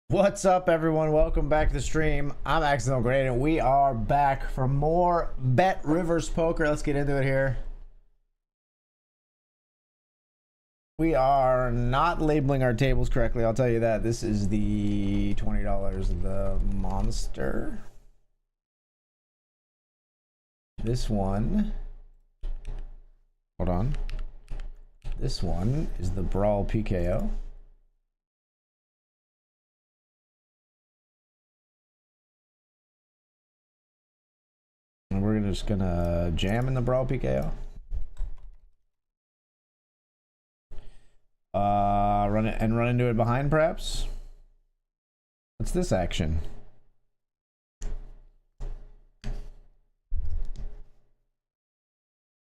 What's up, everyone? Welcome back to the stream. I'm Accidental Great, and we are back for more BetRivers Poker. Let's get into it here. We are not labeling our tables correctly, I'll tell you that. This is the $20, the monster. This one, hold on. This one is the Brawl PKO. And we're just gonna jam in the Brawl PKO. Run it and run into it behind, perhaps. What's this action?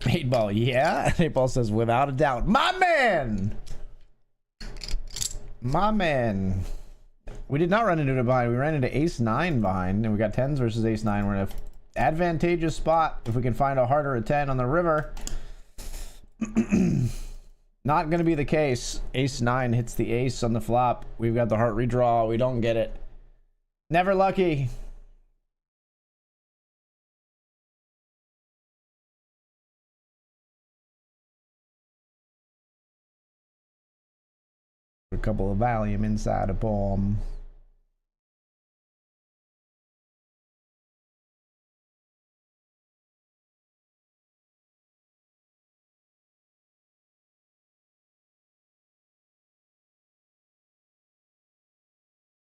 Eight ball, yeah. 8 ball says without a doubt, my man. We did not run into it behind. We ran into ace 9 behind, and we got 10s versus ace 9. We're in an advantageous spot if we can find a heart or a 10 on the river. Not gonna be the case. Ace 9 hits the ace on the flop. We've got the heart redraw. We don't get it. Never lucky. A couple of Valium inside a palm.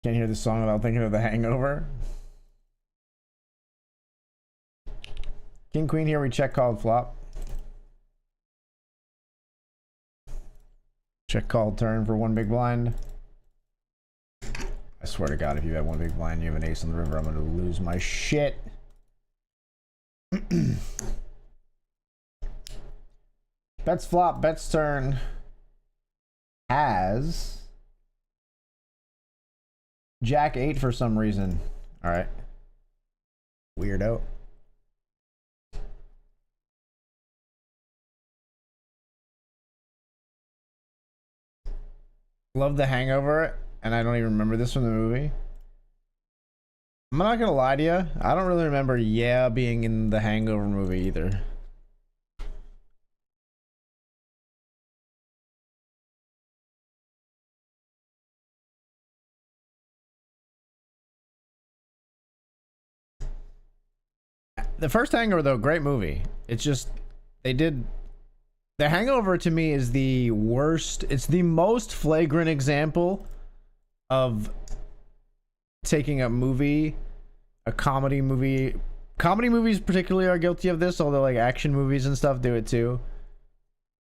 Can't hear this song without thinking of The Hangover. King Queen here, we check called flop. Check called turn for one big blind. I swear to God, if you have one big blind, you have an ace on the river, I'm gonna lose my shit. Bets flop, bets turn has Jack 8 for some reason. All right. Weirdo. Love The Hangover, and I don't even remember this from the movie. I'm not gonna lie to you. I don't really remember being in the Hangover movie either. The first Hangover, though, great movie. It's just The Hangover to me is the worst. It's the most flagrant example of taking a movie, a comedy movie. Comedy movies particularly are guilty of this, although like action movies and stuff do it too.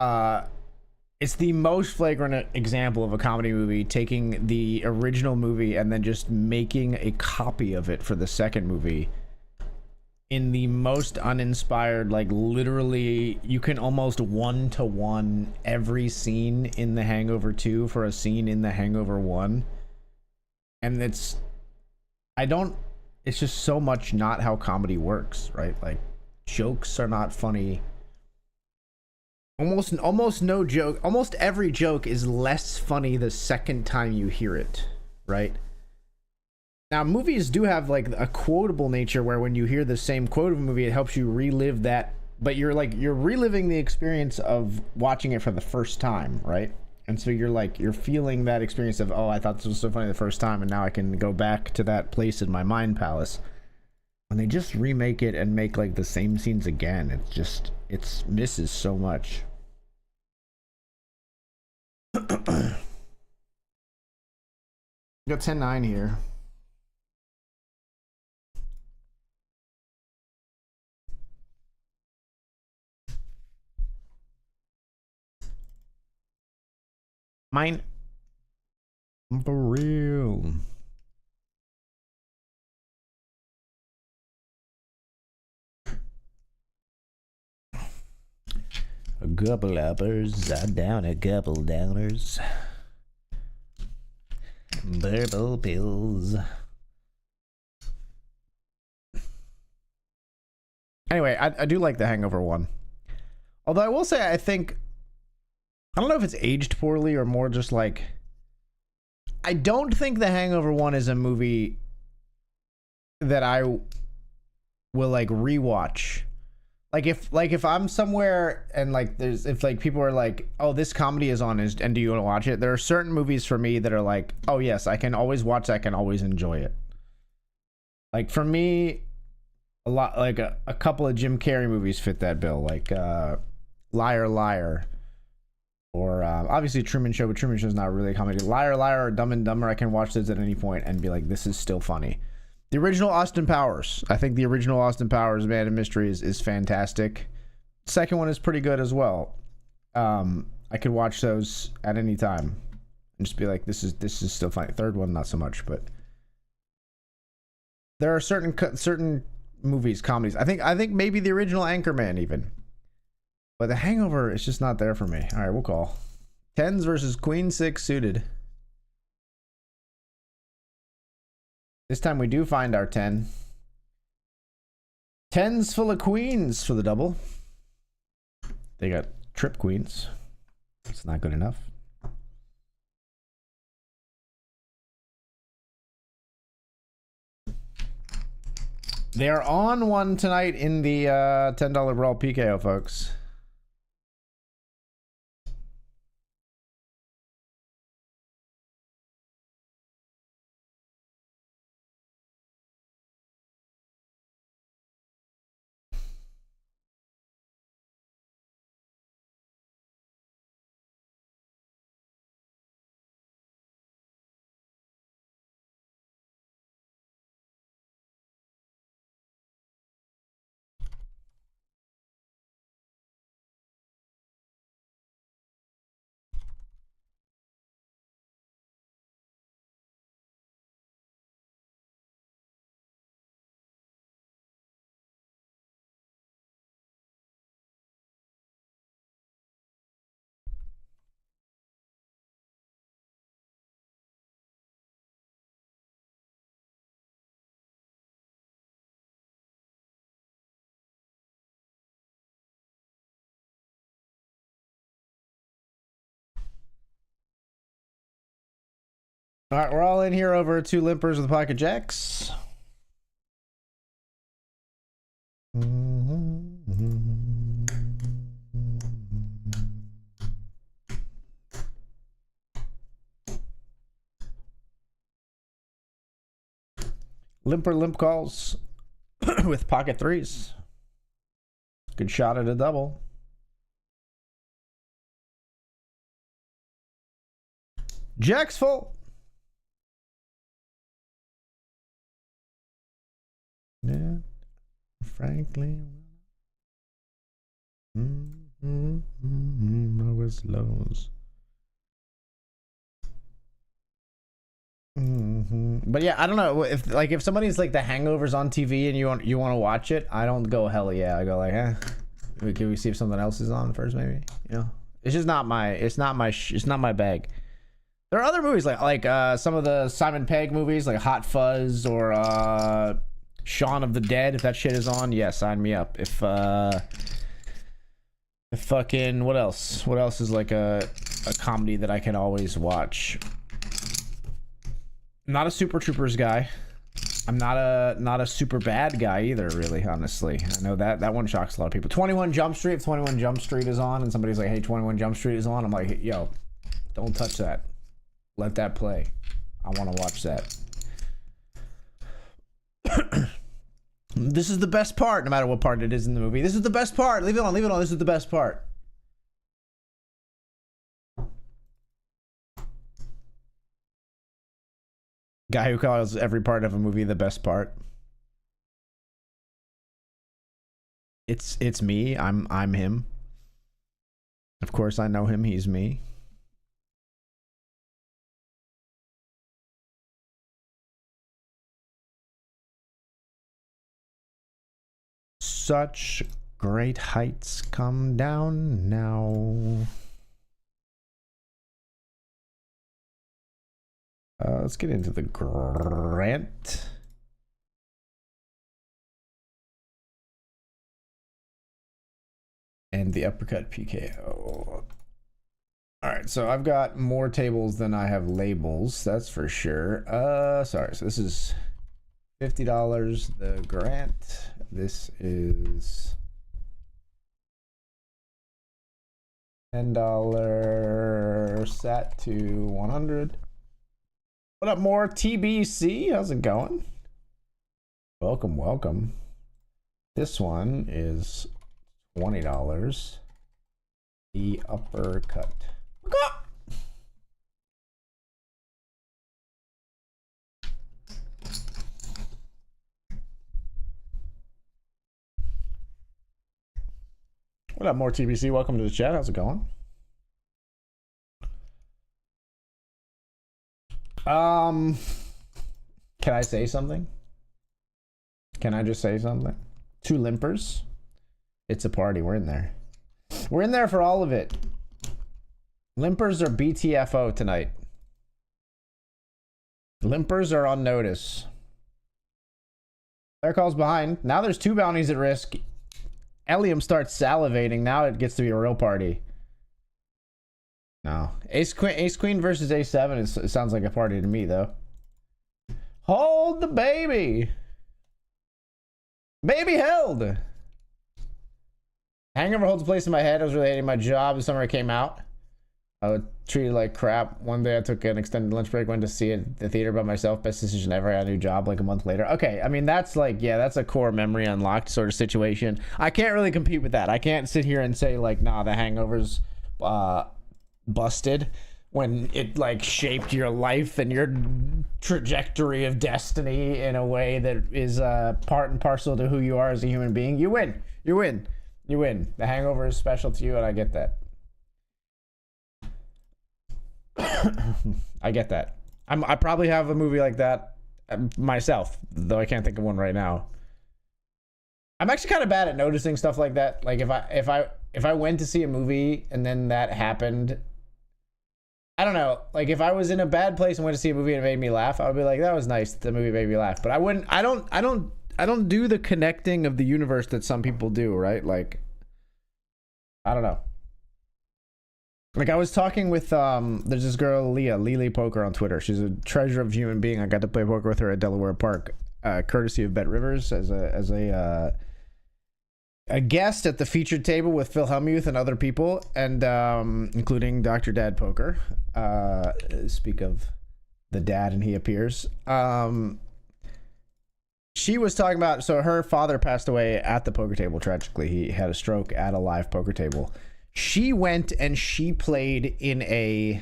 It's the most flagrant example of a comedy movie taking the original movie and then just making a copy of it for the second movie. In the most uninspired, like literally you can almost one-to-one every scene in The Hangover 2 for a scene in The Hangover 1. And it's just so much not how comedy works, right? Like jokes are not funny. Almost no joke. Almost every joke is less funny the second time you hear it, right? Now, movies do have like a quotable nature where when you hear the same quote of a movie, it helps you relive that, but you're reliving the experience of watching it for the first time, right? And so you're feeling that experience of, oh, I thought this was so funny the first time, and now I can go back to that place in my mind palace. When they just remake it and make like the same scenes again, it misses so much. Got 10-9 here. Mine. For real. A couple uppers, down a couple downers. Purple pills. Anyway, I do like The Hangover 1. Although I will say, I don't know if it's aged poorly or more just like I don't think The Hangover 1 is a movie that I will like rewatch. Like if I'm somewhere and like if like people are like, oh, this comedy is on, and do you want to watch it? There are certain movies for me that are like, oh yes, I can always watch that, I can always enjoy it. Like for me, a lot like a couple of Jim Carrey movies fit that bill, like Liar Liar, or obviously Truman Show, but Truman Show is not really a comedy. Liar Liar or Dumb and Dumber, I can watch those at any point and be like, this is still funny. The original Austin Powers. I think the original Austin Powers, Man of Mystery, is fantastic. Second one is pretty good as well. I could watch those at any time and just be like, this is still funny. Third one, not so much, but there are certain movies, comedies. I think maybe the original Anchorman even, but The Hangover is just not there for me. All right, we'll call. Tens versus Queen Six suited. This time we do find our 10. Tens full of queens for the double. They got trip queens. It's not good enough. They are on one tonight in the $10 Brawl PKO, folks. All right, we're all in here over 2 limpers with pocket jacks. Limper limp calls with pocket threes. Good shot at a double. Jack's full. Yeah, frankly, lowest lows. But yeah, I don't know if somebody's like The Hangover's on TV and you want to watch it, I don't go hell yeah. I go like, can we see if something else is on first, maybe? You know, it's just not my bag. There are other movies like some of the Simon Pegg movies, like Hot Fuzz or Shaun of the Dead. If that shit is on, yeah, sign me up. If fucking what else is like a comedy that I can always watch? Not a Super Troopers guy. I'm not a super bad guy either, really, honestly. I know that one shocks a lot of people. 21 Jump Street. If 21 Jump Street is on and somebody's like, hey, 21 Jump Street is on, I'm like, yo, don't touch that. Let that play. I want to watch that. This is the best part, no matter what part it is in the movie. This is the best part. Leave it on. Leave it on. This is the best part. Guy who calls every part of a movie the best part. It's me. I'm him. Of course I know him. He's me. Such great heights come down now. Let's get into the Grant. And the uppercut PKO. All right. right, so I've got more tables than I have labels, that's for sure. Sorry, so this is $50, the grant. This is $10 set to 100. What up, more TBC? How's it going? Welcome, welcome. This one is $20. The uppercut. What up, more TBC? Welcome to the chat. How's it going? Can I say something? Can I just say something? Two limpers. It's a party. We're in there. We're in there for all of it. Limpers are BTFO tonight. Limpers are on notice. Player calls behind. Now there's two bounties at risk. Elium starts salivating. Now it gets to be a real party. No. Ace queen versus A7. It sounds like a party to me, though. Hold the baby. Baby held. Hangover holds a place in my head. I was really hating my job the summer it came out. I was treated like crap. One day I took an extended lunch break, went to see it at the theater by myself. Best decision ever. I had a new job like a month later. Okay, I mean, that's like, yeah, that's a core memory unlocked sort of situation. I can't really compete with that. I can't sit here and say like, nah, the Hangover's busted when it like shaped your life and your trajectory of destiny in a way that is part and parcel to who you are as a human being. You win. You win. You win. The Hangover is special to you, and I get that. I get that. I probably have a movie like that myself, though I can't think of one right now. I'm actually kind of bad at noticing stuff like that. Like if I went to see a movie and then that happened, I don't know. Like if I was in a bad place and went to see a movie and it made me laugh, I would be like, that was nice. The movie made me laugh. But I wouldn't. I don't do the connecting of the universe that some people do, right? Like, I don't know. Like I was talking with there's this girl Lily Poker on Twitter. She's a treasure of human being. I got to play poker with her at Delaware Park, courtesy of BetRivers as a guest at the featured table with Phil Hellmuth and other people, and including Dr. Dad Poker. Speak of the dad and he appears. She was talking about, so her father passed away at the poker table tragically. He had a stroke at a live poker table. She went and she played she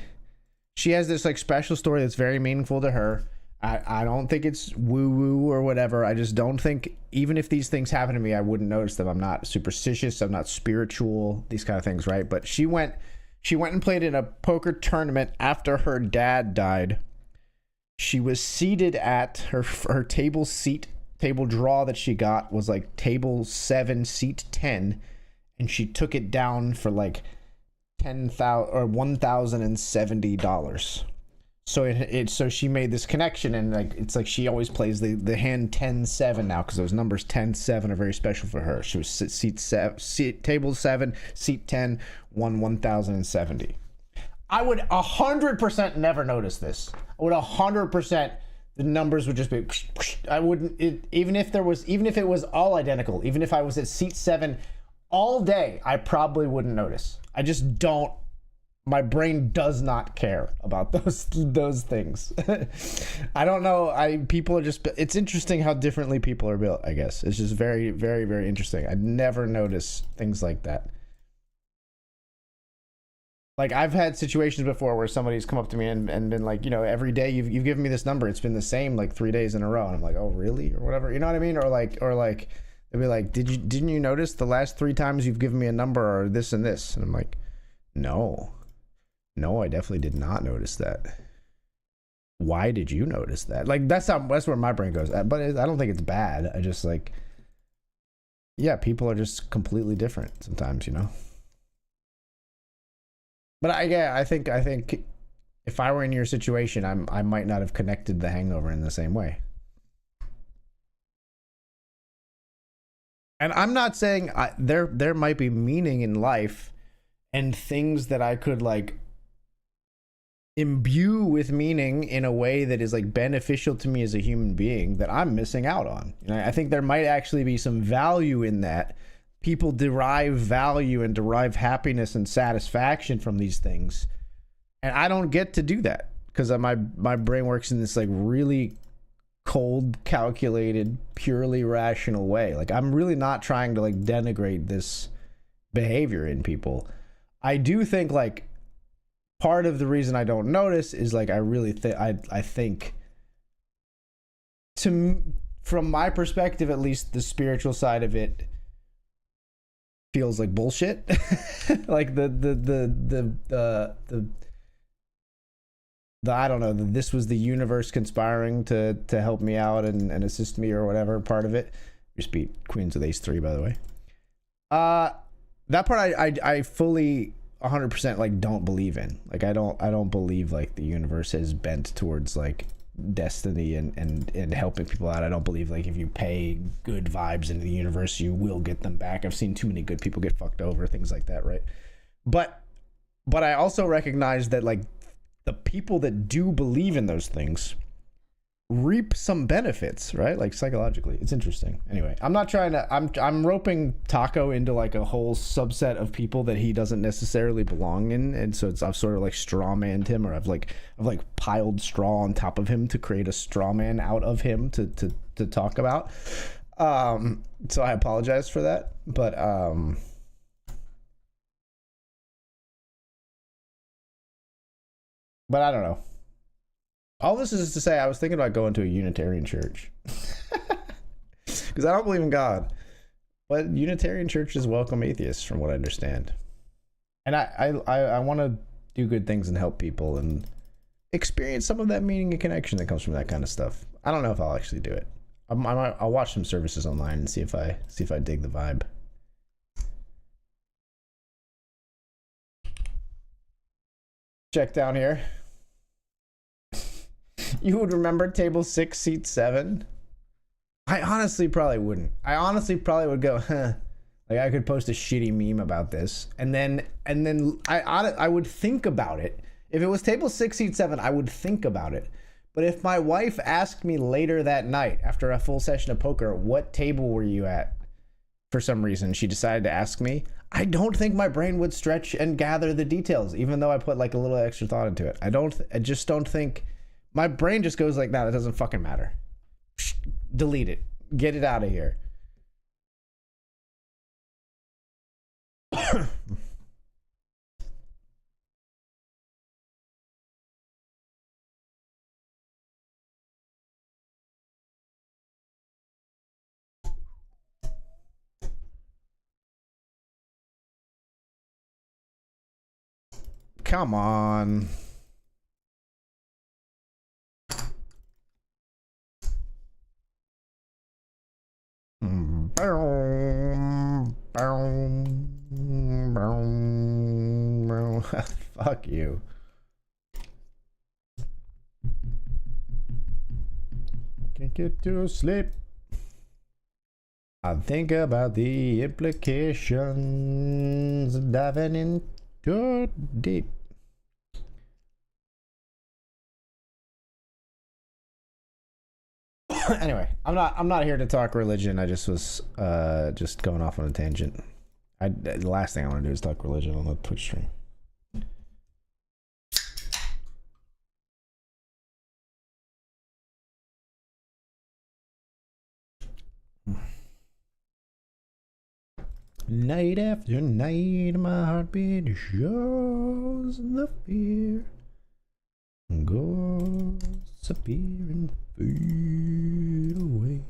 has this like special story that's very meaningful to her. I don't think it's woo woo or whatever. I just don't think, even if these things happen to me, I wouldn't notice them. I'm not superstitious. I'm not spiritual, these kind of things, right? But she went and played in a poker tournament after her dad died. She was seated at her table draw that she got was like table 7, seat 10. And she took it down for like $1,070. So she made this connection, and like it's like she always plays the hand 10-7 now, because those numbers 10-7 are very special for her. She was table 7, seat 10, won $1,070. I would 100% never notice this. I would 100%. The numbers would just be. I wouldn't. Even if it was all identical, even if I was at seat 7 all day, I probably wouldn't notice. I just don't. My brain does not care about those things. I don't know. People are just. It's interesting how differently people are built, I guess. It's just very, very, very interesting. I never notice things like that. Like I've had situations before where somebody's come up to me and been like, you know, every day you've given me this number. It's been the same like 3 days in a row. And I'm like, oh really? Or whatever. You know what I mean? Or like they'll be like, didn't you notice the last 3 times you've given me a number or this and this? And I'm like, no, I definitely did not notice that. Why did you notice that? Like that's where my brain goes. But I don't think it's bad. I just like, yeah, people are just completely different sometimes, you know. But I think if I were in your situation, I might not have connected the Hangover in the same way. And I'm not saying there might be meaning in life and things that I could like imbue with meaning in a way that is like beneficial to me as a human being that I'm missing out on. And I think there might actually be some value in that. People derive value and derive happiness and satisfaction from these things, and I don't get to do that because my brain works in this like really cold, calculated, purely rational way. Like, I'm really not trying to like denigrate this behavior in people. I do think like part of the reason I don't notice is like I really think I think from my perspective at least, the spiritual side of it feels like bullshit. Like the I don't know, this was the universe conspiring to help me out and assist me or whatever part of it. Just beat queens with ace 3, by the way. That part I fully 100% like don't believe in. Like I don't believe like the universe is bent towards like destiny and helping people out. I don't believe like if you pay good vibes into the universe you will get them back. I've seen too many good people get fucked over, things like that, right? But I also recognize that like the people that do believe in those things reap some benefits, right? Like psychologically. It's interesting. Anyway, I'm not trying to I'm roping Taco into like a whole subset of people that he doesn't necessarily belong in, and so I've sort of like straw manned him, or I've piled straw on top of him to create a straw man out of him to talk about. So I apologize for that, but I don't know. All this is to say, I was thinking about going to a Unitarian church because I don't believe in God, but Unitarian churches welcome atheists, from what I understand. And I want to do good things and help people and experience some of that meaning and connection that comes from that kind of stuff. I don't know if I'll actually do it. I'll watch some services online and see if I dig the vibe. Check down here. You would remember table 6, seat 7? I honestly probably wouldn't. I honestly probably would go, huh. Like I could post a shitty meme about this, and then I would think about it. If it was table 6, seat 7, I would think about it. But if my wife asked me later that night after a full session of poker, what table were you at? For some reason, she decided to ask me. I don't think my brain would stretch and gather the details, even though I put like a little extra thought into it. I just don't think. My brain just goes like, nah, that doesn't fucking matter. Psh, delete it. Get it out of here. Come on. Fuck you. Can't get to sleep. I think about the implications of diving into deep. Anyway, I'm not here to talk religion. I just was just going off on a tangent. The last thing I want to do is talk religion on the Twitch stream. Night after night, my heartbeat shows the fear goes disappear and fade away.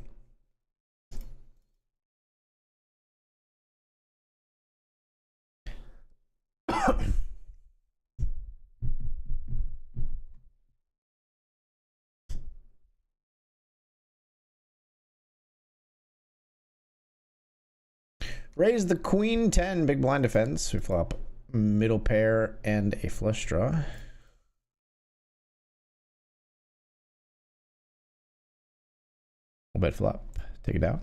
Raise the queen 10, big blind defense. We flop middle pair and a flush draw. We'll bet flop. Take it down.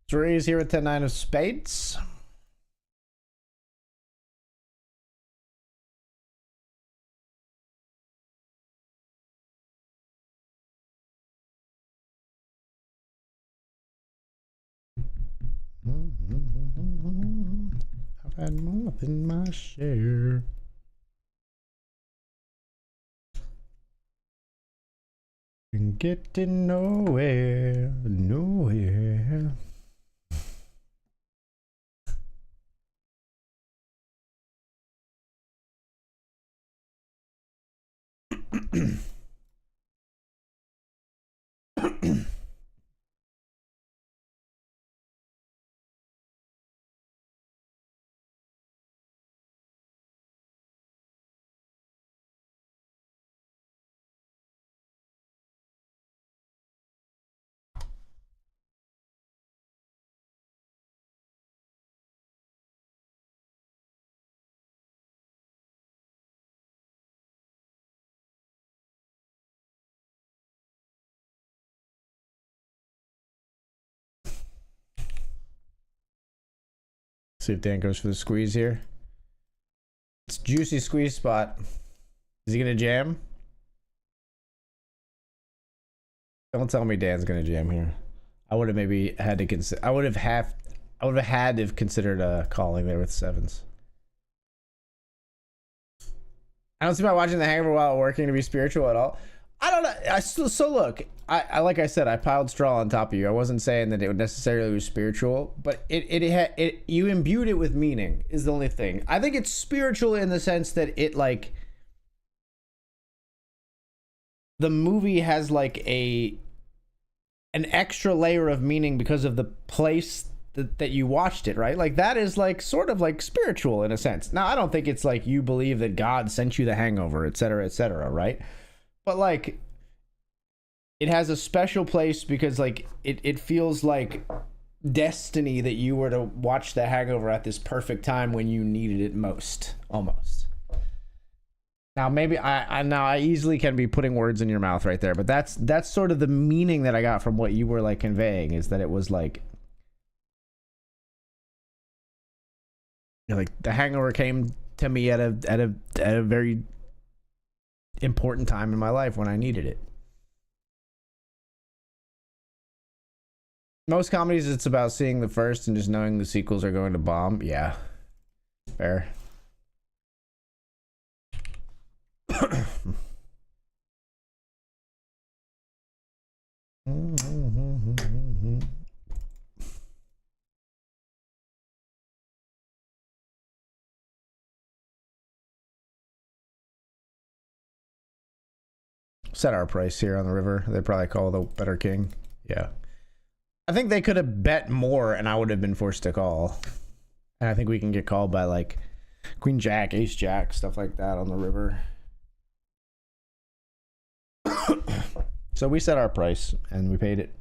Three is here with 10-9 of spades. I've had more than my share. And getting nowhere, nowhere. See if Dan goes for the squeeze here. It's juicy squeeze spot. Is he gonna jam? Don't tell me Dan's gonna jam here. I would have maybe had to consider. I would have had to have considered calling there with sevens. I don't see my watching The Hangover while working to be spiritual at all. I don't know. So look, I like I said, I piled straw on top of you. I wasn't saying that it would necessarily be spiritual, but it you imbued it with meaning is the only thing. I think it's spiritual in the sense that it like the movie has like an extra layer of meaning because of the place that you watched it, right? Like that is like sort of like spiritual in a sense. Now I don't think it's like you believe that God sent you The Hangover, etc., right? But like it has a special place because like it feels like destiny that you were to watch The Hangover at this perfect time when you needed it most, almost. Now maybe I easily can be putting words in your mouth right there, but that's sort of the meaning that I got from what you were like conveying, is that it was like, you know, like The Hangover came to me at a very important time in my life when I needed it. Most comedies, it's about seeing the first and just knowing the sequels are going to bomb. Yeah, fair. Set our price here on the river. They probably call the better king. Yeah. I think they could have bet more and I would have been forced to call. And I think we can get called by like Queen Jack, Ace Jack, stuff like that on the river. So we set our price and we paid it.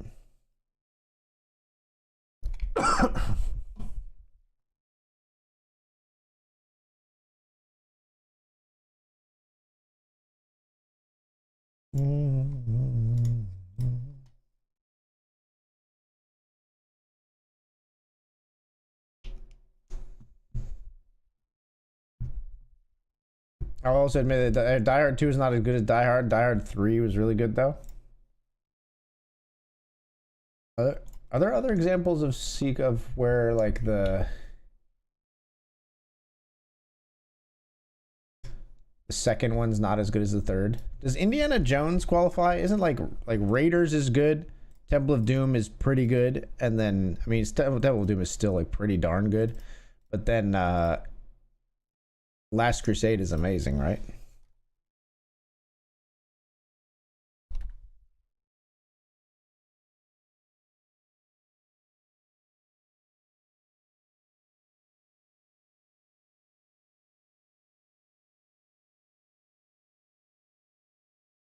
I'll also admit that Die Hard 2 is not as good as Die Hard. Die Hard 3 was really good though. Are there other examples of where like the second one's not as good as the third? Does Indiana Jones qualify? Isn't like Raiders is good, Temple of Doom is pretty good, and then I mean Temple of Doom is still like pretty darn good, but then Last Crusade is amazing, right?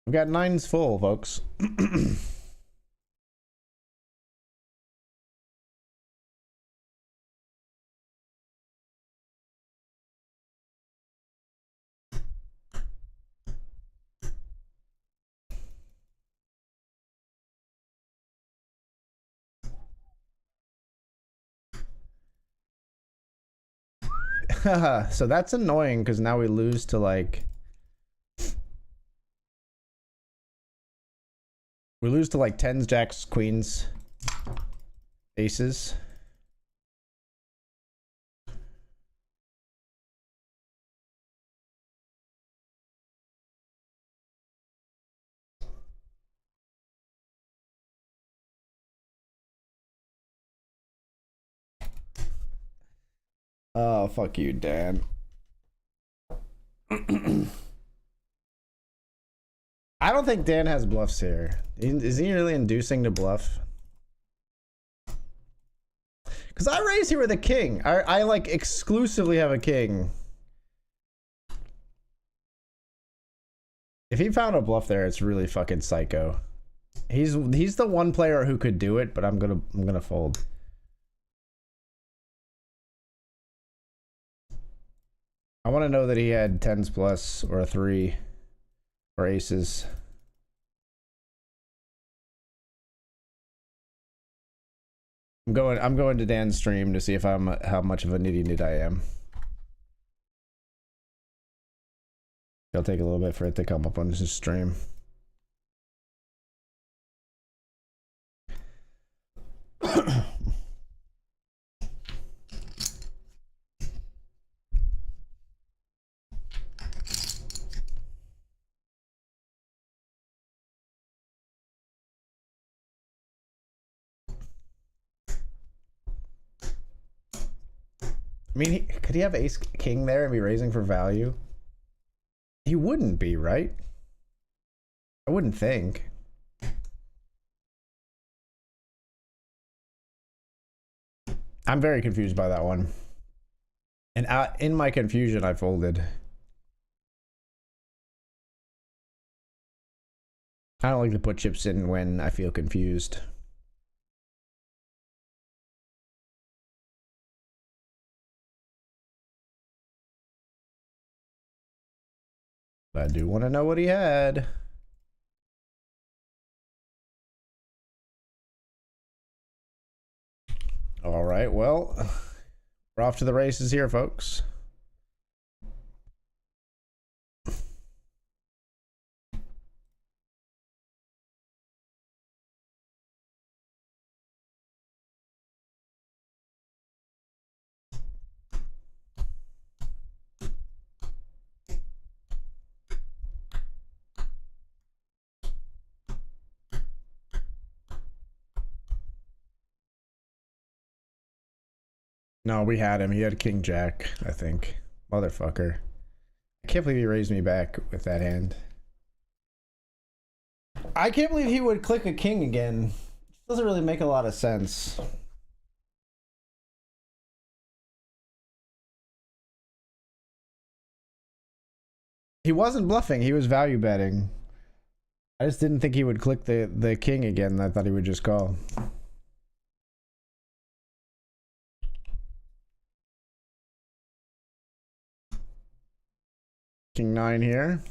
We've got nines full, folks. So that's annoying because now we lose to like... We lose to like 10s, jacks, queens, aces. Oh, fuck you, Dan. I don't think Dan has bluffs here. Is he really inducing to bluff? Because I raise here with a king. I like exclusively have a king. If he found a bluff there, it's really fucking psycho. He's the one player who could do it, but I'm gonna fold. I want to know that he had 10s plus or a 3 or aces. I'm going to Dan's stream to see if I'm how much of a nitty-nit I am. It'll take a little bit for it to come up on his stream. I mean, could he have ace king there and be raising for value? He wouldn't be, right? I wouldn't think. I'm very confused by that one. And in my confusion, I folded. I don't like to put chips in when I feel confused. I do want to know what he had. All right, well, we're off to the races here, folks. No, we had him. He had King Jack, I think. Motherfucker. I can't believe he raised me back with that hand. I can't believe he would click a king again. It doesn't really make a lot of sense. He wasn't bluffing. He was value betting. I just didn't think he would click the king again. I thought he would just call. King 9 here.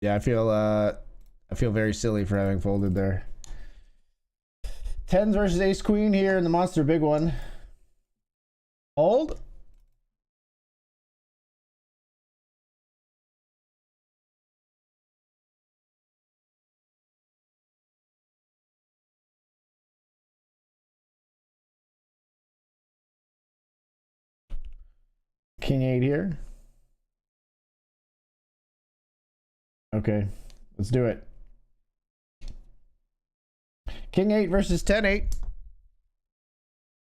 Yeah, I feel very silly for having folded there. 10s versus ace queen here in the monster big one. Hold. King 8 here. Okay, let's do it. King 8 versus 10-8.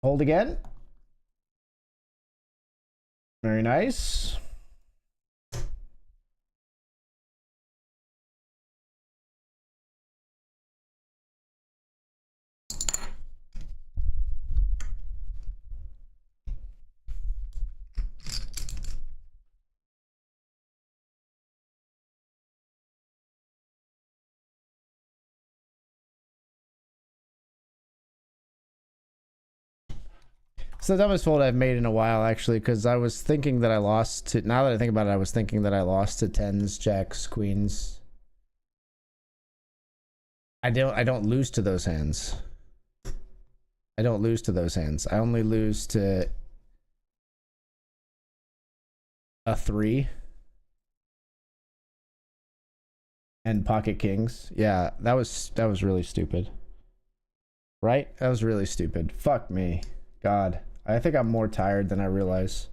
Hold again. Very nice. It's the dumbest fold I've made in a while, actually, because I was thinking that I lost to... Now that I think about it, I was thinking that I lost to 10s, jacks, queens. I don't lose to those hands. I don't lose to those hands. I only lose to a 3 and pocket kings. Yeah, that was really stupid. Right? That was really stupid. Fuck me. God. I think I'm more tired than I realize.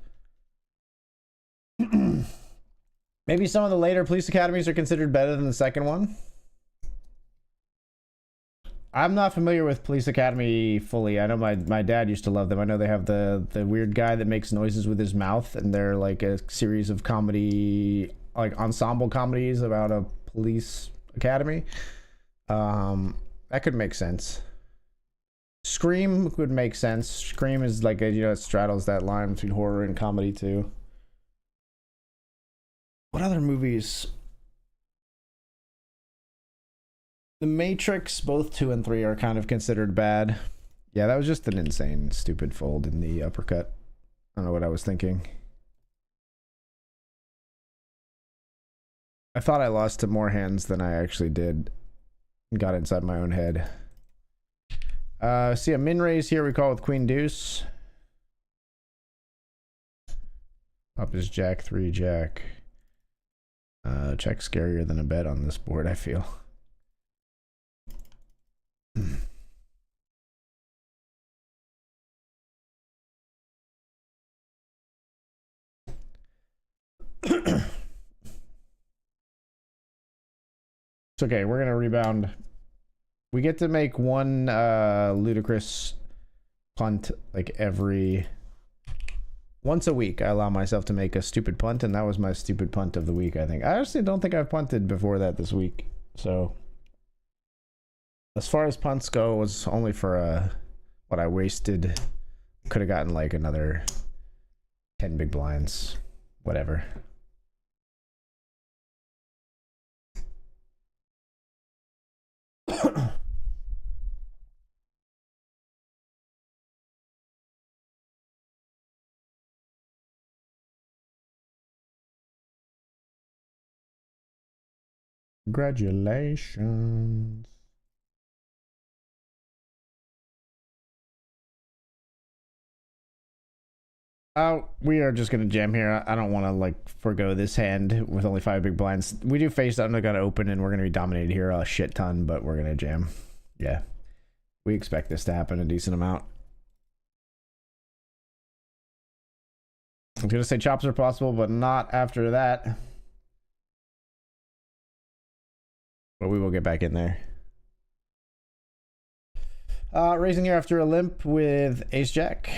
Maybe some of the later police academies are considered better than the second one. I'm not familiar with Police Academy fully. I know my dad used to love them. I know they have the weird guy that makes noises with his mouth, and they're like a series of comedy, like ensemble comedies about a police academy. That could make sense. Scream would make sense. Scream is like a, you know, it straddles that line between horror and comedy too. What other movies? The Matrix, both 2 and 3 are kind of considered bad. Yeah, that was just an insane, stupid fold in the uppercut. I don't know what I was thinking. I thought I lost to more hands than I actually did. Got inside my own head. See a min raise here we call with Queen Deuce. Up is Jack 3 Jack. Check scarier than a bet on this board, I feel. It's okay, we're gonna rebound. We get to make one ludicrous punt like once a week. I allow myself to make a stupid punt, and that was my stupid punt of the week, I think. I actually don't think I've punted before that this week. So as far as punts go, it was only for what I wasted. Could have gotten like another 10 big blinds. Whatever. Congratulations. We are just gonna jam here. I don't want to like forgo this hand with only 5 big blinds. We do face undergun open, and we're gonna be dominated here a shit ton, but we're gonna jam. Yeah, we expect this to happen a decent amount. I was gonna say chops are possible, but not after that. But we will get back in there. Raising here after a limp with Ace Jack.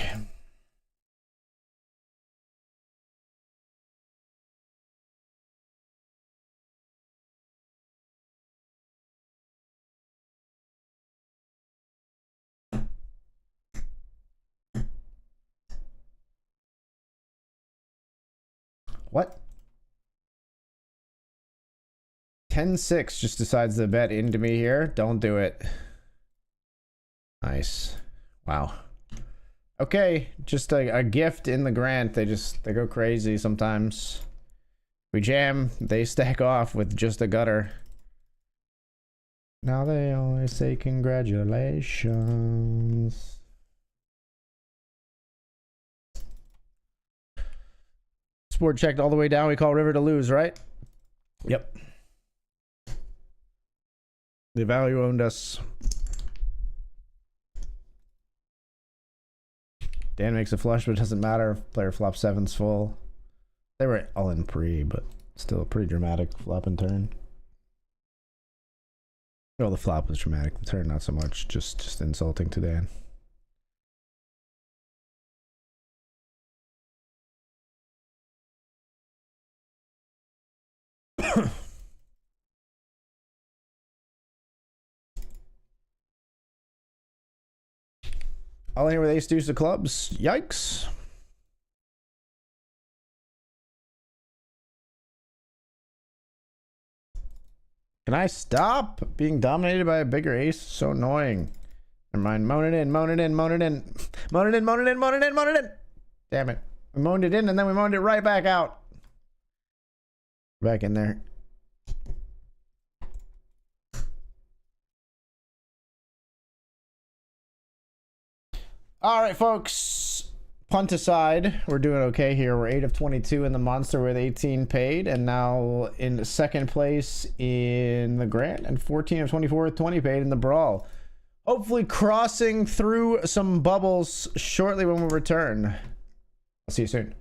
What? 10-6 just decides to bet into me here. Don't do it. Nice. Wow. Okay, just a gift in the grant. They go crazy sometimes. We jam, they stack off with just a gutter. Now they always say congratulations. Board checked all the way down. We call river to lose, right? Yep. The value owned us. Dan makes a flush, but it doesn't matter. Player flop 7's full. They were all in pre, but still a pretty dramatic flop and turn. Well, the flop was dramatic. The turn, not so much. Just insulting to Dan. All in here with ace deuce of clubs. Yikes. Can I stop being dominated by a bigger ace? So annoying. Never mind. Moan it in, moan it in, moan it in. Moan it in, moan it in, moan it in, moan it in. Damn it. We moaned it in and then we moaned it right back out. Back in there. All right, folks. Punt aside, we're doing okay here. We're 8 of 22 in the monster with 18 paid, and now in second place in the grand, and 14 of 24 with 20 paid in the brawl. Hopefully crossing through some bubbles shortly when we return. I'll see you soon.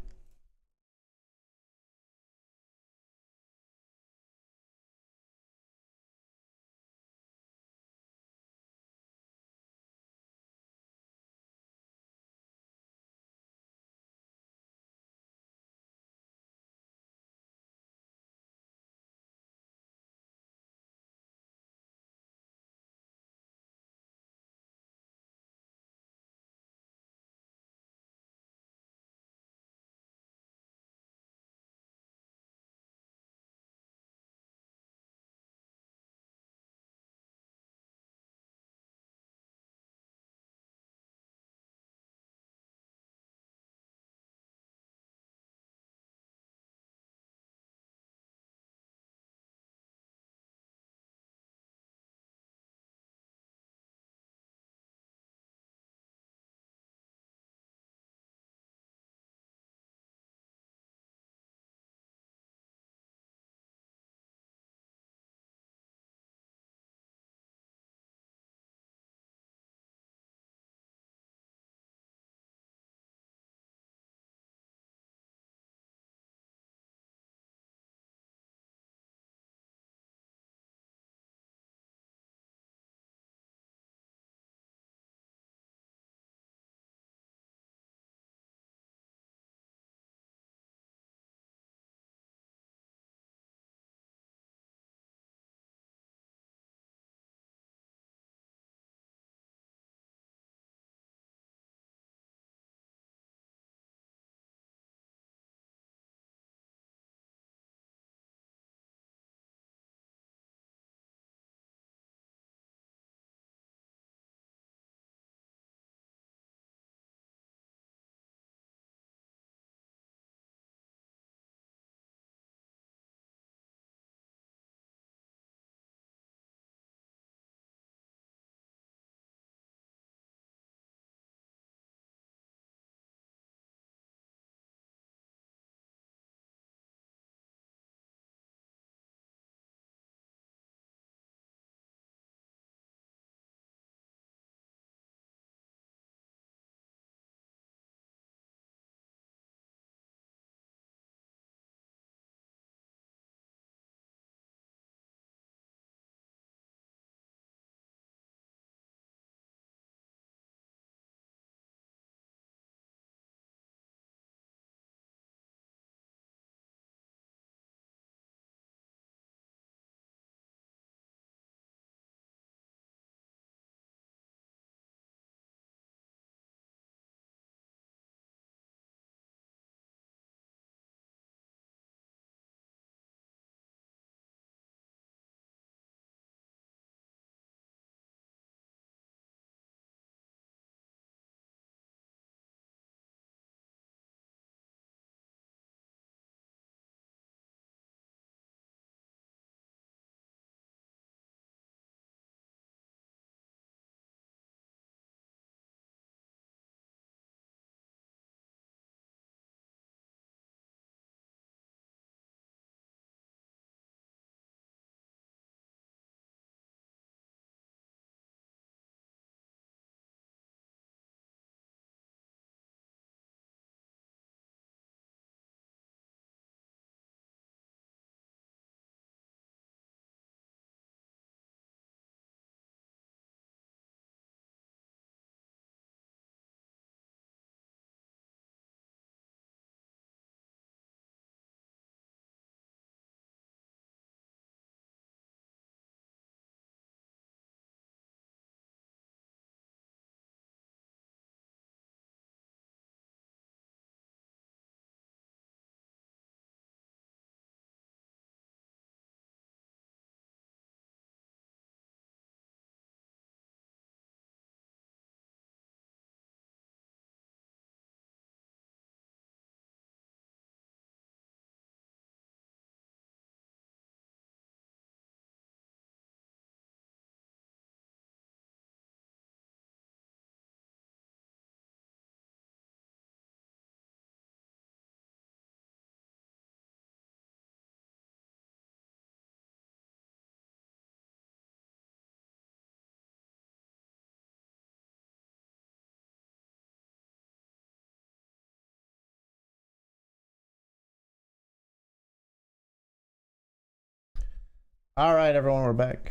All right, everyone, we're back.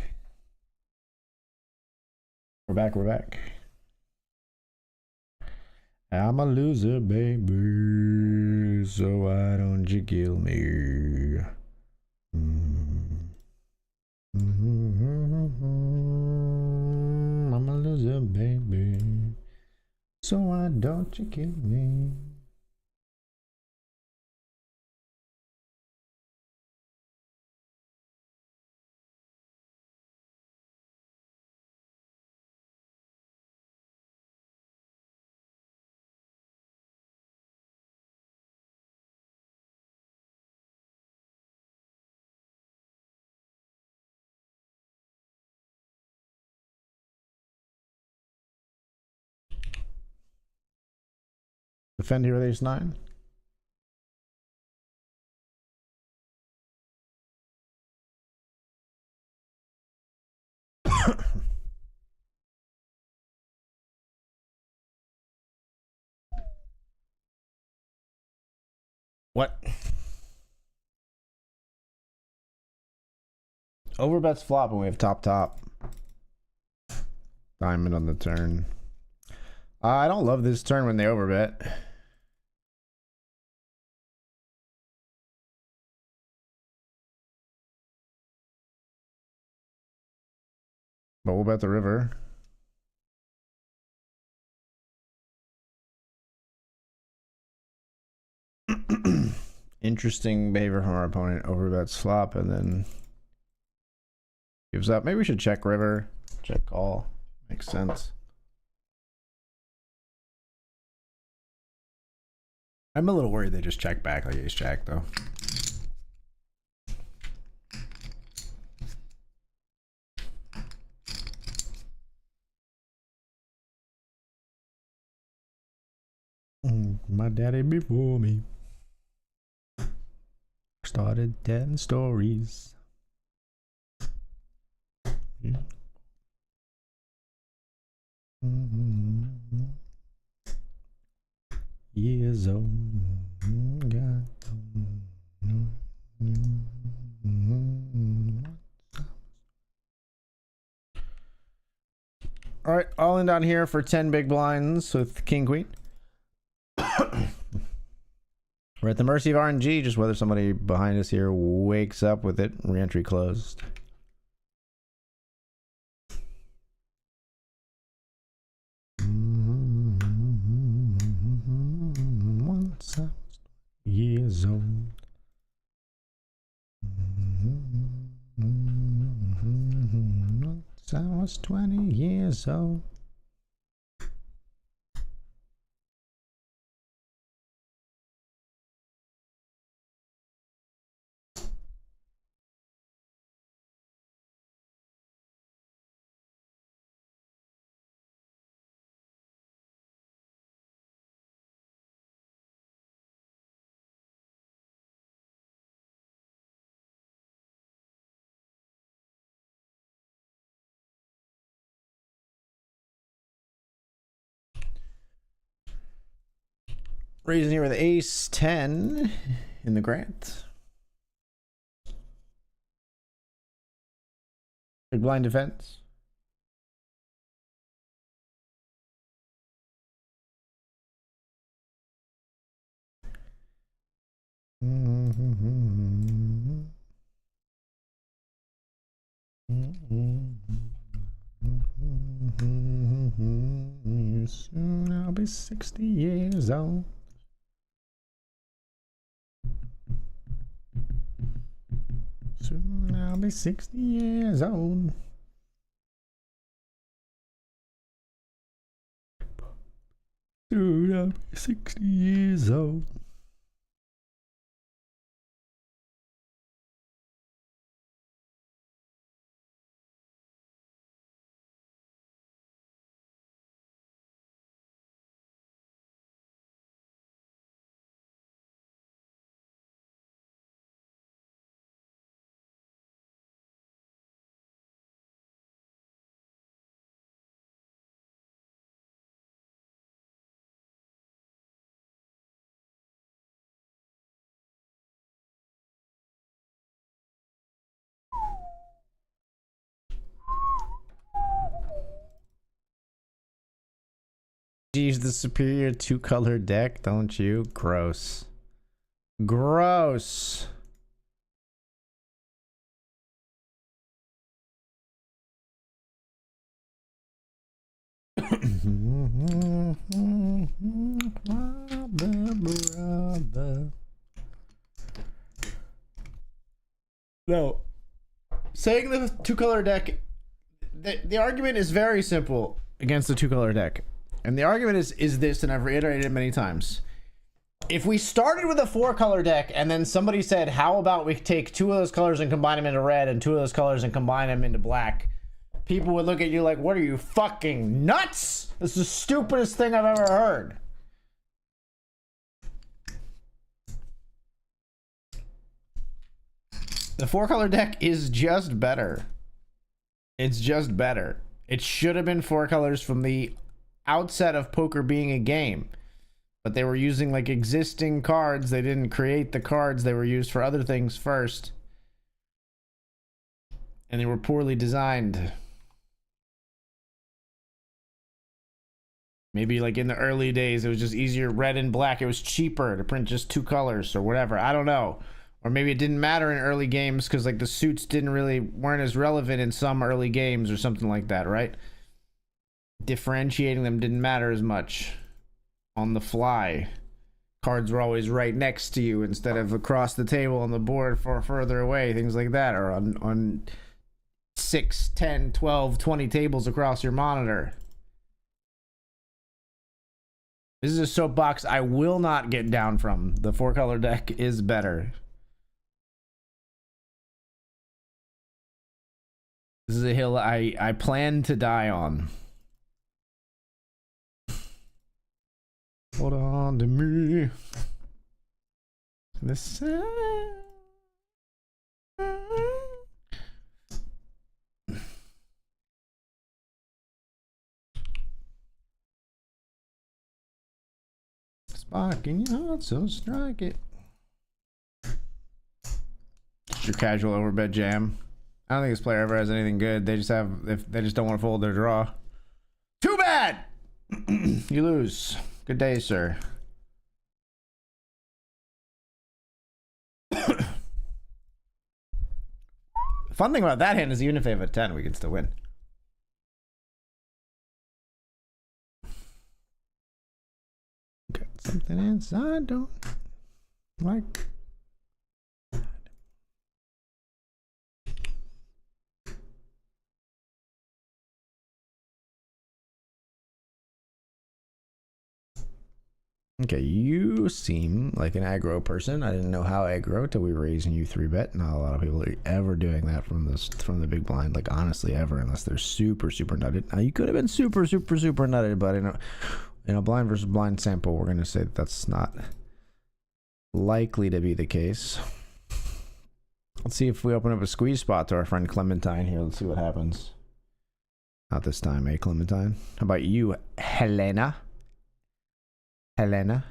We're back. I'm a loser, baby, so why don't you kill me? I'm a loser, baby, so why don't you kill me? Defend here with ace 9. What? Overbets flop and we have top. Diamond on the turn. I don't love this turn when they overbet. But we'll bet the river. Interesting behavior from our opponent. Overbets flop and then gives up. Maybe we should check river. Check call. Makes sense. I'm a little worried they just check back like ace jack though. My daddy before me started telling stories. Yeah. Years old. God. All right, all in down here for 10 big blinds with king queen. We're at the mercy of RNG, just whether somebody behind us here wakes up with it. Reentry closed. Once I was years old. Once I was 20 years old. Raising here with ace 10 in the grant. Big blind defense. Soon I'll be 60 years old. Soon I'll be 60 years old. Soon I'll be 60 years old. Use the superior 2-color deck, don't you? Gross. Gross. No. Saying the 2-color deck, the argument is very simple against the 2-color deck. And the argument is this, and I've reiterated it many times. If we started with a 4-color deck and then somebody said, how about we take 2 of those colors and combine them into red and 2 of those colors and combine them into black, people would look at you like, what are you, fucking nuts? This is the stupidest thing I've ever heard. The 4-color deck is just better. It's just better. It should have been 4 colors from the outset of poker being a game, but they were using like existing cards. They didn't create the cards. They were used for other things first, and they were poorly designed. Maybe like in the early days it was just easier, red and black, it was cheaper to print just 2 colors or whatever, I don't know. Or maybe it didn't matter in early games because like the suits weren't as relevant in some early games or something like that, right? Differentiating them didn't matter as much on the fly. Cards were always right next to you instead of across the table on the board for further away, things like that, or on 6, 10, 12, 20 tables across your monitor. This is a soapbox I will not get down from. The 4-color deck is better. This is a hill I plan to die on. Hold on to me. Listen. Spark in your heart, so strike it. Just your casual overbet jam. I don't think this player ever has anything good. They just don't want to fold their draw. Too bad. You lose. Good day, sir. Fun thing about that hand is even if they have a 10, we can still win. Got something inside, don't like. Okay, you seem like an aggro person. I didn't know how aggro till we were raising you 3-bet. Not a lot of people are ever doing that from the big blind, like honestly ever, unless they're super nutted. Now you could have been super nutted, but in a blind versus blind sample, we're gonna say that's not likely to be the case. Let's see if we open up a squeeze spot to our friend Clementine here. Let's see what happens. Not this time, eh, Clementine? How about you, Helena? Helena.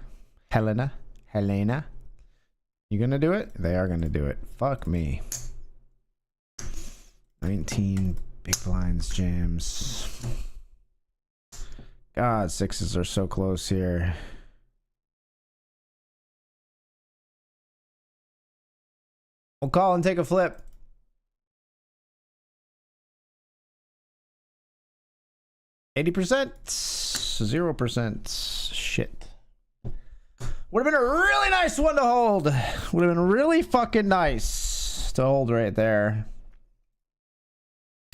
You gonna do it? They are gonna do it. Fuck me. 19 big blinds jams. God, 6s are so close here. We'll call and take a flip. %, 0%. Shit. Would have been a really nice one to hold. Would have been really fucking nice to hold right there.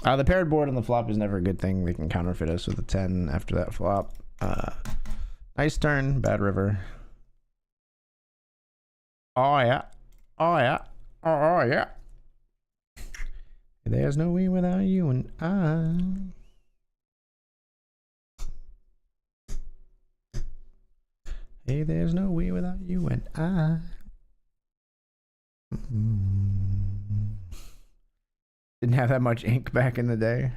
The paired board on the flop is never a good thing. They can counterfeit us with a 10 after that flop. Nice turn, bad river. Oh yeah. Oh yeah. Oh yeah. There's no we without you and I. Hey, there's no we without you and I. Didn't have that much ink back in the day.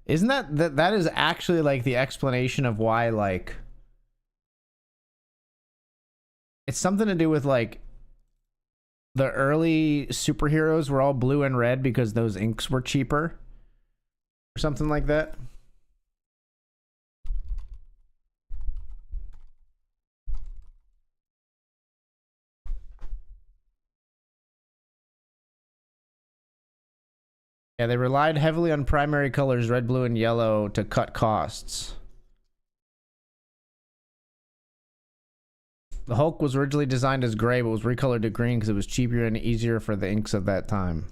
Isn't that is actually like the explanation of why, like, it's something to do with like the early superheroes were all blue and red because those inks were cheaper or something like that. Yeah, they relied heavily on primary colors, red, blue, and yellow, to cut costs. The Hulk was originally designed as gray, but was recolored to green because it was cheaper and easier for the inks of that time.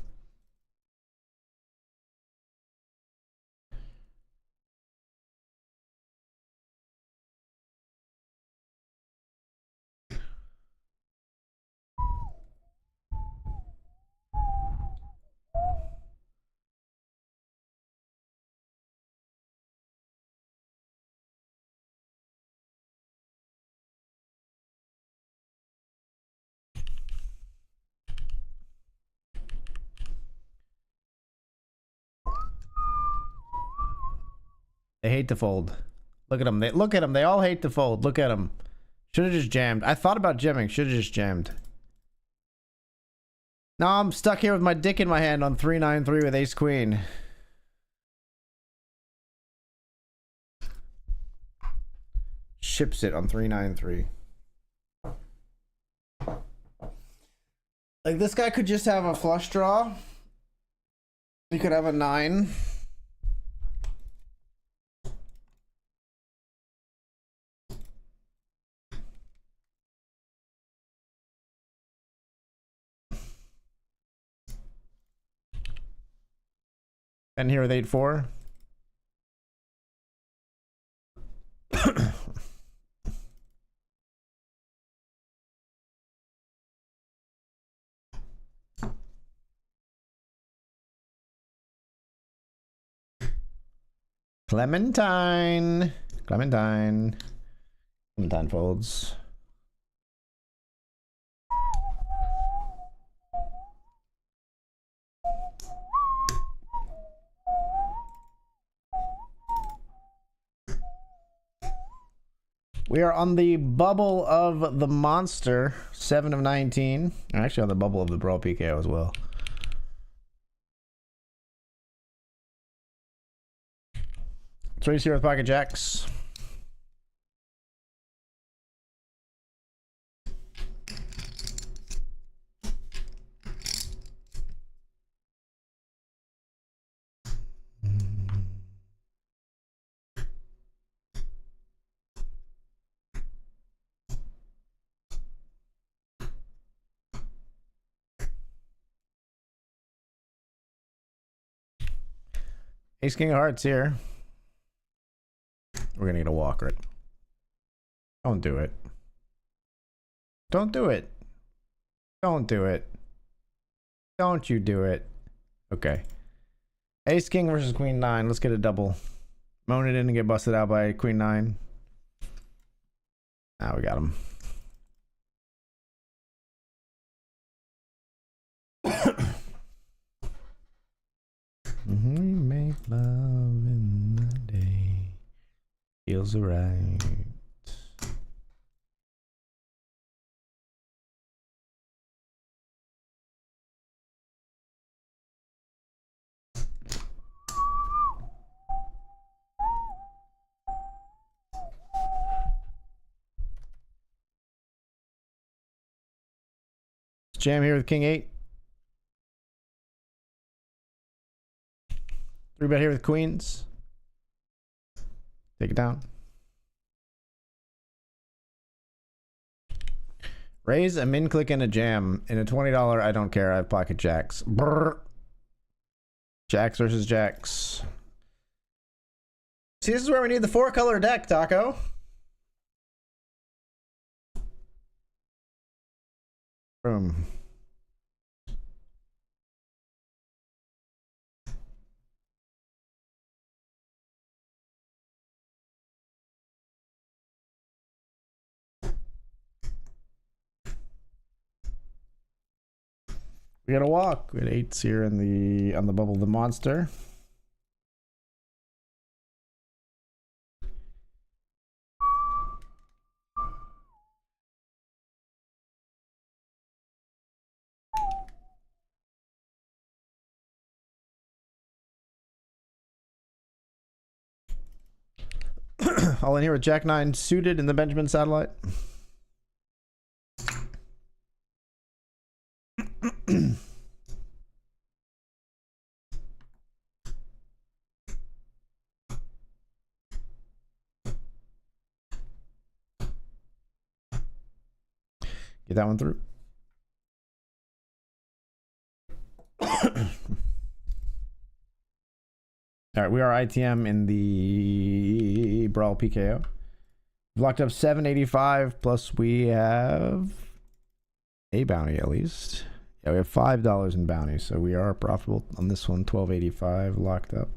They hate to fold. Look at them. Look at them. They all hate to fold. Look at them. Should have just jammed. I thought about jamming. Should have just jammed. Now I'm stuck here with my dick in my hand on 3-9-3 with ace queen. Ships it on 3-9-3. Like, this guy could just have a flush draw. He could have a 9. And here with 8-4. Clementine folds. We are on the bubble of the monster, 7 of 19. I'm actually on the bubble of the Brawl PKO as well. Let's race here with pocket jacks. Ace King of Hearts here. We're gonna get a walker it. Don't do it. Don't do it. Don't do it. Don't you do it. Okay. Ace King versus Queen 9. Let's get a double. Moan it in and get busted out by Queen 9. Now we got him. We make love in the day. Feels right. Jam here with King 8. 3-bet here with Queens. Take it down. Raise a min click and a jam. In a $20, I don't care. I have pocket jacks. Brr. Jacks versus jacks. See, this is where we need the 4-color deck, Taco. Boom. We got a walk. We had 8s here in the on the bubble of the monster. All in here with Jack 9 suited in the Benjamin satellite. Get that one through. All right, we are ITM in the Brawl PKO. We've locked up 785, plus we have a bounty at least. Yeah, we have $5 in bounty, so we are profitable on this one. 1285 locked up.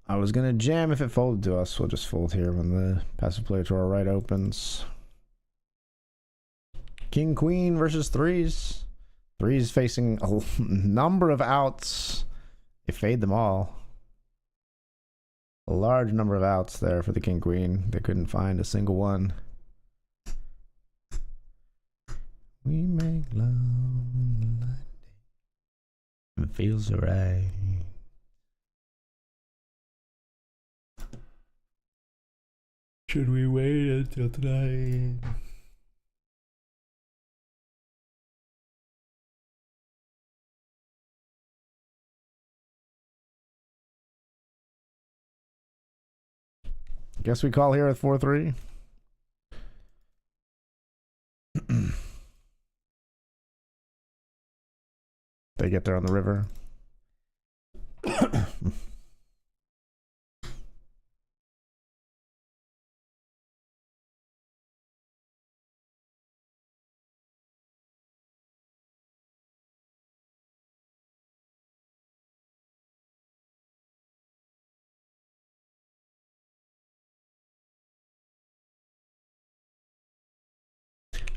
I was gonna jam if it folded to us. We'll just fold here when the passive player to our right opens. King Queen versus threes. Threes facing a number of outs. They fade them all. A large number of outs there for the King Queen. They couldn't find a single one. We make love it feels right. Should we wait until tonight? Guess we call here at 4-3. They get there on the river.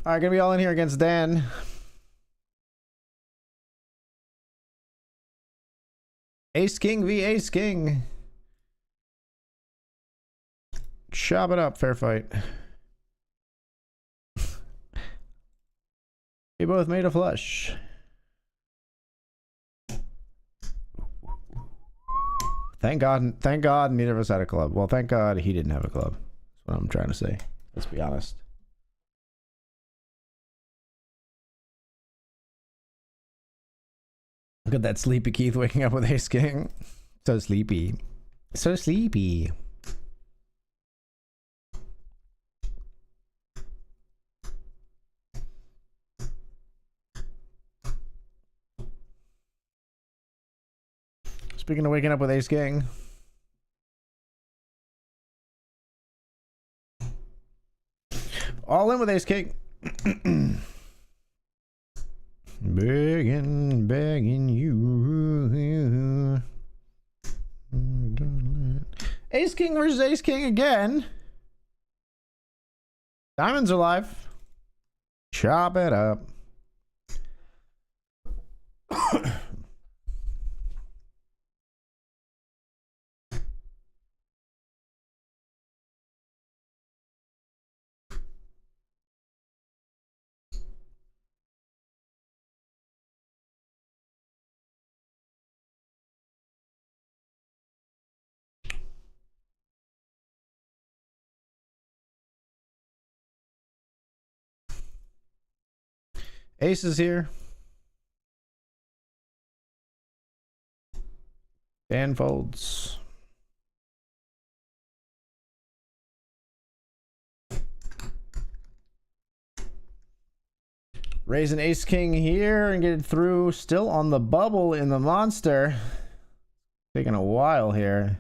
All right, gonna be all in here against Dan. Ace King v Ace King. Chop it up, fair fight. We both made a flush. Thank God neither of us had a club. Well, thank God he didn't have a club. That's what I'm trying to say. Let's be honest. Look at that sleepy Keith waking up with Ace King. So sleepy. So sleepy. Speaking of waking up with Ace King. All in with Ace King. Begging you. Ace King versus Ace King again. Diamonds are live. Chop it up. Ace is here. Dan folds. Raise an Ace King here and get it through. Still on the bubble in the monster. Taking a while here.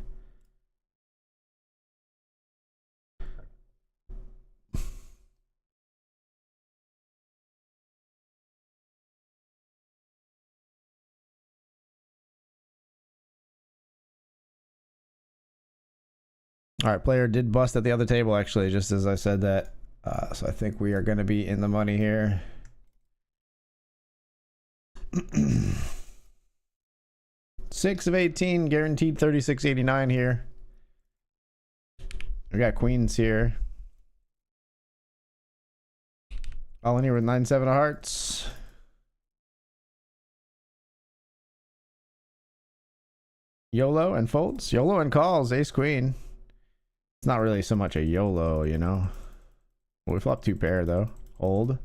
All right, player did bust at the other table, actually, just as I said that. So I think we are going to be in the money here. 6 of 18, guaranteed 36.89 here. We got queens here. All in here with 9-7 of hearts. YOLO and folds. YOLO and calls. Ace queen. It's not really so much a YOLO, you know. We flop 2 pair though. Hold.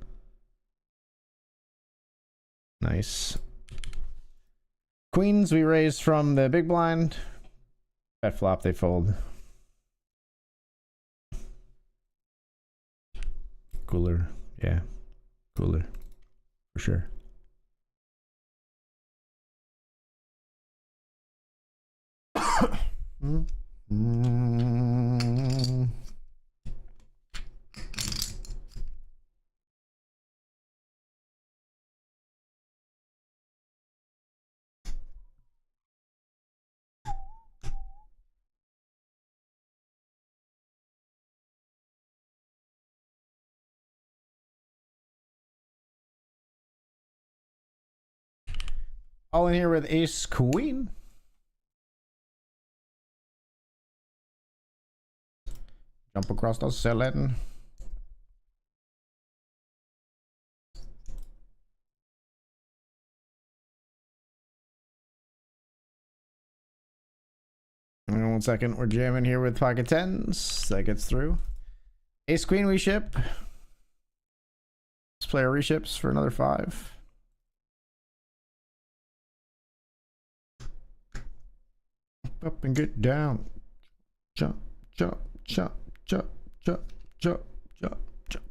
Nice. Queens we raise from the big blind. Bet flop they fold. Cooler. Yeah. Cooler. For sure. All in here with ace queen. Jump across the ceiling. And 1 second, we're jamming here with pocket tens. That gets through. Ace queen we ship. This player reships for another 5. Up and get down. Jump, jump, jump, jump, jump, jump, jump, jump.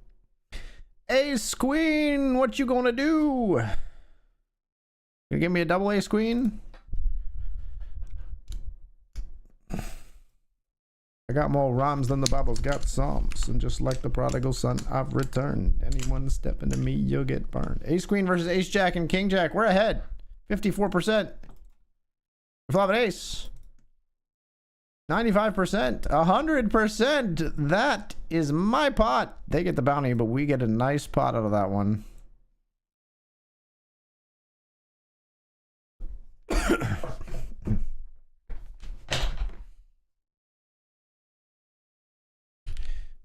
Ace queen, what you gonna do? You give me a double ace queen? I got more rhymes than the Bible's got psalms, and just like the prodigal son, I've returned. Anyone step into me, you'll get burned. Ace queen versus ace jack and king jack. We're ahead. 54%. We flop an ace. 95%. 100%. That is my pot. They get the bounty, but we get a nice pot out of that one.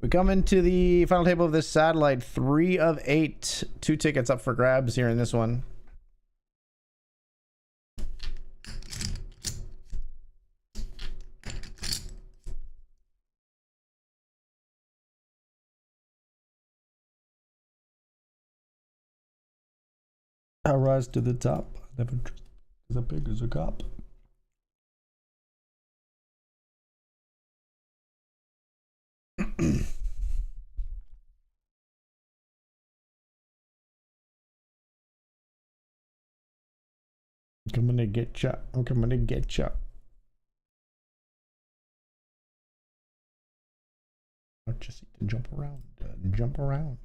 We come into the final table of this satellite. 3 of 8. 2 tickets up for grabs here in this one. I rise to the top. Never as big as a cop. I'm coming to get ya. I'm coming to get ya. I just need to jump around. Jump around.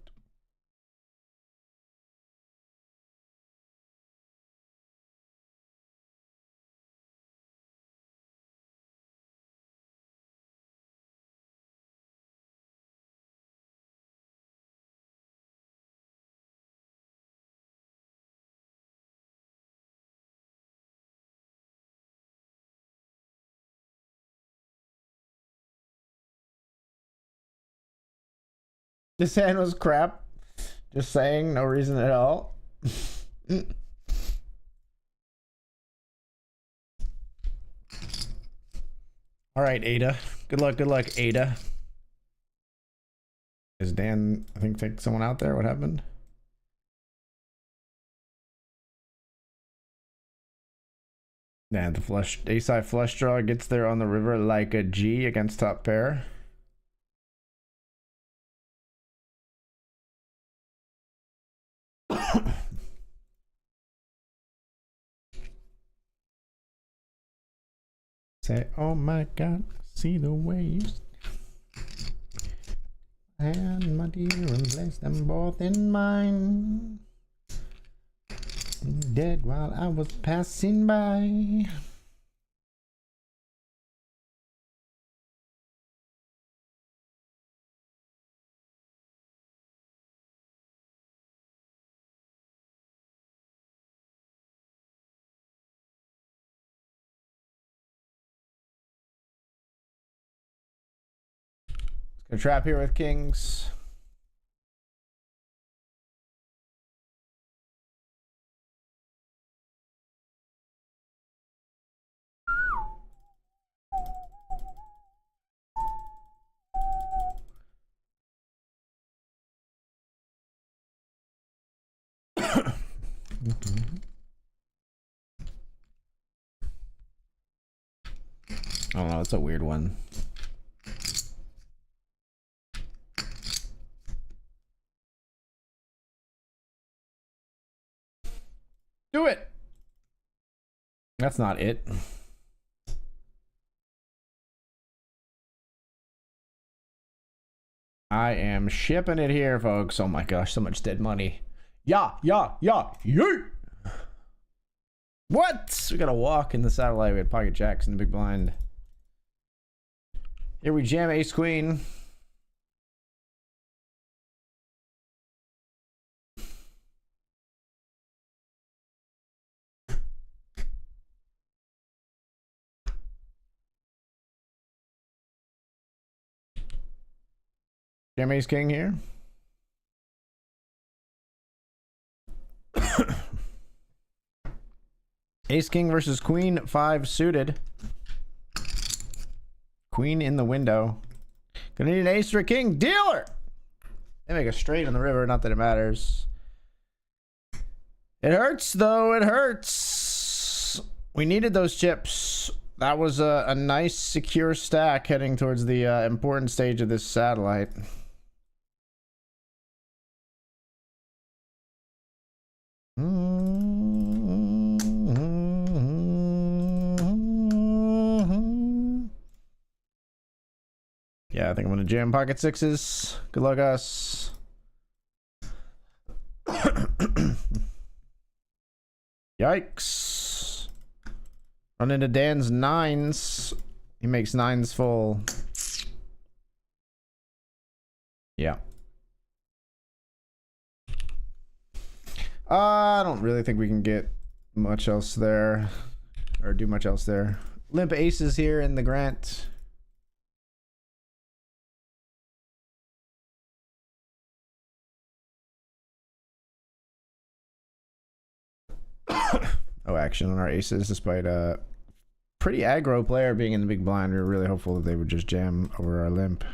This hand was crap. Just saying, no reason at all. All right, Ada. Good luck, Ada. Is Dan, I think, take someone out there? What happened? Nah, the flush, ace-high flush draw gets there on the river like a G against top pair. Say, oh my God, see the way you and my dear and place them both in mine. Dead while I was passing by. A trap here with kings. I don't know, it's a weird one. Do it. That's not it. I am shipping it here, folks. Oh my gosh, so much dead money. Yeah. What? We gotta walk in the satellite. We had pocket jacks in the big blind. Here we jam ace queen. Jam ace king here. Ace king versus queen 5 suited. Queen in the window. Gonna need an ace or a king. Dealer! They make a straight on the river, not that it matters. It hurts though, it hurts. We needed those chips. That was a nice secure stack heading towards the important stage of this satellite. Yeah, I think I'm gonna jam pocket sixes. Good luck, us. Yikes. Run into Dan's nines. He makes nines full. Yeah. I don't really think we can get much else there. Or do much else there. Limp aces here in the Grant. Oh, action on our aces despite a pretty aggro player being in the big blind. We were really hopeful that they would just jam over our limp.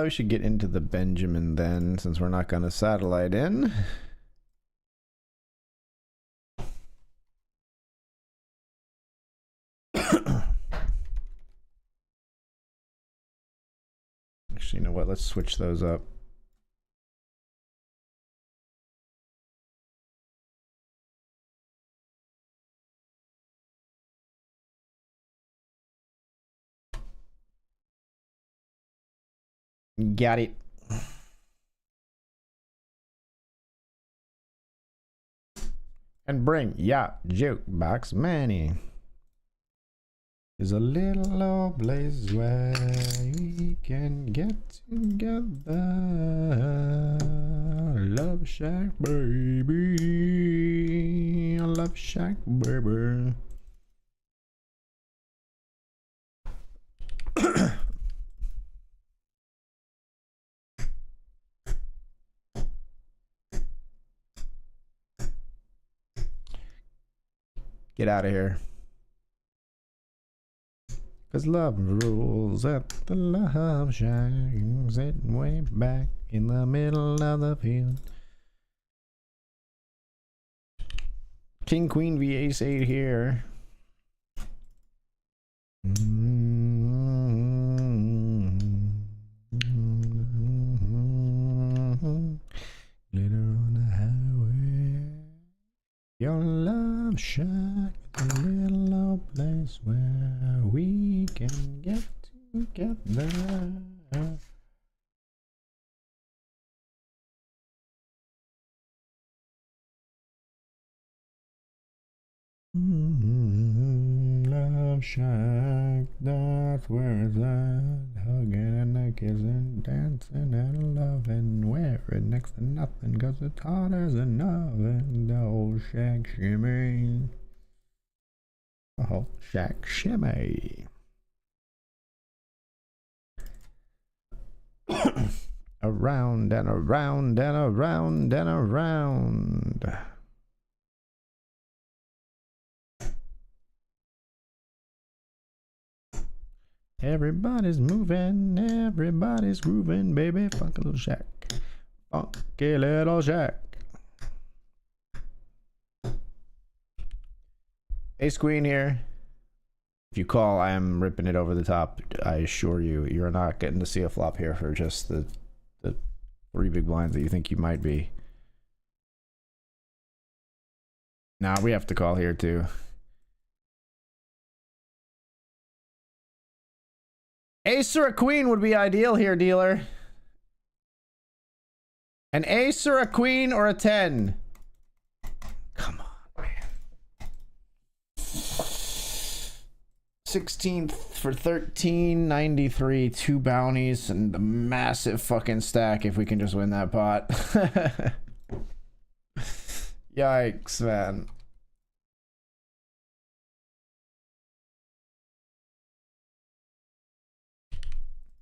We should get into the Benjamin then, since we're not gonna satellite in. Actually, you know what? Let's switch those up. Got it. And bring, yeah, jukebox Manny. Is a little old place where we can get together. Love Shack, baby. Love Shack, baby. Get out of here. Cause love rules at the Love Shack. Sitting way back in the middle of the field. King, queen, v ace 8 here. Glitter on the highway. Your Love Shack, the little old place where we can get together. Love Shack, da that's where it's at. Hugging and a kissing, dancing and loving. Wearing next to nothing, cause it's hot as an oven. The old shack shimmy. Oh, shack shimmy. Around and around and around and around. Everybody's moving, everybody's grooving, baby. Funky little shack. Funky little shack. Ace queen here. If you call, I am ripping it over the top. I assure you, you're not getting to see a flop here for just the 3 big blinds that you think you might be. Nah, we have to call here too. Ace or a queen would be ideal here, dealer. An ace or a queen or a 10. Come on, man. 16th for 1393, 2 bounties, and a massive fucking stack if we can just win that pot. Yikes, man.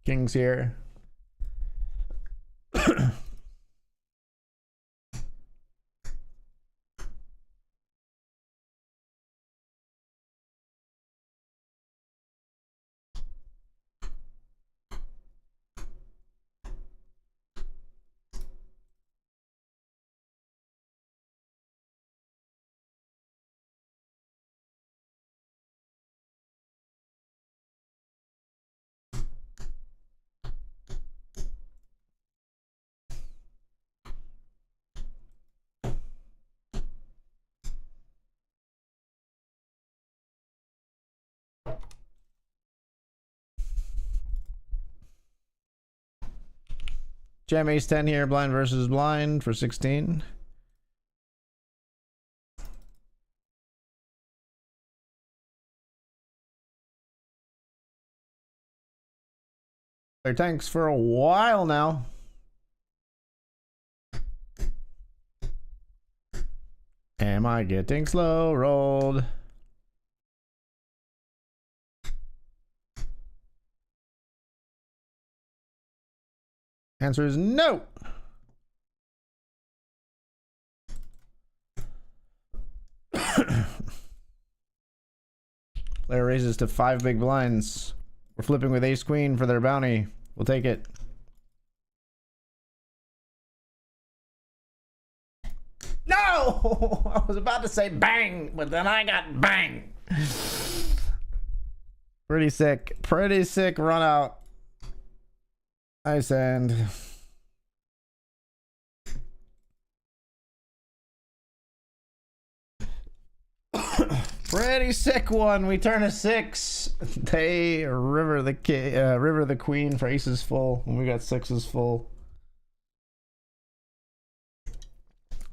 Kings here. Jam ace 10 here, blind versus blind for 16. Their tanks for a while now. Am I getting slow rolled? Answer is no. Player raises to 5 big blinds. We're flipping with ace queen for their bounty. We'll take it. No! I was about to say bang, but then I got bang. Pretty sick. Pretty sick run out. Nice end. Pretty sick one. We turn a 6. They river the queen for aces full, and we got 6s full.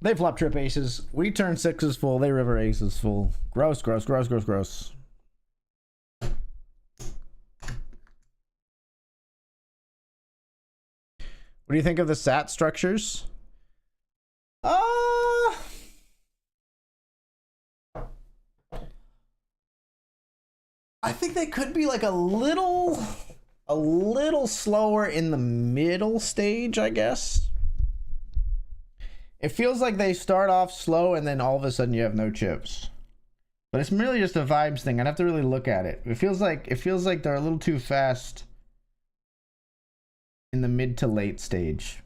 They flop trip aces. We turn 6s full. They river aces full. Gross, gross, gross, gross, gross. What do you think of the sat structures? I think they could be like a little slower in the middle stage, I guess. It feels like they start off slow and then all of a sudden you have no chips. But it's really just a vibes thing. I'd have to really look at it. It feels like they're a little too fast in the mid to late stage.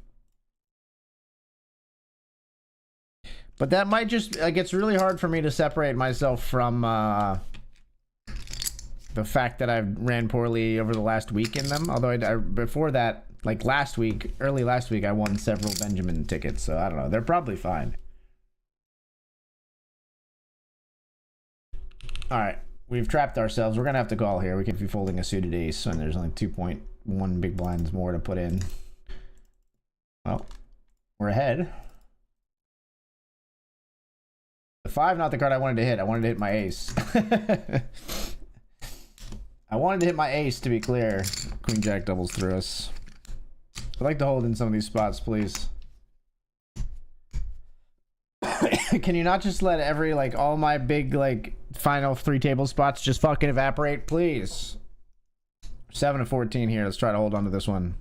But that might just, like, it's really hard for me to separate myself from the fact that I ran poorly over the last week in them. Although before that, like early last week, I won several Benjamin tickets. So I don't know. They're probably fine. All right. We've trapped ourselves. We're going to have to call here. We could be folding a suited ace, and there's only 2.1 big blinds more to put in. Well, we're ahead. The 5, not the card I wanted to hit. I wanted to hit my ace. I wanted to hit my ace, to be clear. Queen Jack doubles through us. I'd like to hold in some of these spots, please. Can you not just let every, like, all my big, like, final 3 table spots just fucking evaporate, please? 7 of 14 here. Let's try to hold on to this one.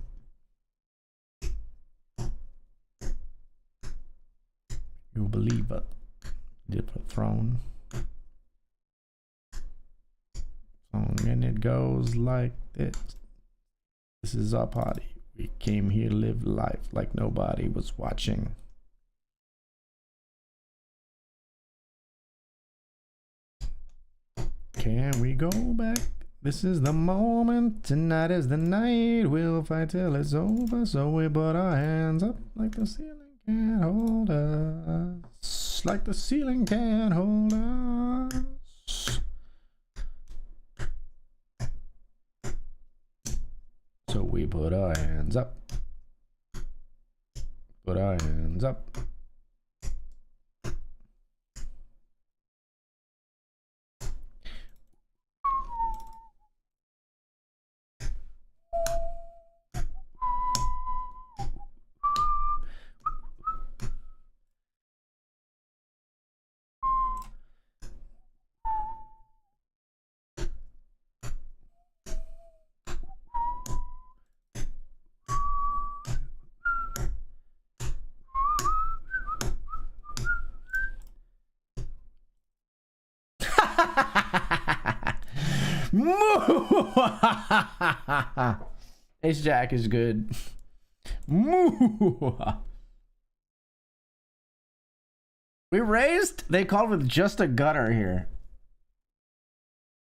You believe it. Dip a throne. And it goes like this. This is our party. We came here to live life like nobody was watching. Can we go back? This is the moment. Tonight is the night. We'll fight till it's over. So we put our hands up like the ceiling can't hold us. Like the ceiling can't hold us. So we put our hands up. Put our hands up. Ace Jack is good. We raised? They called with just a gutter here.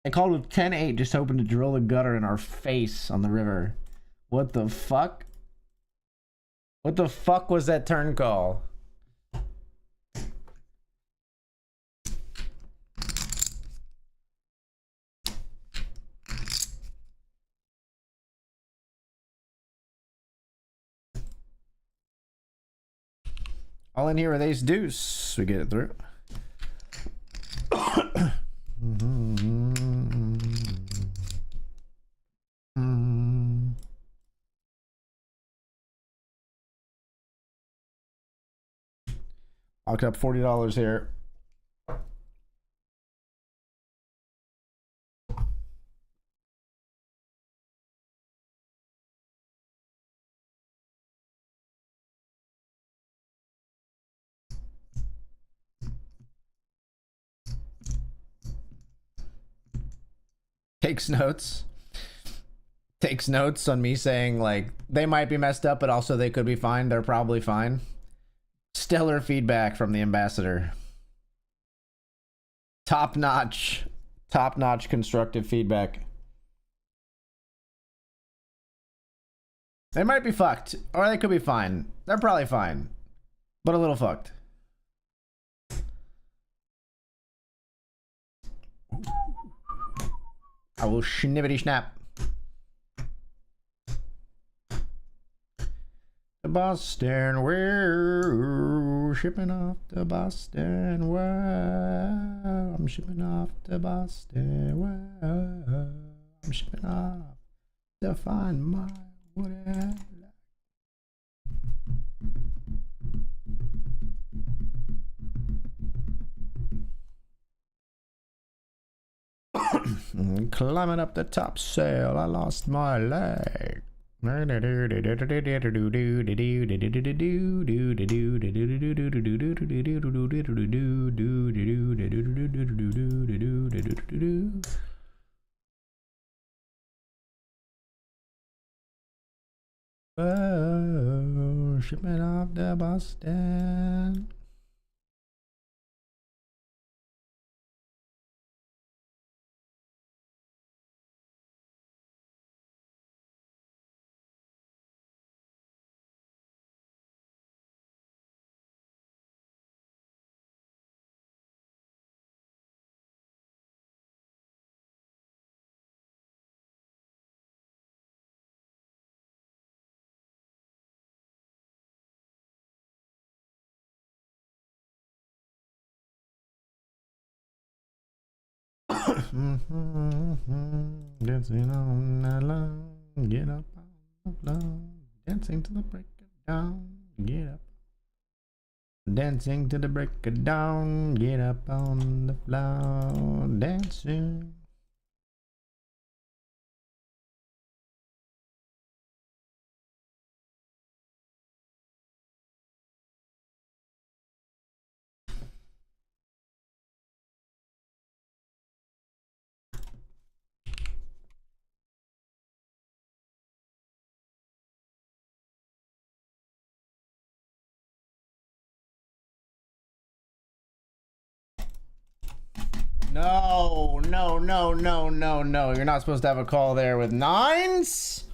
They called with 10-8, just hoping to drill the gutter in our face on the river. What the fuck? What the fuck was that turn call? All in here with ace deuce. We get it through. Locked up $40 here. Takes notes. Takes notes on me saying, like, they might be messed up, but also they could be fine. They're probably fine. Stellar feedback from the ambassador. Top-notch constructive feedback. They might be fucked, or they could be fine. They're probably fine, but a little fucked. I will schnibbity snap. To Boston, we're shipping off to Boston. Well, I'm shipping off to Boston. Well, I'm shipping off to find my whatever. Climbing up the top sail, I lost my leg. Oh, shipping off to Boston. Dancing on the line, get up on the floor, dancing to the break of dawn, get up. Dancing to the break of dawn, get up on the floor, dancing. No, no, no, no, no, no. You're not supposed to have a call there with nines.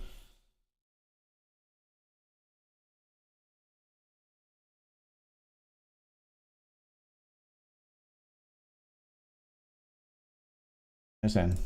Listen.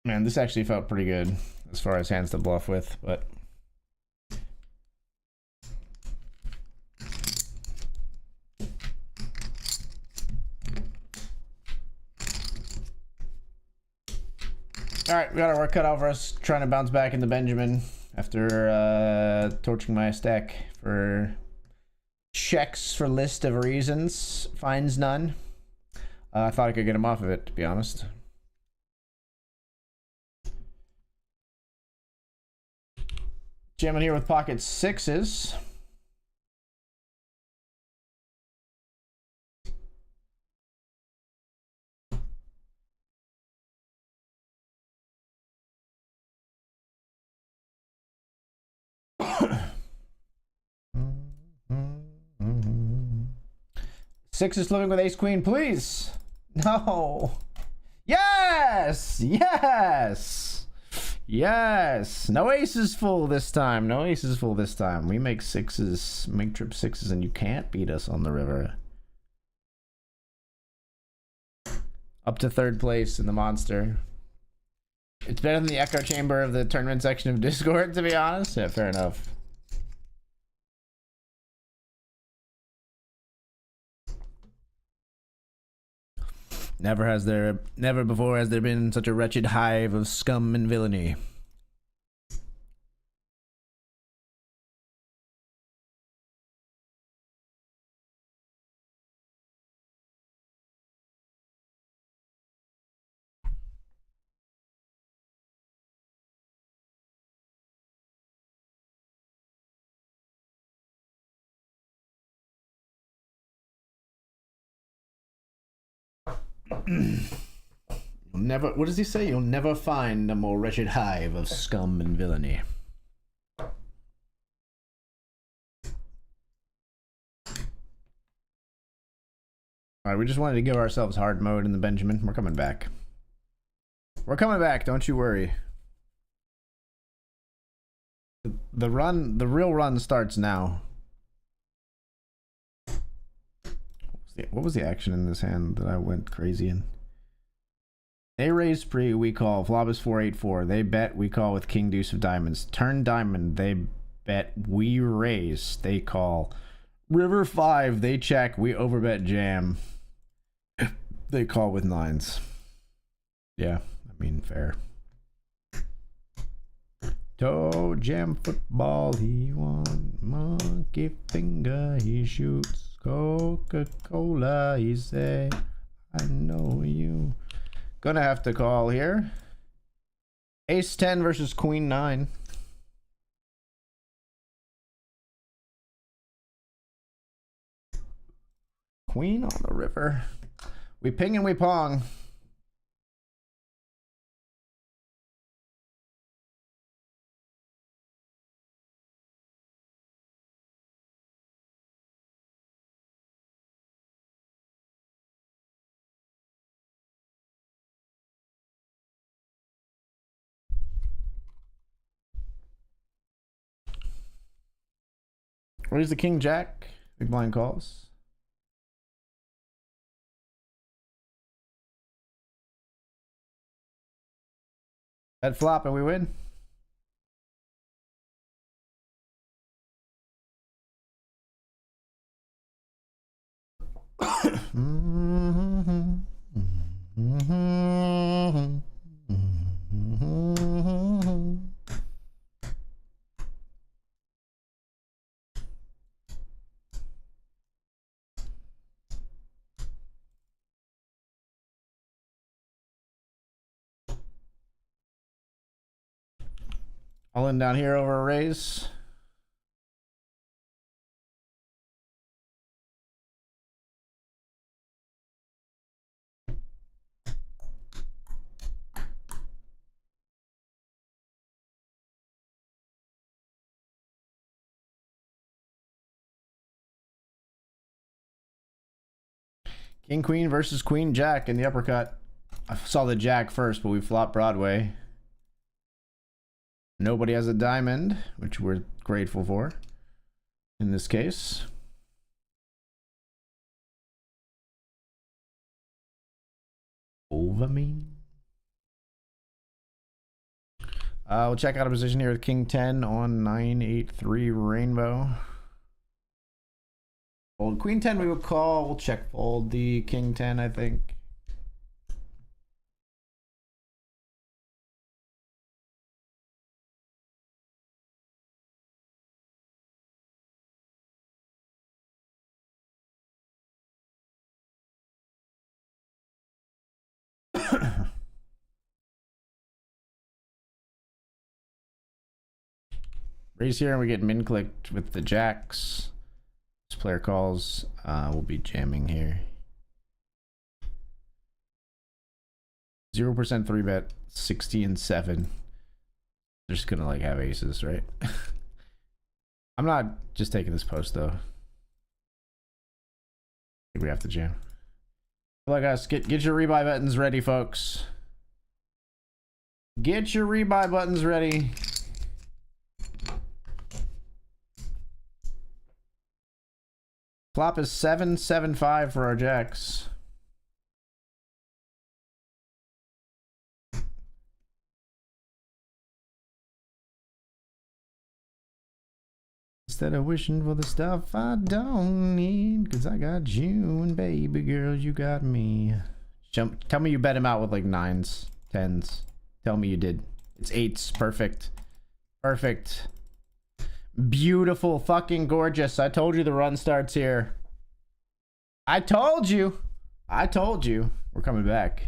Man, this actually felt pretty good as far as hands to bluff with, but all right, we got our work cut out for us trying to bounce back into Benjamin after torching my stack for checks for list of reasons, finds none. I thought I could get him off of it, to be honest. Jamming here with pocket sixes. Sixes living with ace queen, please. No. Yes. Yes. Yes. No aces full this time. No aces full this time. We make sixes, make trip sixes, and you can't beat us on the river. Up to third place in the monster. It's better than the echo chamber of the tournament section of Discord, to be honest. Yeah, fair enough. Never before has there been such a wretched hive of scum and villainy. Never. What does he say? You'll never find a more wretched hive of scum and villainy. All right, we just wanted to give ourselves hard mode in the Benjamin. We're coming back. We're coming back. Don't you worry. The real run starts now. What was the action in this hand that I went crazy in? They raise pre, we call. Flop is 4-8-4. They bet, we call with king deuce of diamonds. Turn diamond, they bet, we raise. They call. River 5, they check, we overbet jam. They call with nines. Yeah, I mean, fair. Toe jam football, he won. Monkey finger, he shoots. Coca-Cola, he say, I know you. Gonna have to call here. Ace 10 versus Queen 9. Queen on the river. We ping and we pong. Where's the king jack? Big blind calls. Bet flop and we win. All in down here over a raise. King Queen versus Queen Jack in the uppercut. I saw the Jack first, but we flopped Broadway. Nobody has a diamond, which we're grateful for in this case. Over me. We'll check out a position here with King 10 on 983 Rainbow. Fold Queen 10 we will call. We'll check fold the King 10, I think. Raise here and we get min clicked with the jacks. This player calls. We'll be jamming here. 0% 3-bet, 60 and 7. They're just gonna like have aces, right? I'm not just taking this post though. I think we have to jam. Come on, guys, get your rebuy buttons ready, folks. Get your rebuy buttons ready. Flop is 7-7-5 for our jacks. Instead of wishing for the stuff I don't need, cause I got you and baby girl, you got me. Tell me you bet him out with like 9s, 10s. Tell me you did. It's 8s. Perfect. Perfect. Beautiful, fucking gorgeous. I told you the run starts here. I told you. I told you. We're coming back.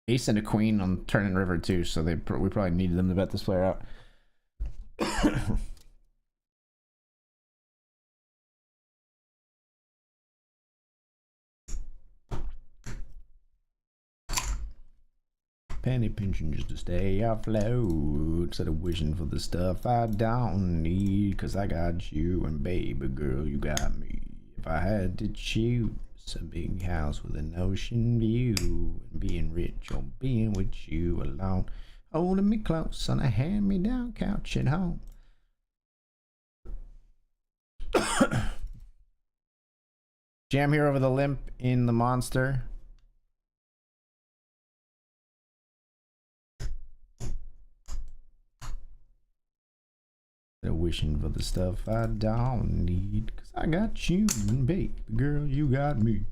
Ace and a queen on turn and river too, so we probably needed them to bet this player out. Penny pinching just to stay afloat, instead of wishing for the stuff I don't need, cause I got you and baby girl, you got me. If I had to choose a big house with an ocean view, and being rich or being with you alone, holding me close on a hand-me-down couch at home. Jam here over the limp in the monster. They're wishing for the stuff I don't need, cause I got you and baby girl, you got me.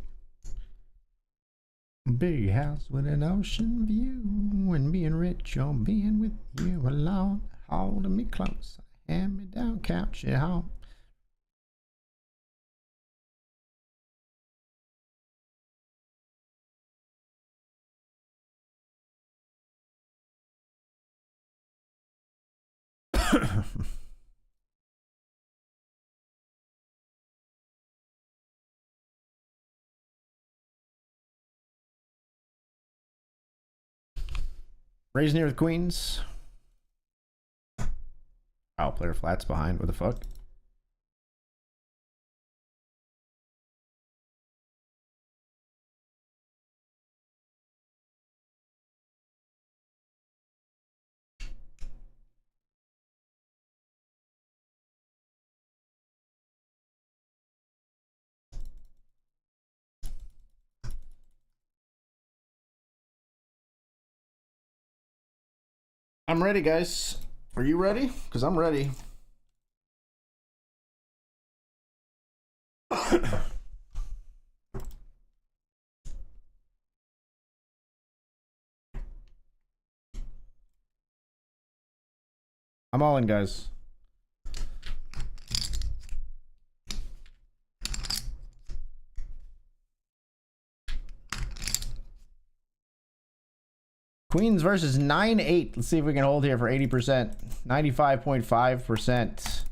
Big house with an ocean view, and being rich or being with you alone, holding me close, hand me down couch at home. Raise near with queens. Oh, player flats behind. What the fuck? I'm ready, guys. Are you ready? Because I'm ready. I'm all in, guys. Queens versus 9-8. Let's see if we can hold here for 80%. 95.5%.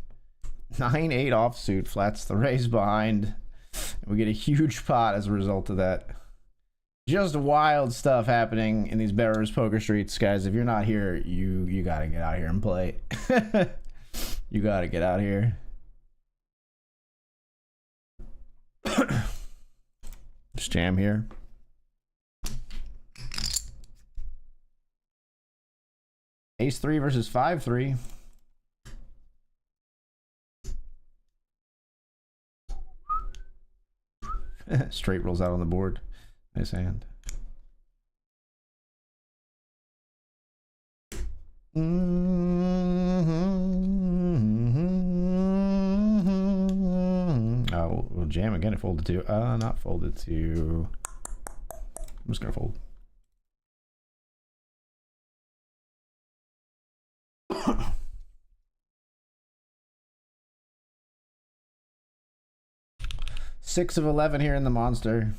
9-8 offsuit flats the raise behind. And we get a huge pot as a result of that. Just wild stuff happening in these BetRivers Poker Streets, guys. If you're not here, you gotta get out here and play. You gotta get out here. Just jam here. Ace 3 versus 5-3. Straight rolls out on the board. Nice hand. Oh, we'll jam again. It folded to. Not folded to. I'm just gonna fold. Six of 11 here in the monster.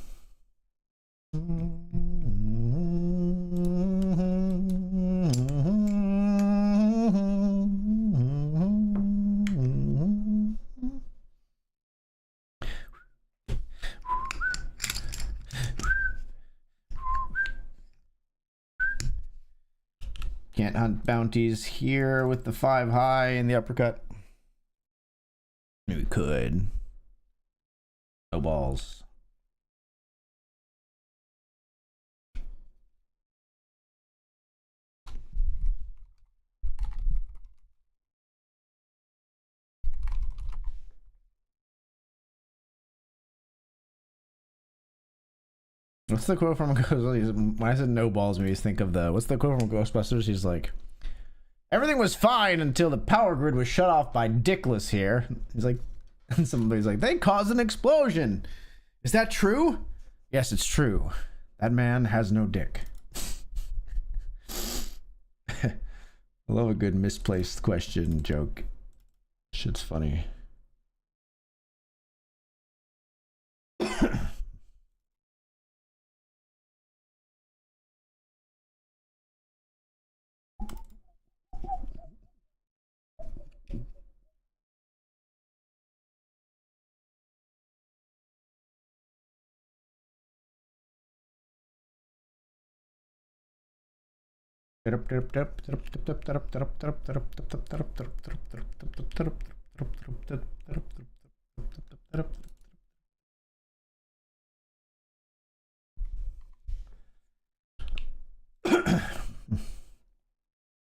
Can't hunt bounties here with the 5 high and the uppercut. We could. No balls. What's the quote from Ghostbusters? When I said no balls, me think of the, what's the quote from Ghostbusters? He's like, everything was fine until the power grid was shut off by Dickless here. He's like, and somebody's like, they caused an explosion. Is that true? Yes, it's true. That man has no dick. I love a good misplaced question joke. Shit's funny.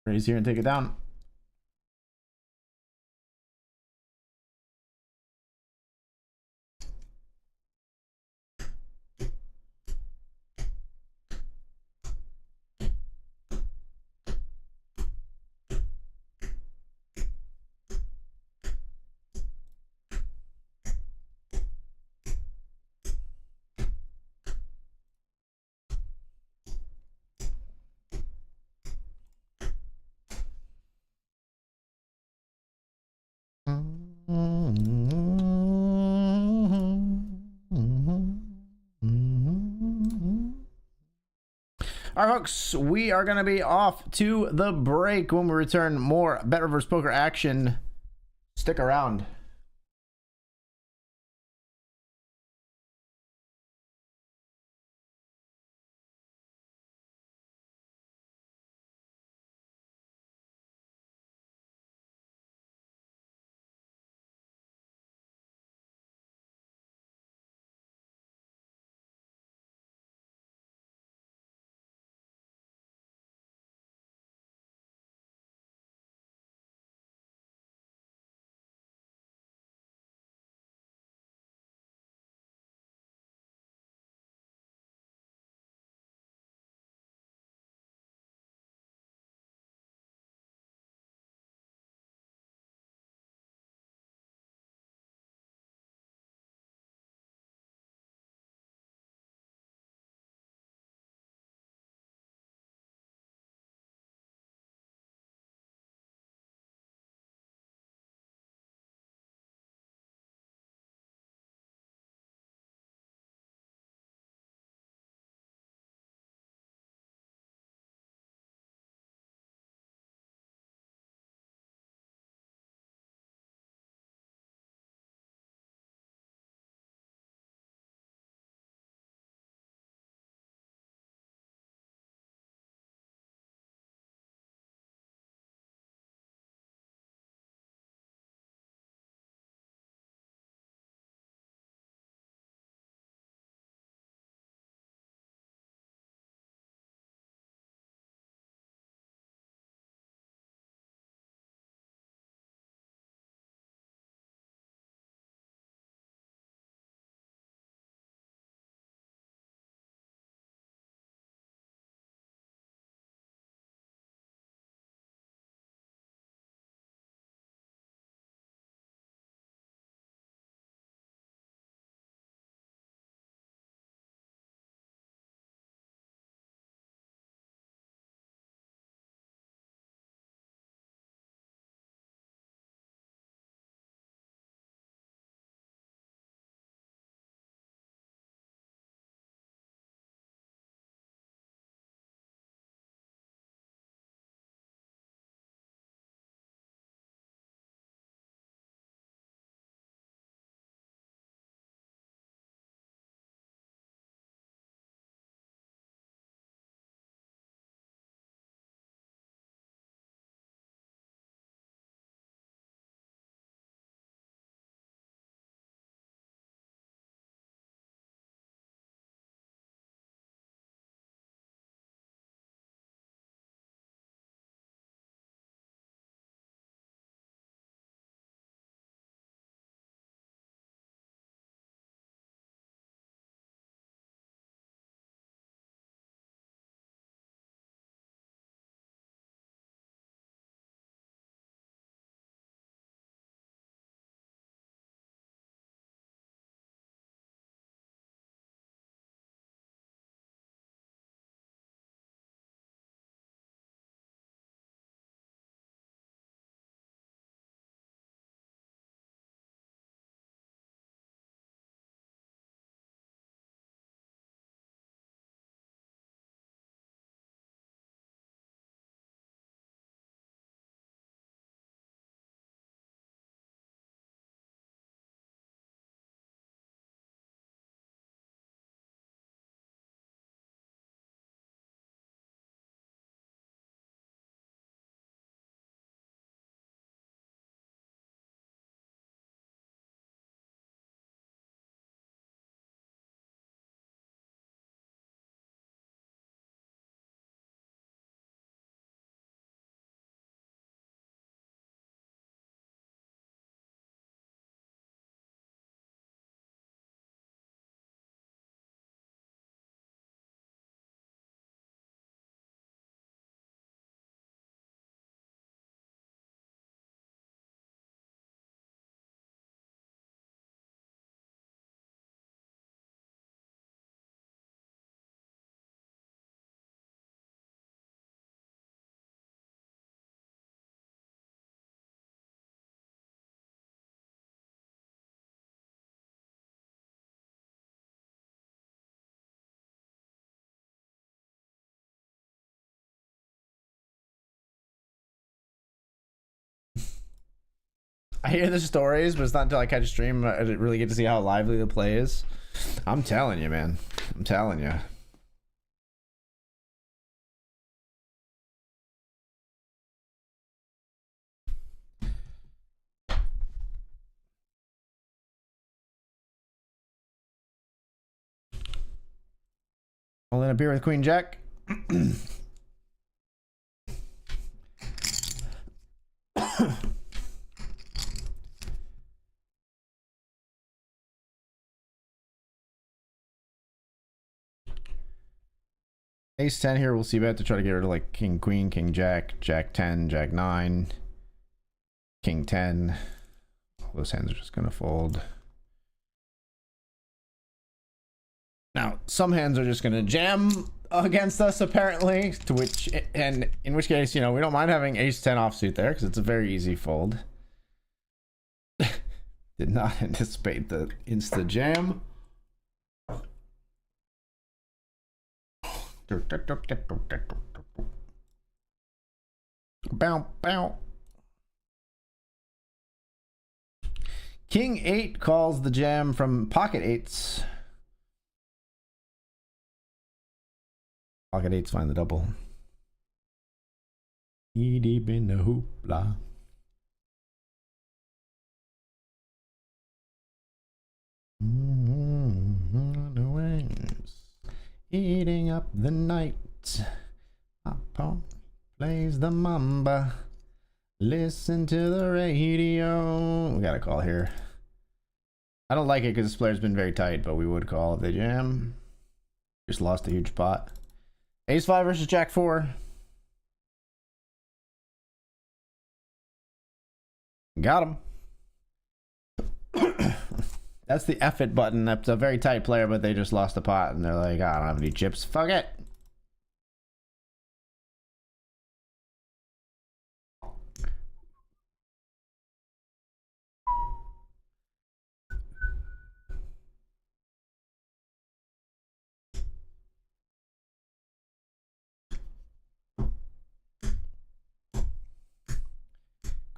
Raise here and take it down. All right, folks, we are going to be off to the break. When we return, more BetRivers Poker action. Stick around. I hear the stories, but it's not until I catch a stream I really get to see how lively the play is. I'm telling you, man. I'm telling you. Holding up here with Queen Jack. Ace 10 here, we'll see bet to try to get rid of like King Queen, King Jack, Jack 10, Jack 9, King 10. All those hands are just gonna fold. Now, some hands are just gonna jam against us apparently, to which, and in which case, you know, we don't mind having Ace 10 offsuit there because it's a very easy fold. Did not anticipate the insta jam. Bow, bow. King 8 calls the jam from pocket 8s. Pocket 8s find the double. Knee deep in the hoopla. The waves eating up the night. Pop plays the mamba. Listen to the radio. We got a call here. I don't like it because this player's been very tight, but we would call if they jam. Just lost a huge pot. Ace 5 versus Jack 4. Got him. That's the F it button. That's a very tight player, but they just lost a pot and they're like, I don't have any chips. Fuck it.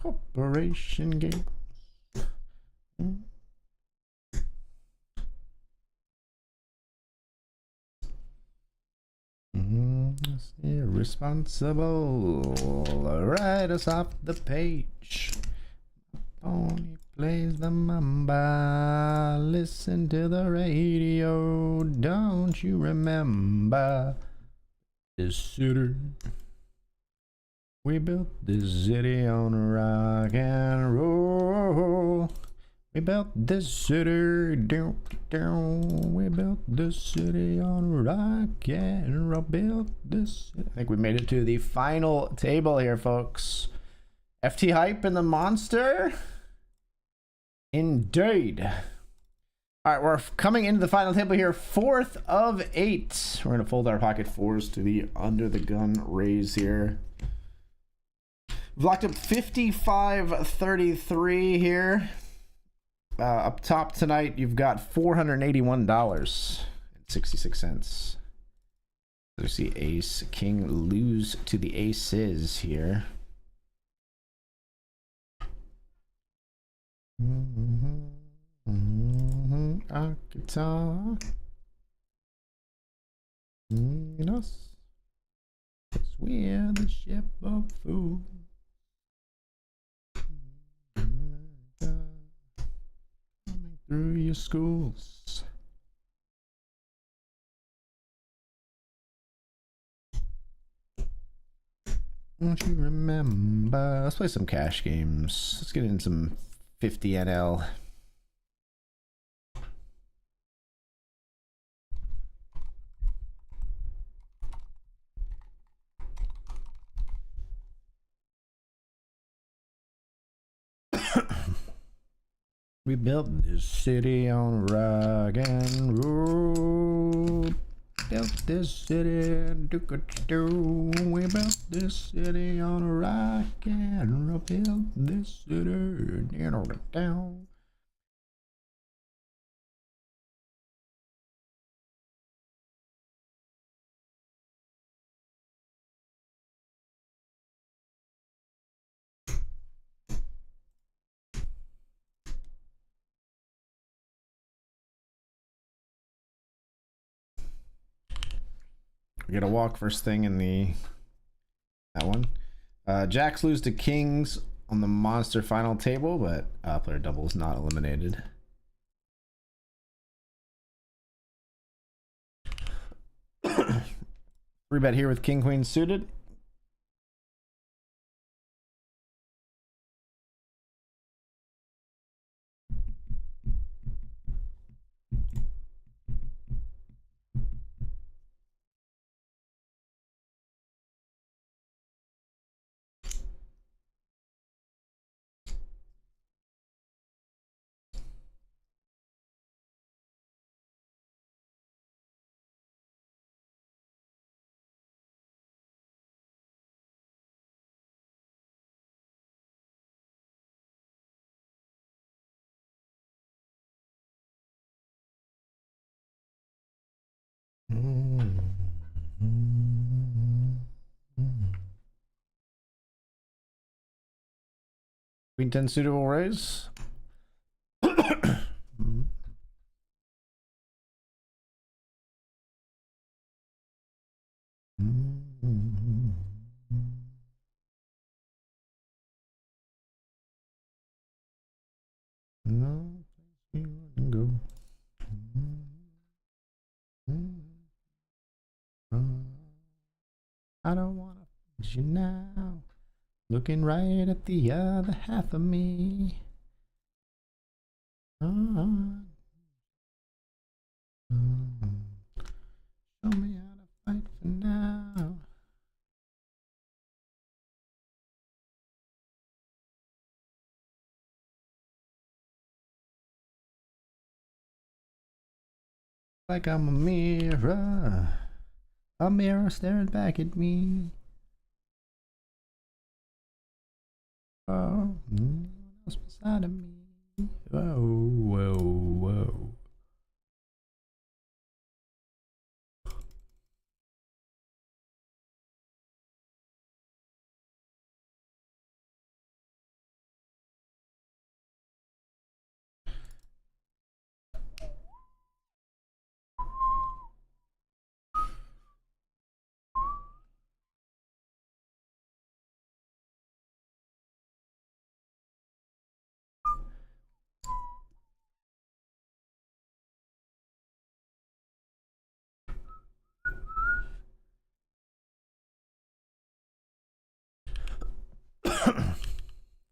Corporation games. Irresponsible. Write us off the page. Pony plays the mamba. Listen to the radio. Don't you remember this city? We built this city on rock and roll. We built this city down, down. We built this city on rock and roll. Built this. I think we made it to the final table here, folks. FT Hype and the Monster. Indeed. All right, we're coming into the final table here. 4th of 8. We're gonna fold our pocket 4s to the under the gun raise here. We've locked up 55.33 here. Up top tonight, you've got $481.66. You see Ace King lose to the aces here. Arkansas. Us. We're the ship of food. Coming through your schools. Don't you remember? Let's play some cash games. Let's get in some 50 NL. We built this city on rock and roll. Built this city, do. We built this city on rock and roll. Built this city down. We get a walk first thing in that one. Jacks lose to kings on the monster final table, but player double is not eliminated. Free bet here with king queen suited. Queen 10 suited will raise. No place you wanna go. I don't wanna find you now. Looking right at the other half of me. Show me how to fight for now. Like I'm a mirror staring back at me. Oh, no one else beside of me. Whoa, whoa, whoa.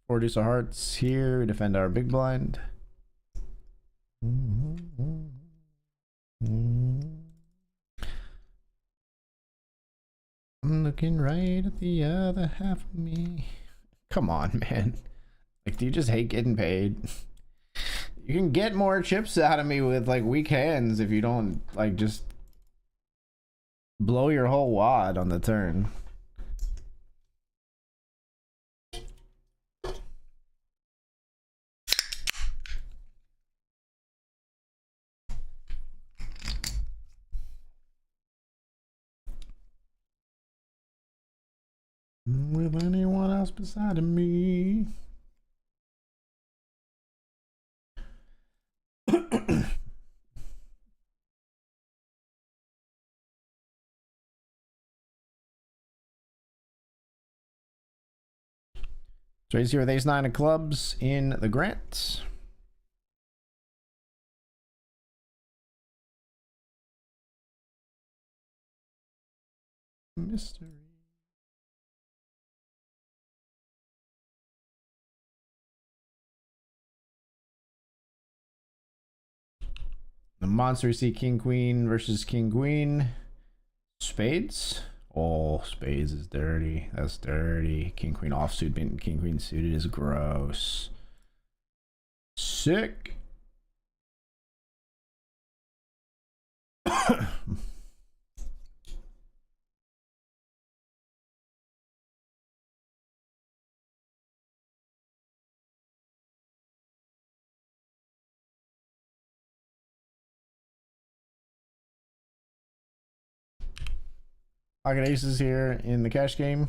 Four deuce of hearts here. We defend our big blind. I'm looking right at the other half of me. Come on, man. Like, do you just hate getting paid? You can get more chips out of me with like weak hands if you don't like just blow your whole wad on the turn. With anyone else beside of me. Raise here with ace nine of clubs in the grant. Mystery. The monster see king queen versus king queen. Spades. Oh, spades is dirty. That's dirty. King queen offsuit being king queen suited is gross. Sick. Pocket aces here in the cash game.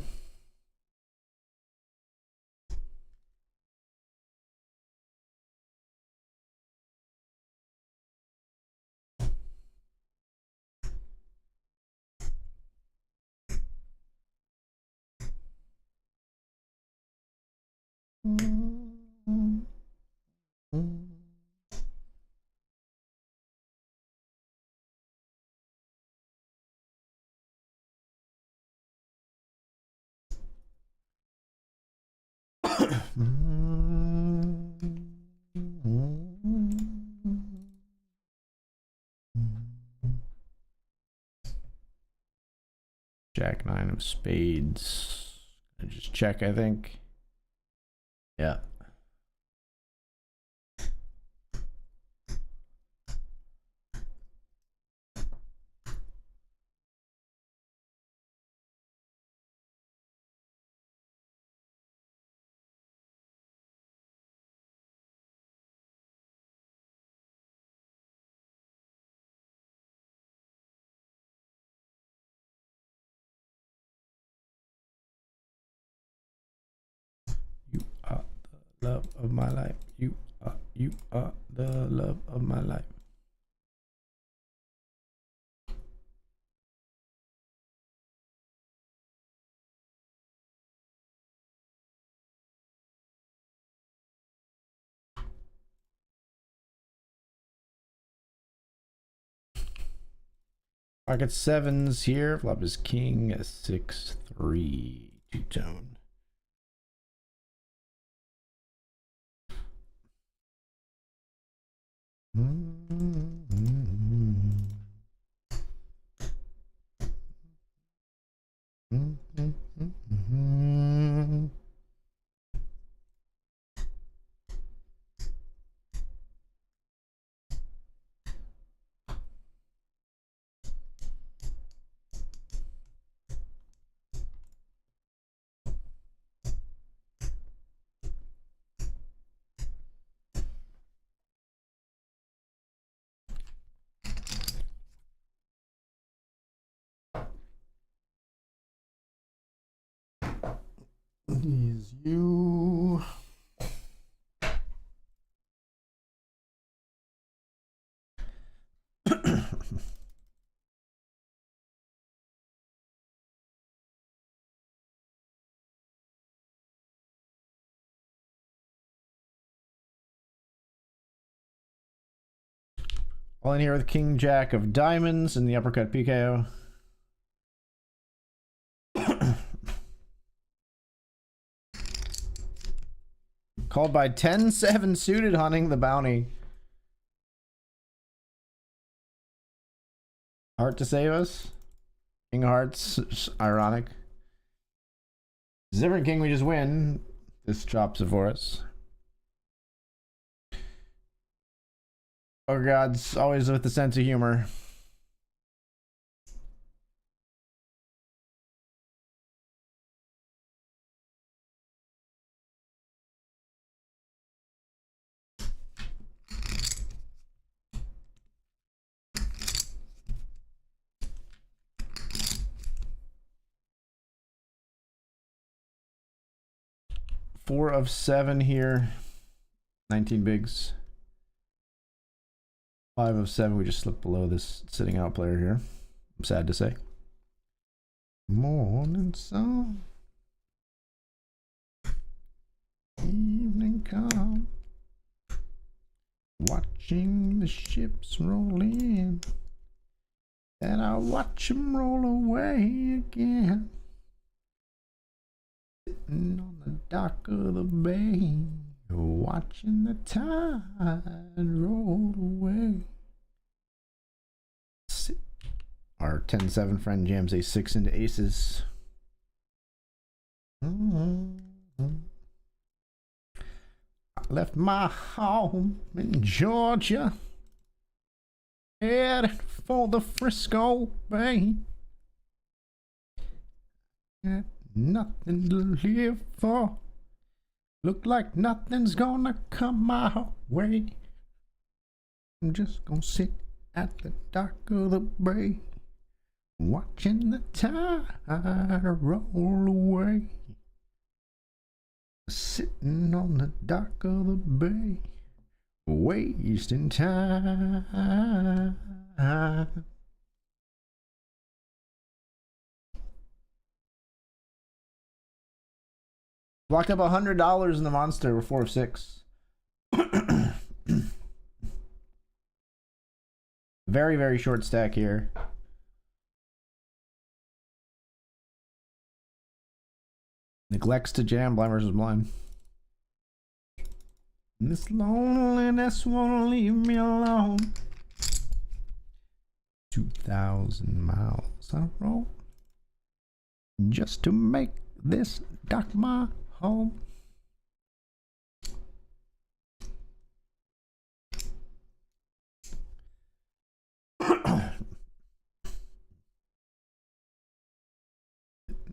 Jack 9 of spades. I just check, I think. Yeah. You are the love of my life. You are the love of my life. Pocket sevens here. Flop is king, 6-3, two-tone. Is you. All in here with King Jack of diamonds and the uppercut PKO. Called by 10-7 suited, hunting the bounty. Heart to save us. King of hearts, ironic. Different king, we just win. This chops it for us. Oh gods, always with the sense of humor. Four of seven here. 19 bigs. 5 of 7. We just slipped below this sitting out player here. I'm sad to say. Morning sun. Evening come. Watching the ships roll in. And I watch them roll away again. Sitting on the dock of the bay. Watching the tide roll away. Our 10-7 friend jams a 6 into aces. I left my home in Georgia, headed for the Frisco Bay. Had nothing to live for. Look like nothing's gonna come my way. I'm just gonna sit at the dock of the bay, watching the tide roll away. Sitting on the dock of the bay, wasting time. Blocked up $100 in the monster with 4 of 6. Very, very short stack here. Neglects to jam, blind versus blind. This loneliness won't leave me alone. 2,000 miles I rode just to make this dock my home.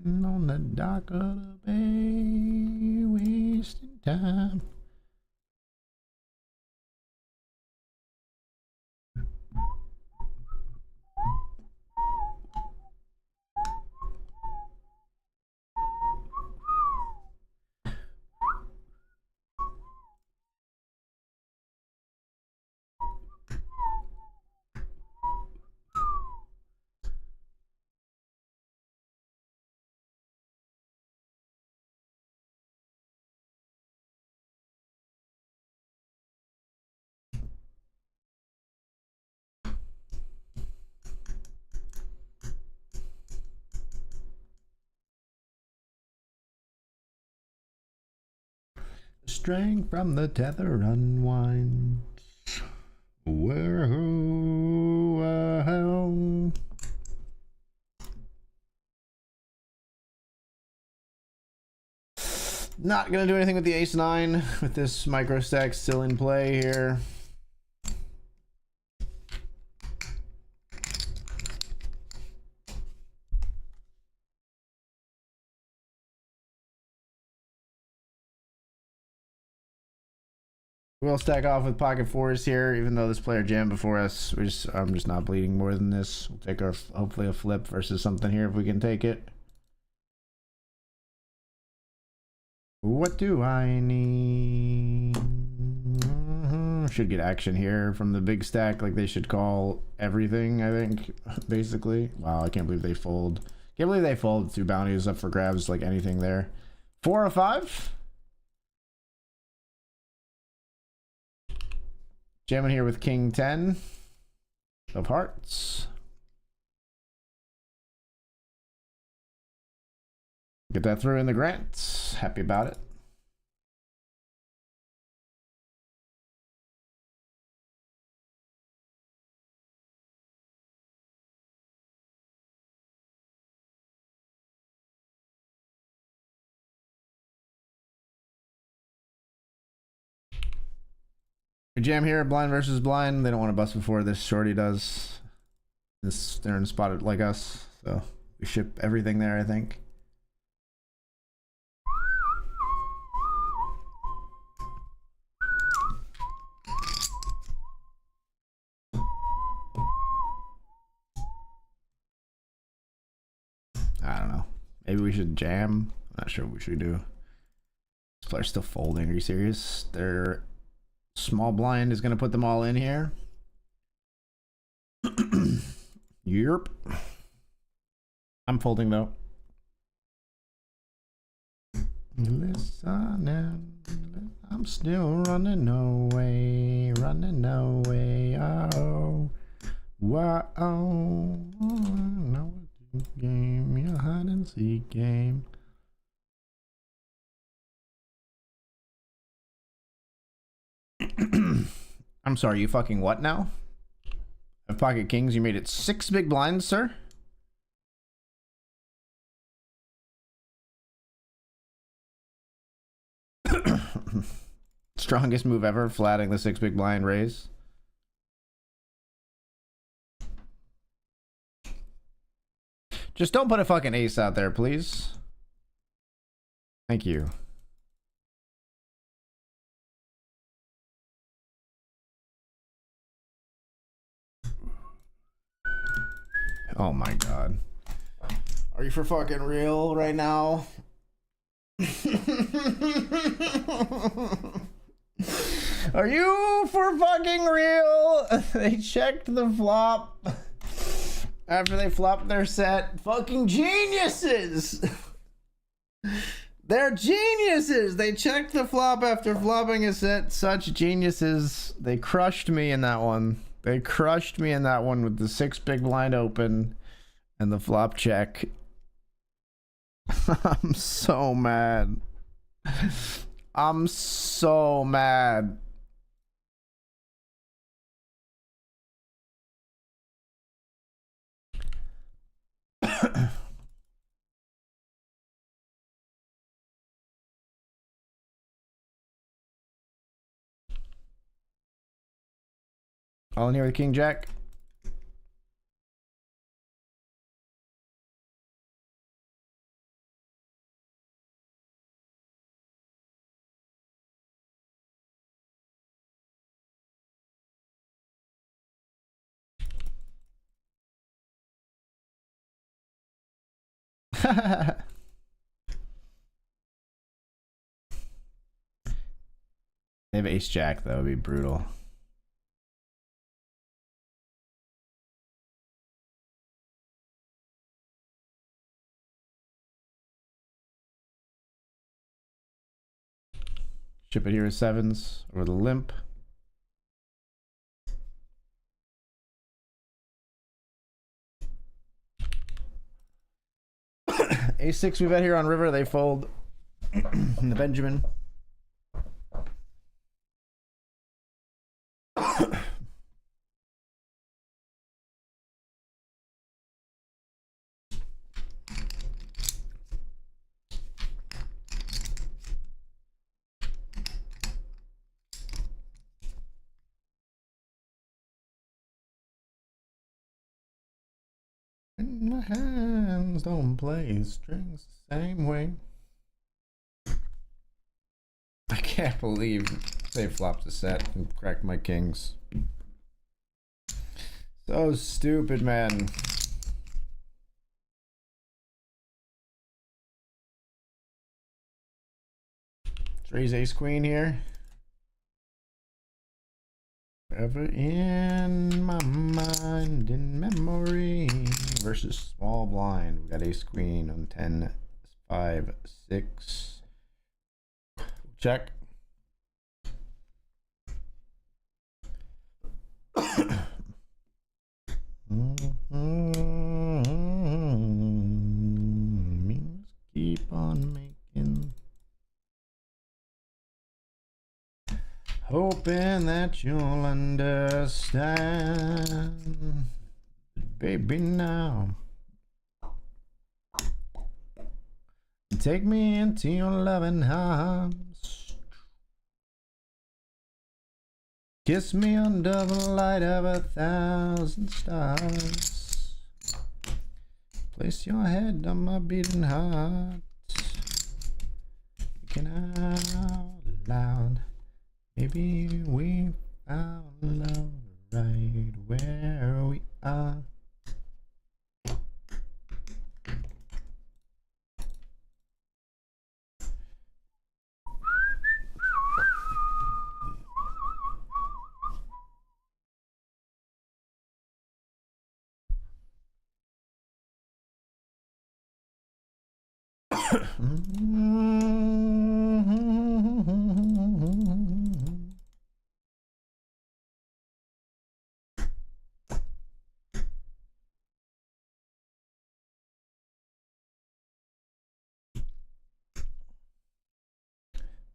On the dock of the bay, wasting time. String from the tether unwinds. Whoa. Not gonna do anything with the ace-9 with this micro stack still in play here. We'll stack off with pocket 4s here, even though this player jammed before us. I'm just not bleeding more than this. We'll take our hopefully a flip versus something here if we can take it. What do I need? Should get action here from the big stack. Like, they should call everything, I think, basically. Wow, I can't believe they fold. Can't believe they fold 2 bounties up for grabs, like anything there. 4 or 5? Jamming here with King 10 of hearts. Get that through in the grants. Happy about it. We jam here, blind versus blind. They don't want to bust before this shorty does. They're in a spot like us, so we ship everything there, I think. I don't know. Maybe we should jam. I'm not sure what we should do. This player's still folding. Are you serious? They're small blind is going to put them all in here. Yerp. I'm folding though. Listen, I'm still running away, oh, whoa, no game, your hide and seek game. I'm sorry, you fucking what now? Of pocket kings, you made it 6 big blinds, sir? Strongest move ever, flatting the 6 big blind raise. Just don't put a fucking ace out there, please. Thank you. Oh my god. Are you for fucking real right now? Are you for fucking real? They checked the flop after they flopped their set. Fucking geniuses! They're geniuses. They checked the flop after flopping a set. Such geniuses. They crushed me in that one. They crushed me in that one with the 6 big blind open and the flop check. I'm so mad. I'm so mad. All in here with King Jack. They have ace jack, that would be brutal. Ship it here with 7s or the limp. A6 we bet here on river, they fold. The Benjamin. And my hands don't play strings the same way. I can't believe they flopped a set and cracked my kings. So stupid, man. Let's raise ace queen here. Ever in my mind, in memory, versus small blind. We got ace queen on 10, 5, 6. Check. Keep on making. Hoping that you'll understand, baby, now. Take me into your loving arms. Kiss me under the light of 1,000 stars. Place your head on my beating heart. Speaking out loud. Maybe we found love right where we are.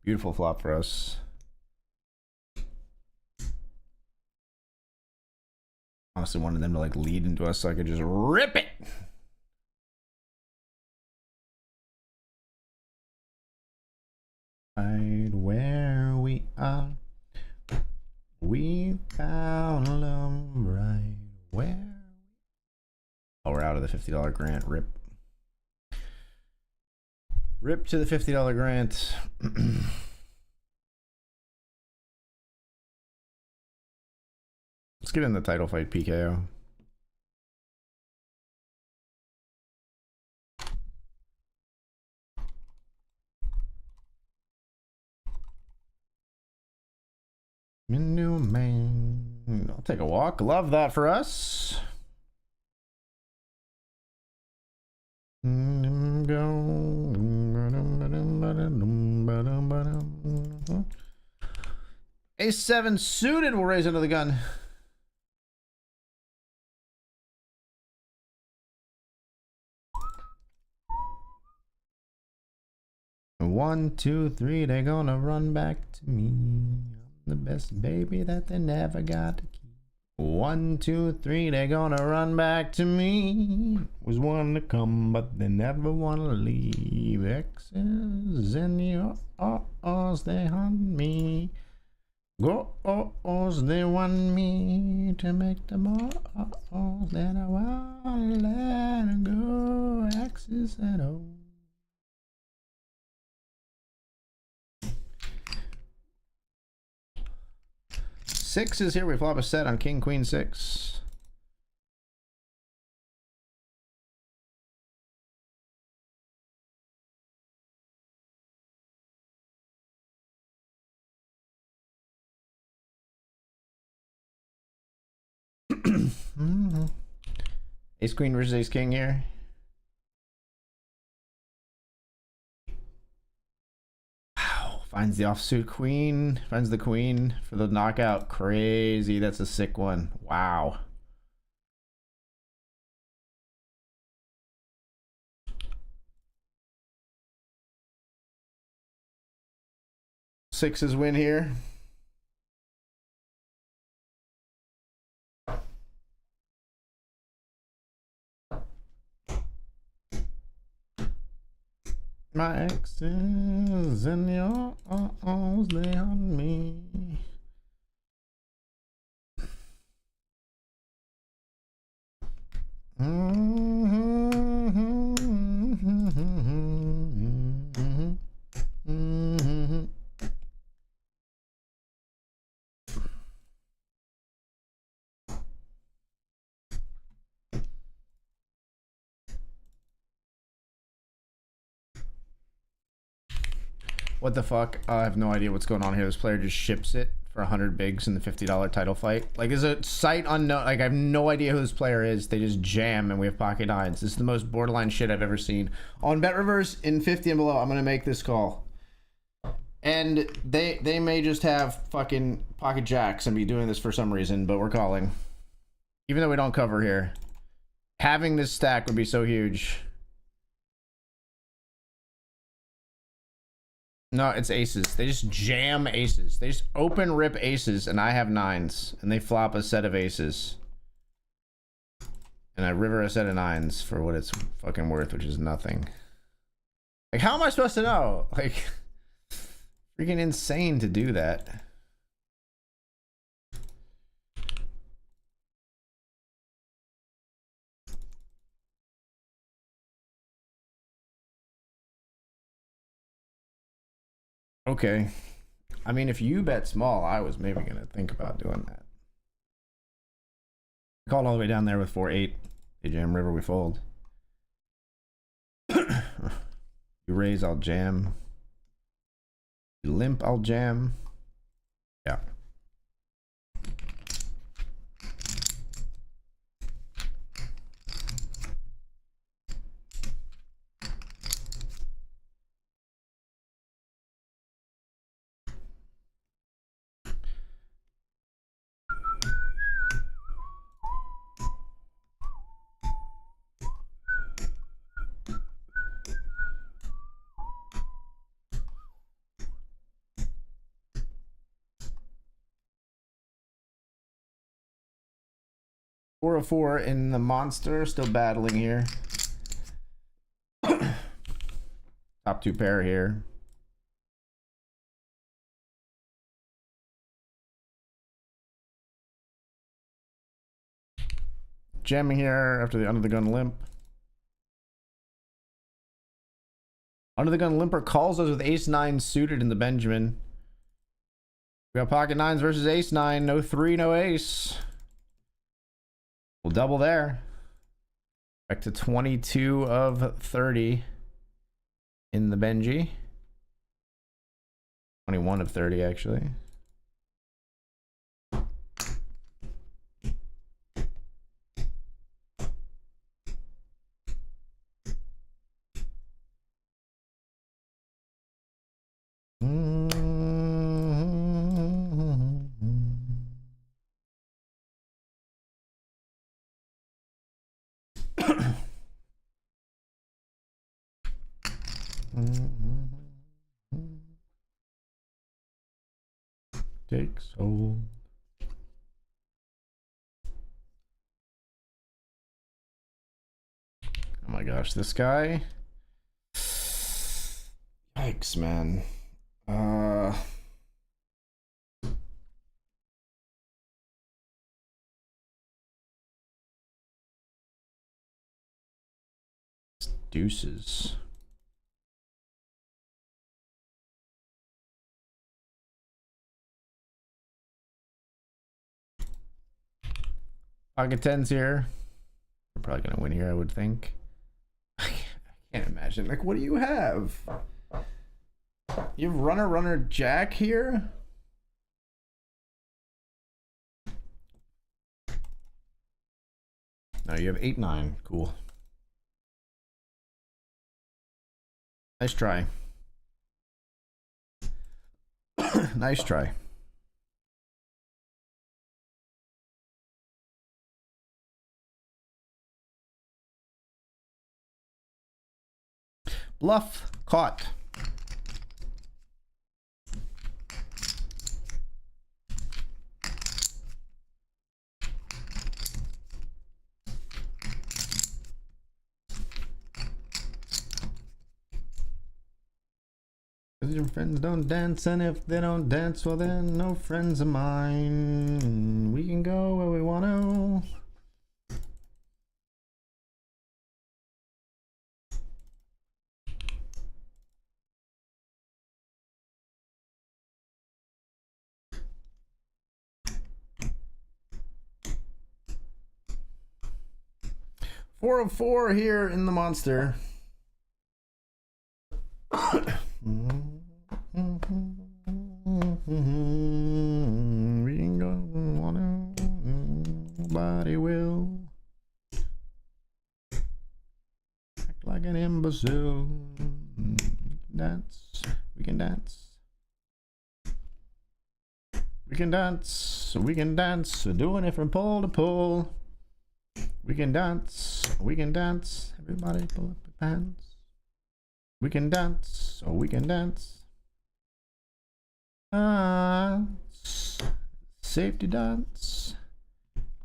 Beautiful flop for us. Honestly wanted them to like lead into us so I could just rip it. Right where we are, we found love right where. Oh, we're out of the $50 grant. Rip. Rip to the $50 grant. Let's get in the title fight, PKO. New man. I'll take a walk. Love that for us. Ace-7 suited will raise under the gun. One, two, three, they're gonna run back to me. I'm the best baby that they never got to keep. 1, 2, 3, they're gonna run back to me. Was one to come, but they never wanna leave. X's in your O's, they hunt me. Go's, they want me to make them O's. Then I won't let go. X's and O's. Six is here. We flop a set on King, Queen, 6. Ace, Queen versus Ace, King here. Wow. Finds the offsuit Queen. Finds the Queen for the knockout. Crazy. That's a sick one. Wow. Sixes win here. My exes and your O's, they on me. What the fuck? I have no idea what's going on here. This player just ships it for 100 bigs in the $50 title fight. Like, is a site unknown? Like, I have no idea who this player is. They just jam and we have pocket nines. This is the most borderline shit I've ever seen. On BetRivers in 50 and below, I'm gonna make this call. And they may just have fucking pocket jacks and be doing this for some reason, but we're calling. Even though we don't cover here. Having this stack would be so huge. No, it's aces. They just jam aces. They just open rip aces, and I have nines. And they flop a set of aces. And I river a set of nines for what it's fucking worth, which is nothing. Like, how am I supposed to know? Like, freaking insane to do that. Okay. I mean, if you bet small, I was maybe going to think about doing that. Called all the way down there with 4-8. They jam river, we fold. You raise, I'll jam. You limp, I'll jam. Yeah. Four of 4 in the monster, still battling here. Top 2 pair here. Jamming here after the under the gun limp. Under the gun limper calls us with ace-9 suited in the Benjamin. We got pocket nines versus ace-9. No 3, no ace. We'll double there. Back to 22 of 30 in the Benji. 21 of 30, actually. Takes hold. Oh my gosh, this guy. Yikes, man. Deuces. Pocket tens here. We're probably gonna win here, I would think. I can't imagine. Like, what do you have? You have runner jack here? No, you have 8-9. Cool. Nice try. Nice try. Bluff caught. Your friends don't dance, and if they don't dance, well then no friends of mine. We can go where we want to. Four of four here in the monster. We ain't gonna wanna. Nobody will act like an imbecile. Dance. We can dance. We can dance. We can dance. Doing it from pole to pole. We can dance. We can dance. Everybody pull up your pants. We can dance. Oh, we can dance. Safety dance.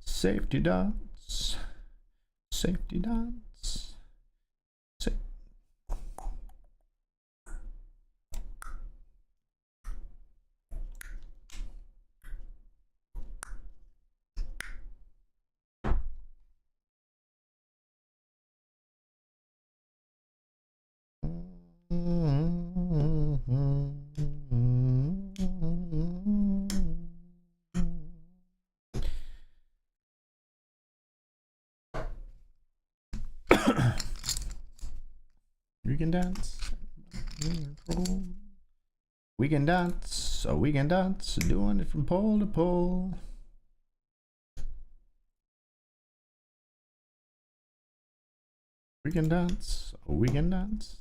Safety dance. Safety dance. We can dance. We can dance. So we can dance. Doing it from pole to pole. We can dance. So we can dance.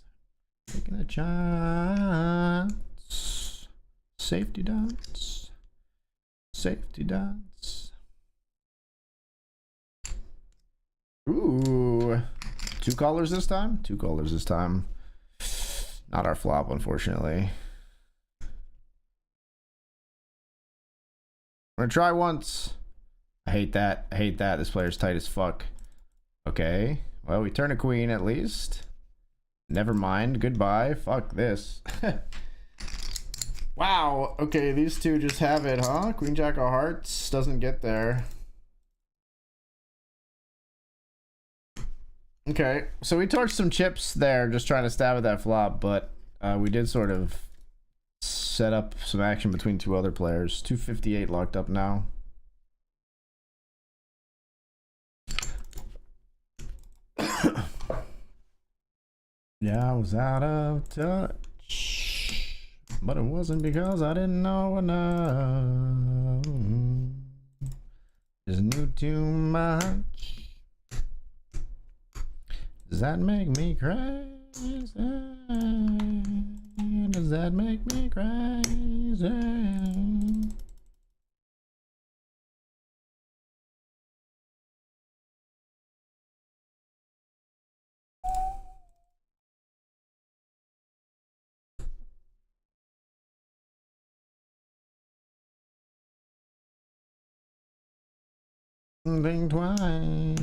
Taking a chance. Safety dance. Safety dance. Ooh. Two callers this time? Two callers this time. Not our flop, unfortunately. I'm gonna try once. I hate that. I hate that. This player's tight as fuck. Okay. Well, we turn a queen at least. Never mind. Goodbye. Fuck this. Wow. Okay, these two just have it, huh? Queen Jack of Hearts doesn't get there. Okay, so we torched some chips there, just trying to stab at that flop, but we did sort of set up some action between two other players. 258 locked up now. Yeah, I was out of touch, but it wasn't because I didn't know enough. Just knew too much. Does that make me crazy? Does that make me crazy? Think twice.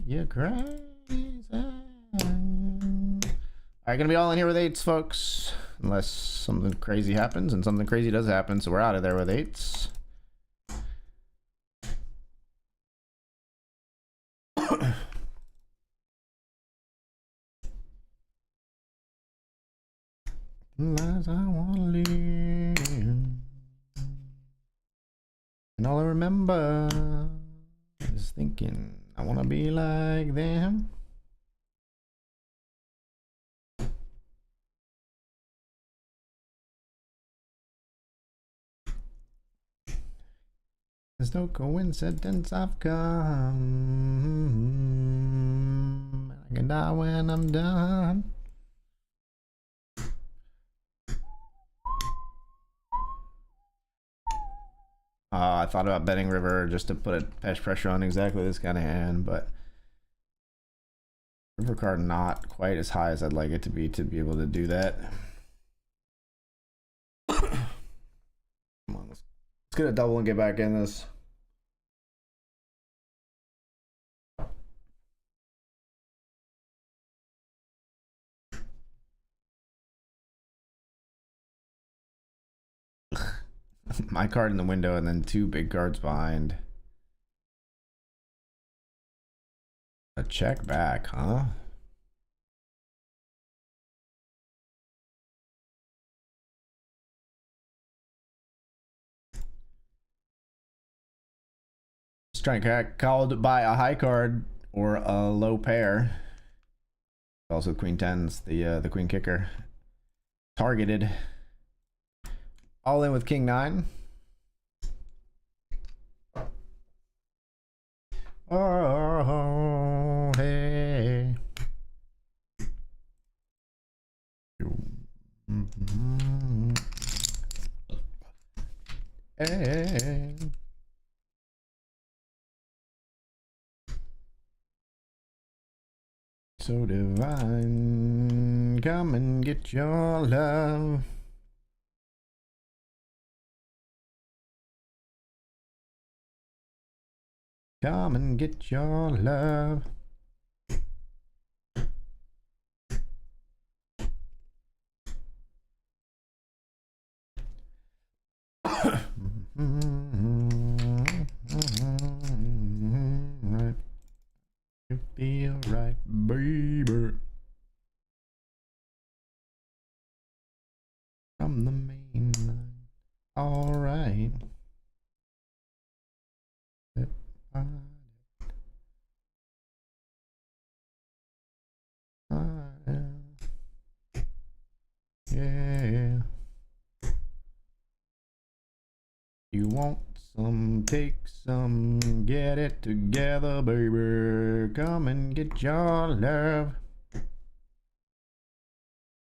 You're crazy. Alright, gonna be all in here with 8s, folks. Unless something crazy happens, and something crazy does happen, so we're out of there with 8s. Lives I wanna live, and all I remember is thinking I wanna be like them. There's no coincidence I've come. I can die when I'm done. I thought about betting river just to put a patch pressure on exactly this kind of hand, but river card not quite as high as I'd like it to be able to do that. Come on, let's get a double and get back in this. My card in the window and then 2 big cards behind. A check back, huh? Just trying to called by a high card or a low pair. Also queen 10's the queen kicker. Targeted. All in with king 9. Oh, hey. Hey. So divine, come and get your love. Come and get your love. You feel right, baby. From the main line. All right. Yeah. You want some, take some, get it together, baby. Come and get your love.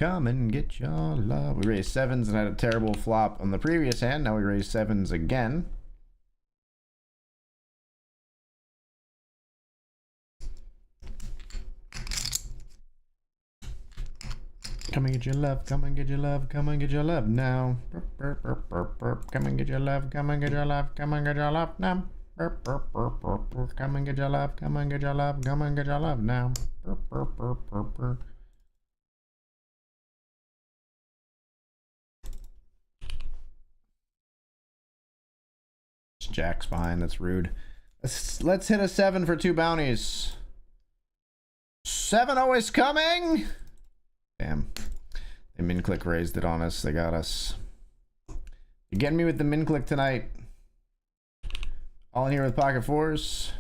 Come and get your love. We raised 7s and had a terrible flop on the previous hand. Now we raise 7s again. Come and get your love, come and get your love, come and get your love now. Come and get your love, come and get your love, come and get your love now. Come and get your love, come and get your love, come and get your love now. It's Jack's behind, that's rude. Let's hit a 7 for 2 bounties. 7 always coming! Damn. They min click raised it on us. They got us. You're getting me with the min click tonight. All in here with pocket 4s.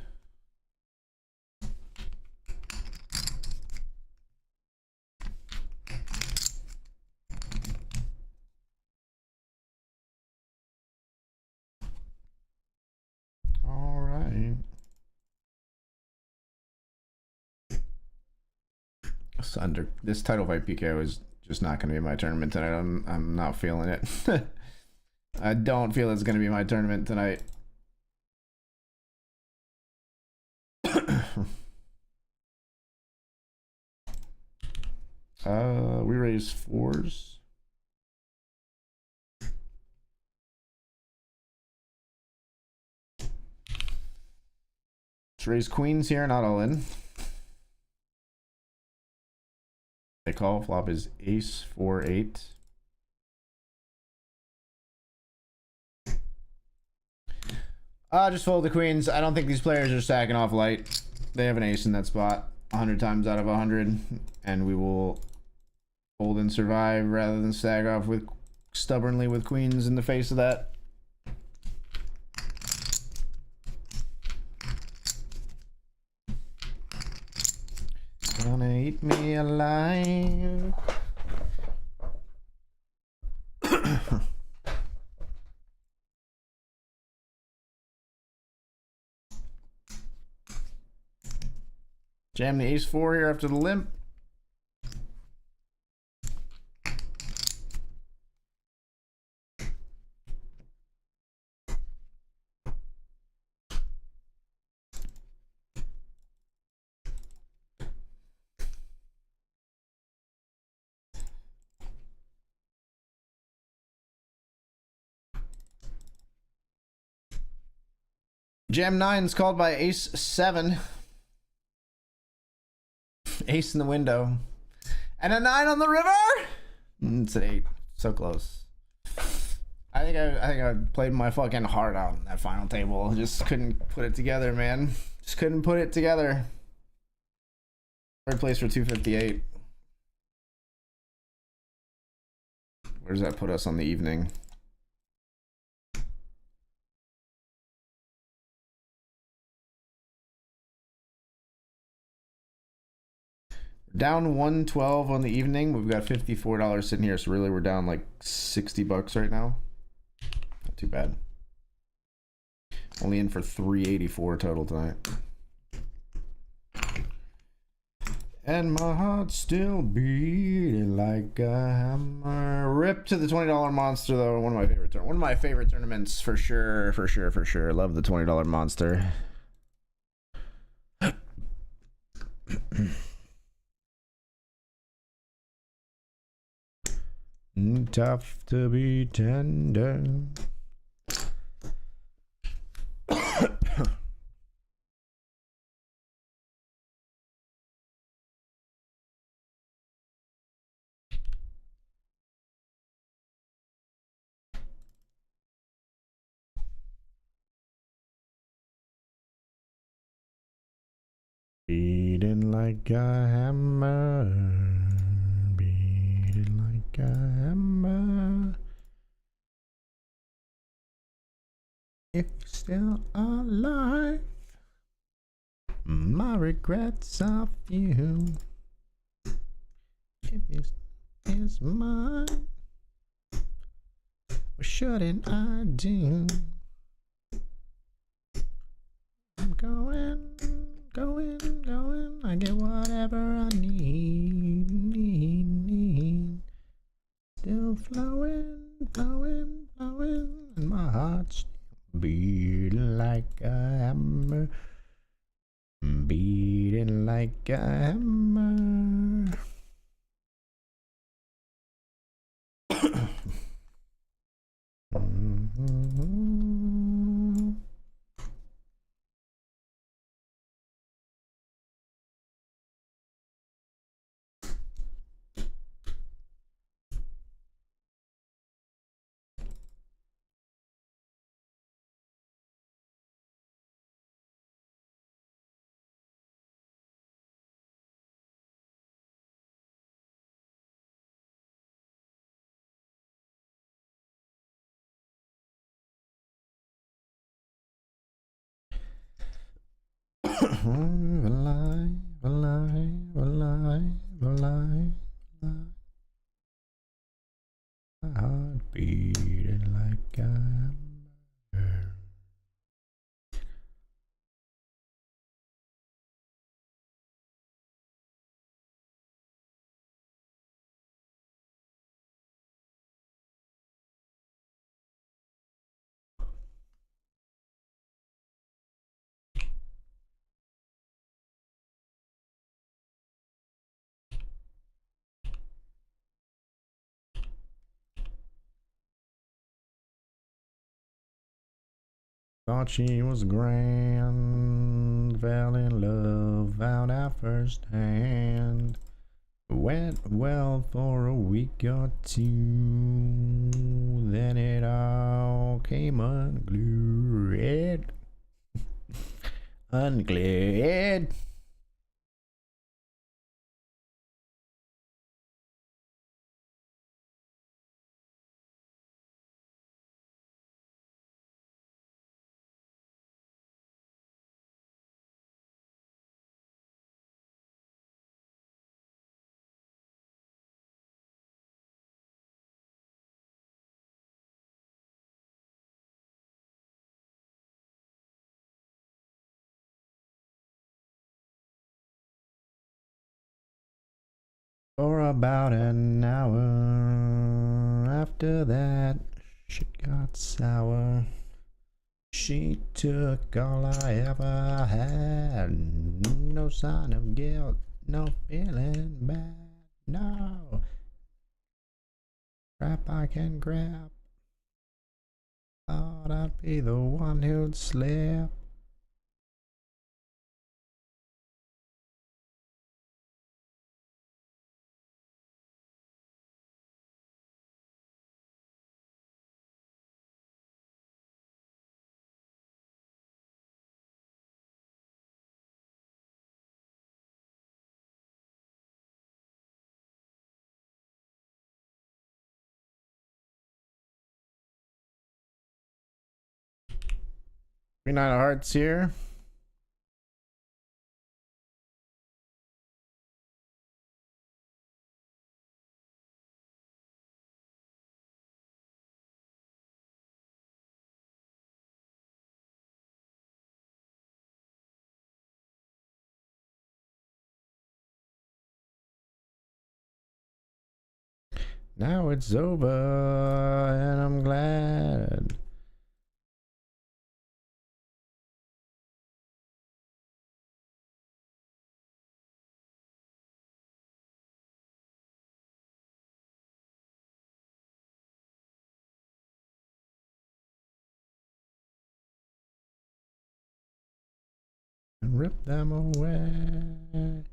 All right. This title fight PKO is just not going to be my tournament tonight. I'm not feeling it. I don't feel it's going to be my tournament tonight. We raise fours. Let's raise queens here, not all in. They call. Flop is ace 4-8. Just fold the queens. I don't think these players are stacking off light. They have an ace in that spot 100 times out of 100, and we will fold and survive rather than stack off with stubbornly with queens in the face of that. Gonna eat me alive. Jam the ace 4 here after the limp. Jam 9 is called by ace 7. Ace in the window. And a 9 on the river? It's an 8. So close. I think I played my fucking heart out in that final table. Just couldn't put it together, man. Just couldn't put it together. Third place for 258. Where does that put us on the evening? Down 112 on the evening. We've got $54 sitting here, so really we're down like 60 bucks right now. Not too bad. Only in for 384 total tonight. And my heart's still beating like a hammer. Rip to the $20 monster though. One of my favorite tournaments for sure, for sure, for sure. Love the $20 monster. Tough to be tender. Beating like a hammer. Beating like a hammer. If you're still alive, my regrets are few. If it is mine, what shouldn't I do? I'm going. I get whatever I need. Still flowing, and my heart's beating like a hammer. Beating like a hammer. Heart beating like a hammer. Thought she was grand, fell in love out at first hand. Went well for a week or two, then it all came unglued. Unglued. For about an hour after that, shit got sour. She took all I ever had. No sign of guilt, no feeling bad. No crap I can grab. Thought I'd be the one who'd slip. Queen Nine of Hearts here. Now it's over, and I'm glad. And rip them away.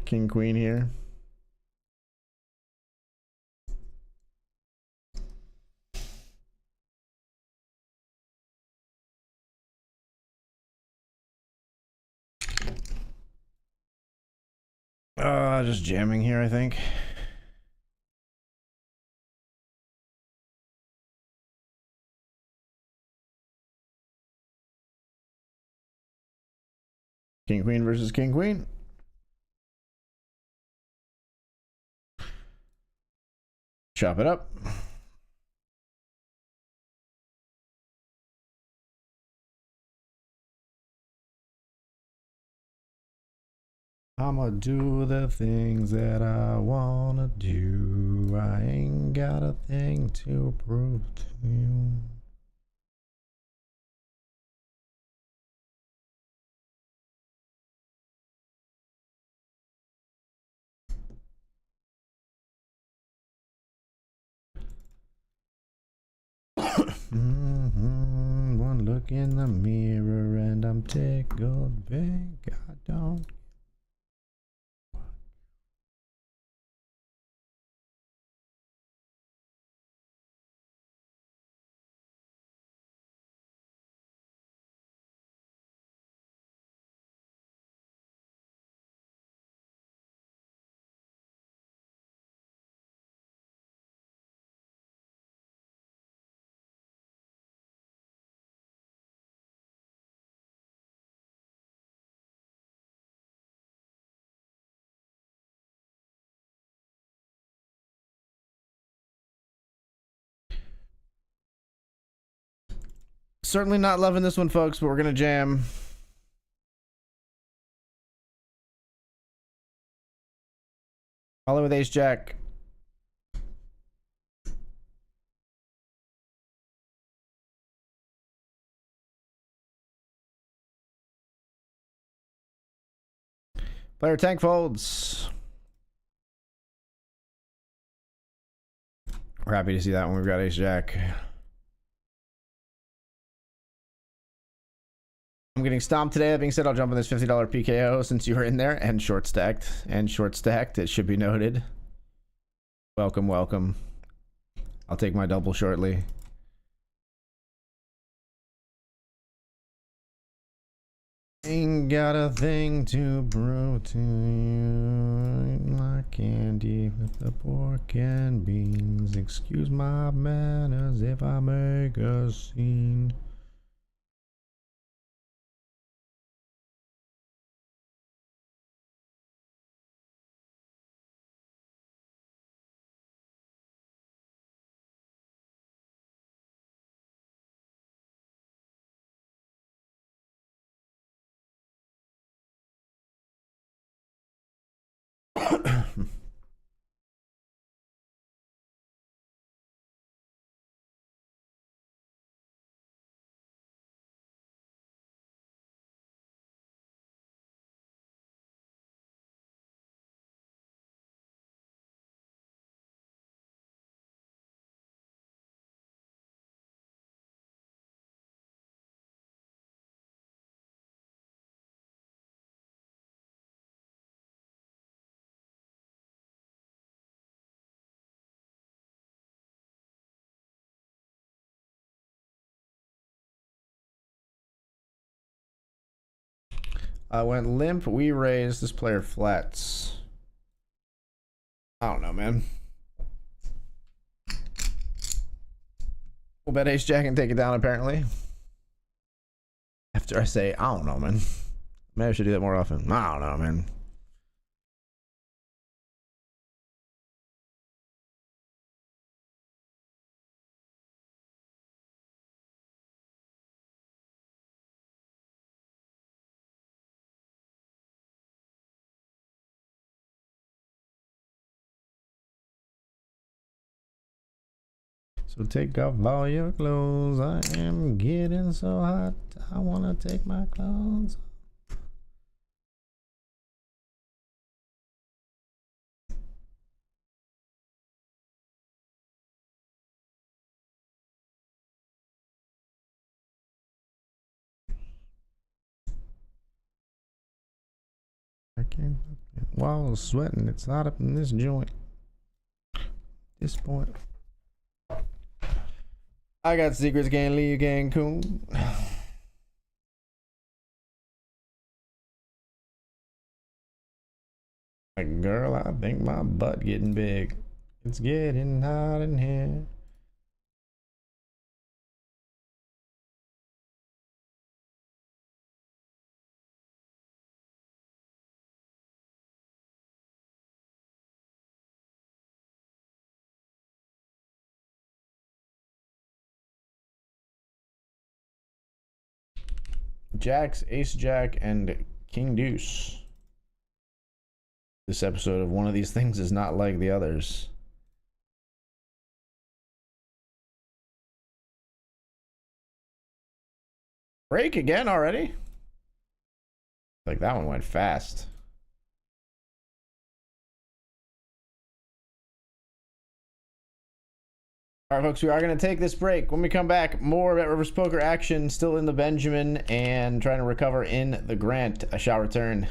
King Queen here. Just jamming here, I think. King Queen versus King Queen. Chop it up. I'ma do the things that I wanna do. I ain't got a thing to prove to you. One look in the mirror and I'm tickled pink. I don't. Certainly not loving this one, folks, but we're gonna jam. Follow with ace jack. Player tank folds. We're happy to see that one. We've got ace jack. I'm getting stomped today. That being said, I'll jump on this $50 PKO since you were in there and short stacked. And short stacked, it should be noted. Welcome, welcome. I'll take my double shortly. Ain't got a thing to prove to you. My candy with the pork and beans. Excuse my manners if I make a scene. I went limp. We raised. This player flats. I don't know, man. We'll bet ace jack and take it down, apparently. After I say, I don't know, man. Maybe I should do that more often. I don't know, man. So take off all your clothes. I am getting so hot. I wanna take my clothes. I can't. Walls sweating. It's hot up in this joint. This point. I got secrets, can't leave Cancun. Like, girl, I think my butt getting big. It's getting hot in here. Jacks, ace jack, and king deuce. This episode of one of these things is not like the others. Break again already? Like that one went fast. All right, folks, we are going to take this break. When we come back, more BetRivers Poker action, still in the Benjamin and trying to recover in the Grant. I shall return.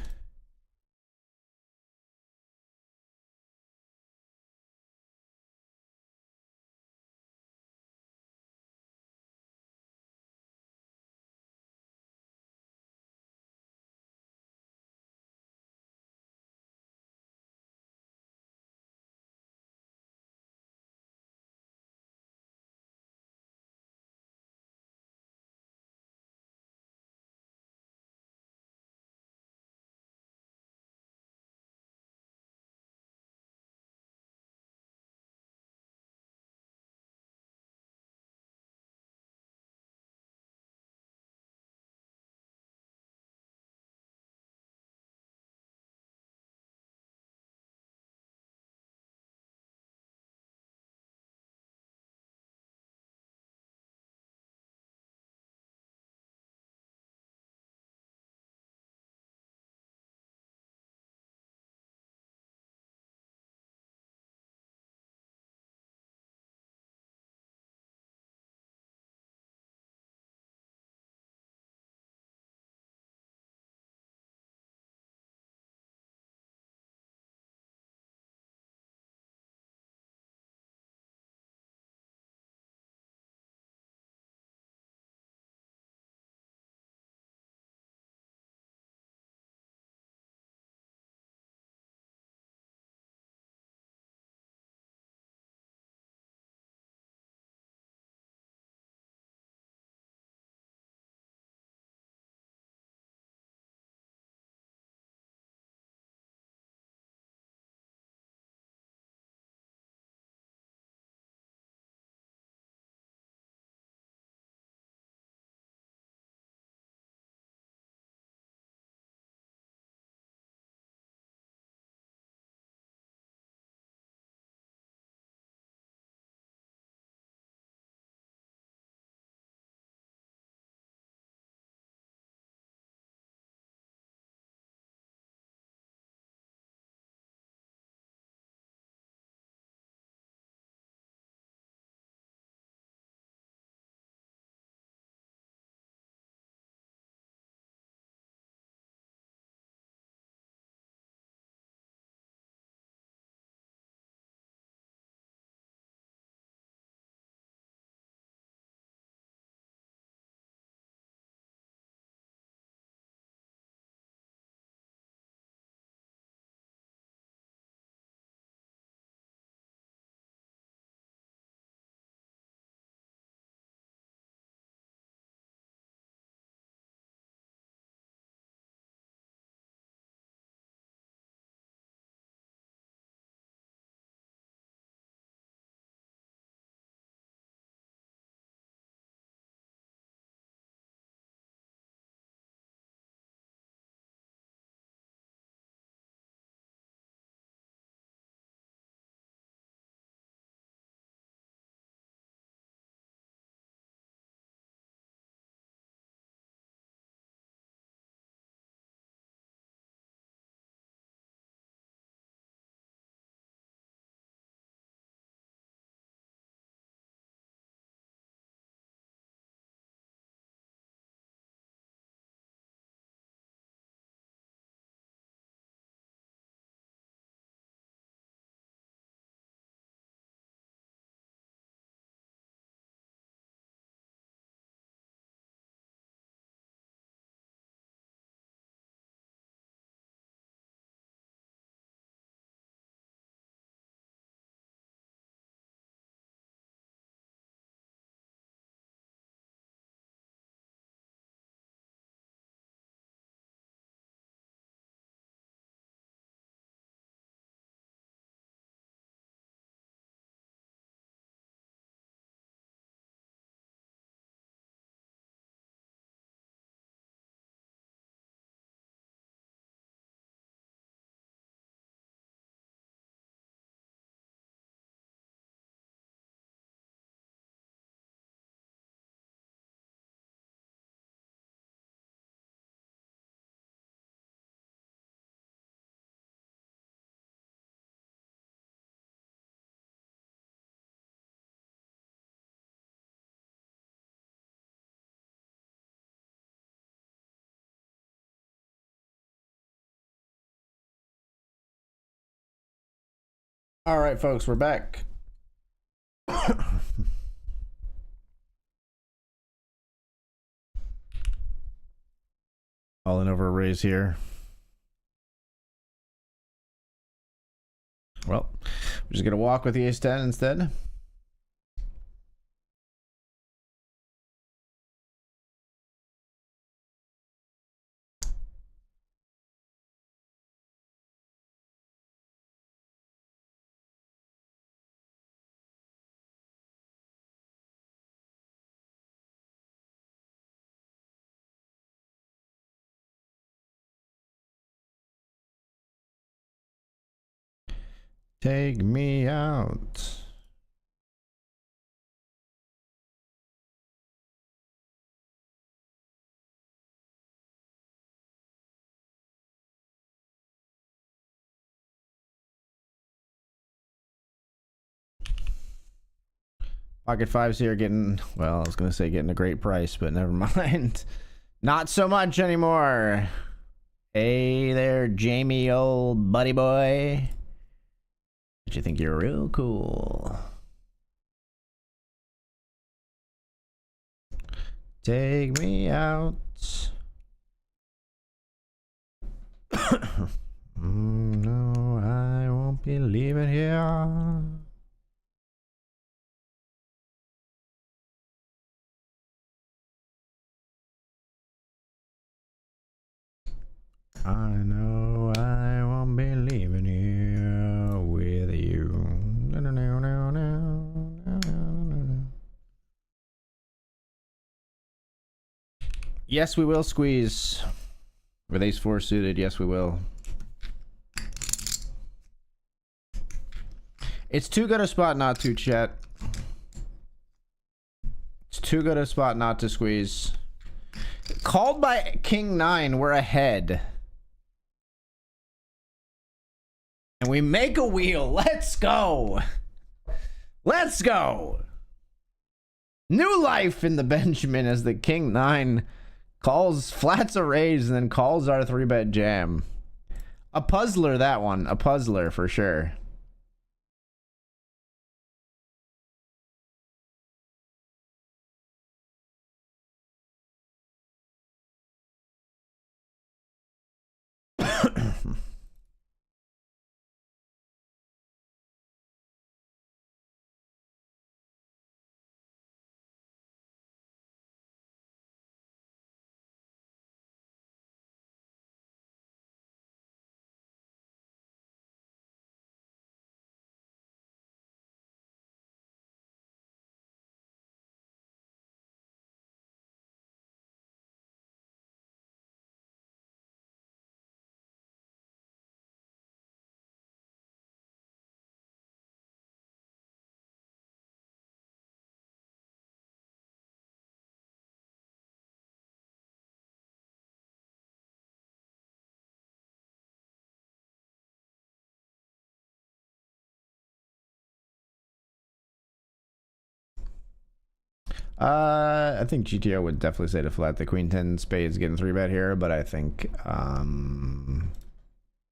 All right, folks, we're back. All in over a raise here. Well, we're just gonna walk with the ace 10 instead. Take me out. Pocket fives here getting, well, I was gonna say getting a great price, but never mind. Not so much anymore. Hey there, Jamie, old buddy boy. But you think you're real cool. Take me out. No, I won't be leaving here. I know I won't be leaving here with you. Yes, we will squeeze. With ace 4 suited, yes, we will. It's too good a spot not to, chat. It's too good a spot not to squeeze. Called by King 9, we're ahead. And we make a wheel. Let's go. Let's go. New life in the Benjamin as the King 9 calls, flats a raise, and then calls our 3-bet jam. A puzzler, that one. A puzzler for sure. I think GTO would definitely say to flat the Queen 10 spades getting 3-bet here, but I think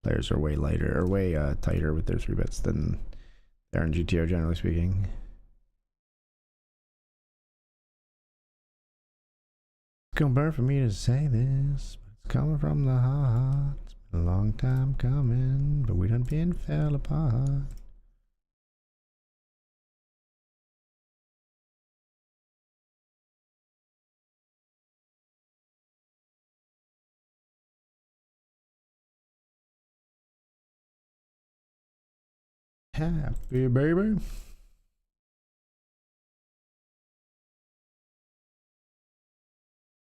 players are way lighter or way tighter with their 3-bets than they are in GTO, generally speaking. It's gonna burn for me to say this, but it's coming from the heart. It's been a long time coming, but we done been fell apart. Happy baby.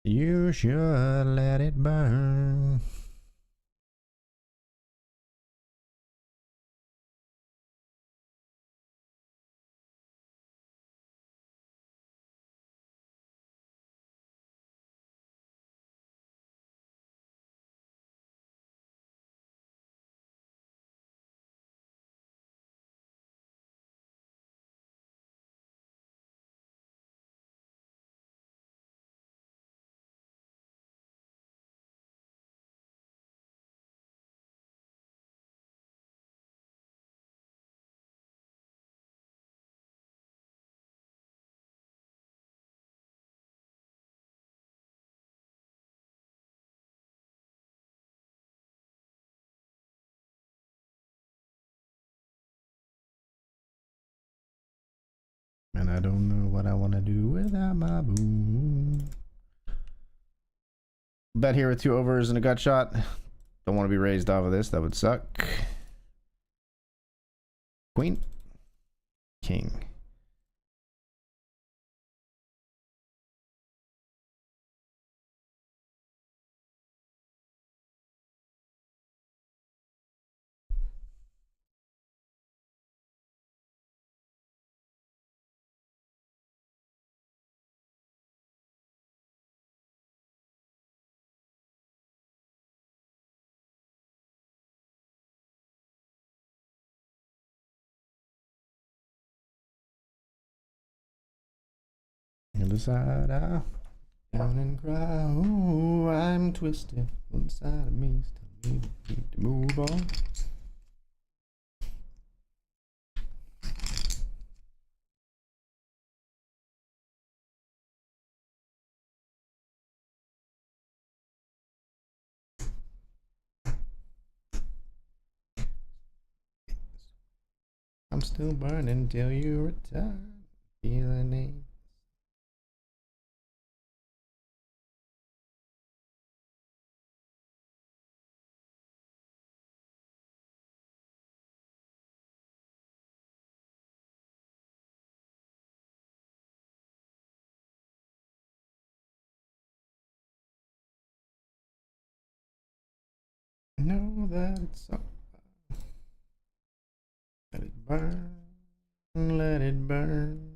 You should let it burn. I don't know what I want to do without my boo. Bet here with 2 overs and a gut shot. Don't want to be raised off of this. That would suck. Queen. King. Other side out, down and cry. Oh, I'm twisted. One side of me still need to move on. I'm still burning till you retire. Feeling it. Know that it's so. Let it burn, let it burn.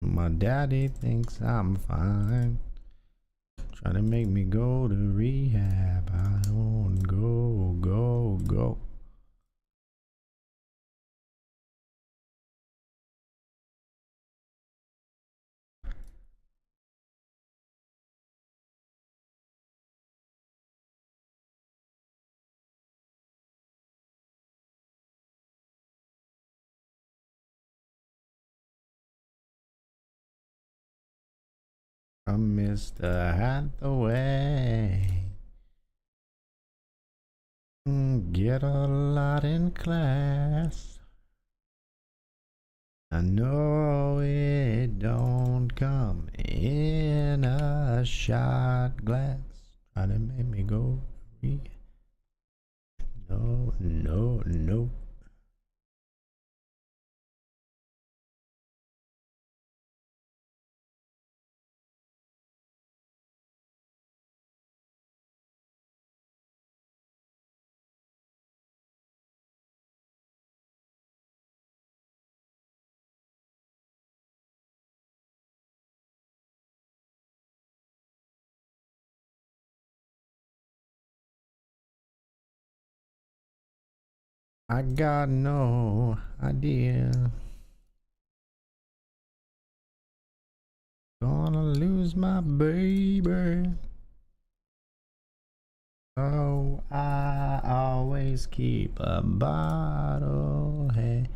My daddy thinks I'm fine. Trying to make me go to rehab. I don't go. I'm Mr. Hathaway. Get a lot in class. I know it don't come in a shot glass. Try to make me go free. No. I got no idea. Gonna lose my baby. Oh, I always keep a bottle hand.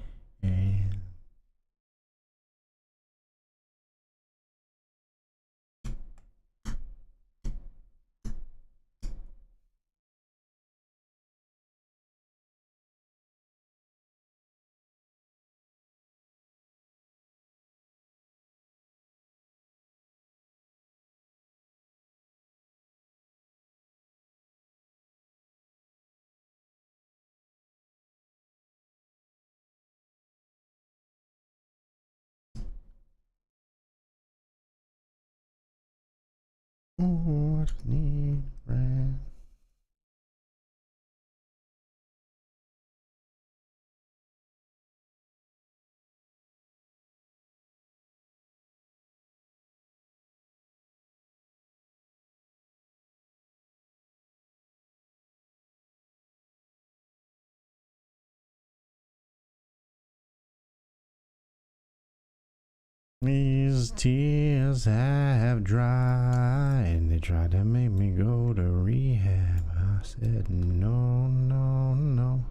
Oh, I just need a friend. These tears have dried. They tried to make me go to rehab. I said no, no, no.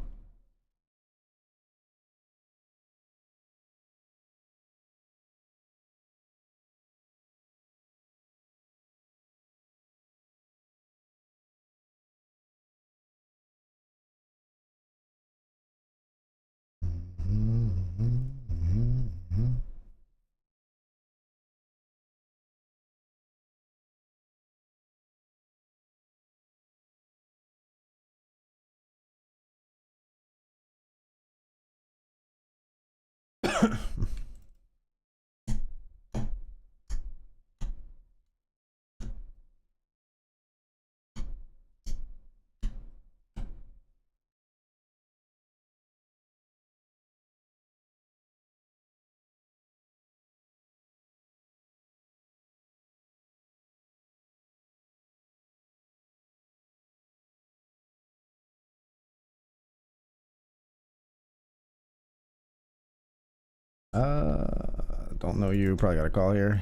Don't know you. Probably got a call here.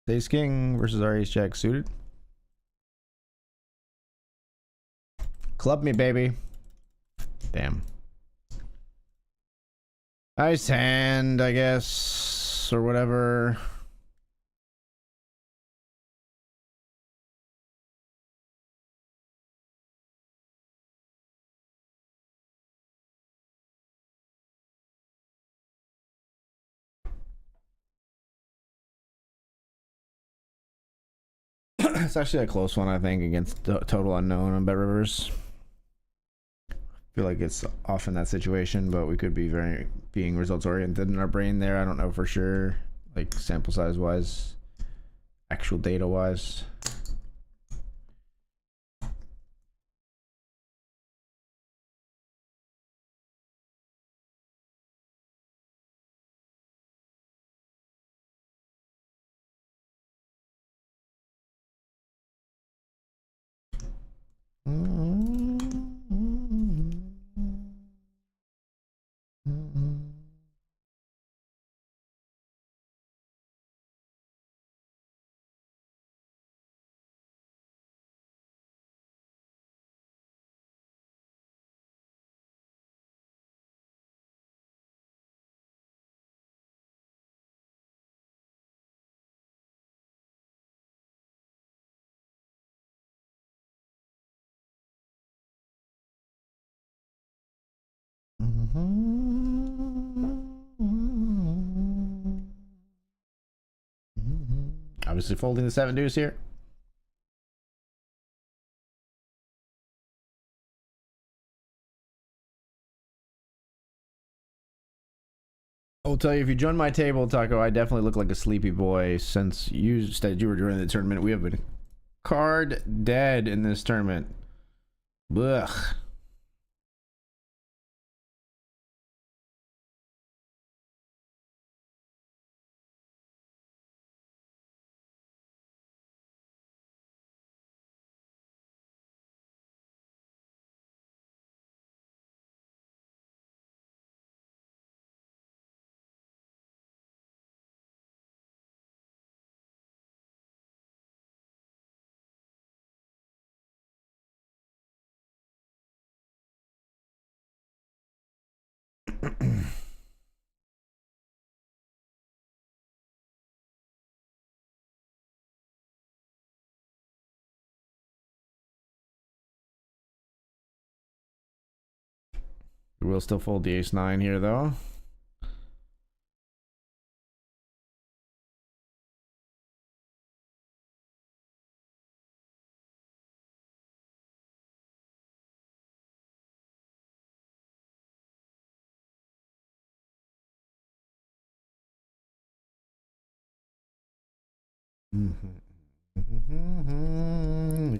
Ace King versus our Ace Jack suited. Club me, baby. Damn. Nice hand, I guess, or whatever. It's actually a close one, I think, against Total Unknown on BetRivers. I feel like it's often that situation, but we could be being results oriented in our brain there. I don't know for sure, like sample size wise, actual data wise. Obviously folding the 7 deuce here. I'll tell you, if you join my table, Taco, I definitely look like a sleepy boy since you said you were during the tournament. We have been card dead in this tournament. Blech. We will still fold the ace 9 here, though.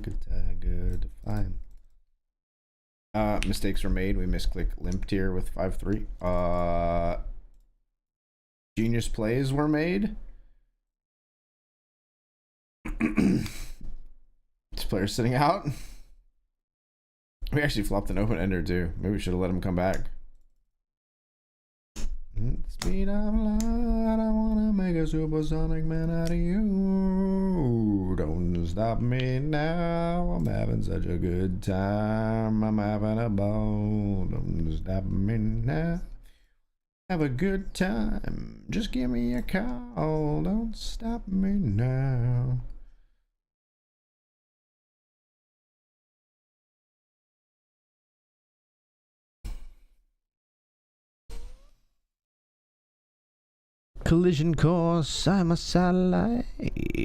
Good tag, good, fine. Mistakes were made. We misclick limped here with 5-3. Genius plays were made. This player's sitting out. We actually flopped an open ender too. Maybe we should have let him come back. Speed of light, I wanna make a supersonic man out of you. Don't stop me now. I'm having such a good time. I'm having a ball. Don't stop me now. Have a good time. Just give me a call. Don't stop me now. Collision course, I'm a satellite.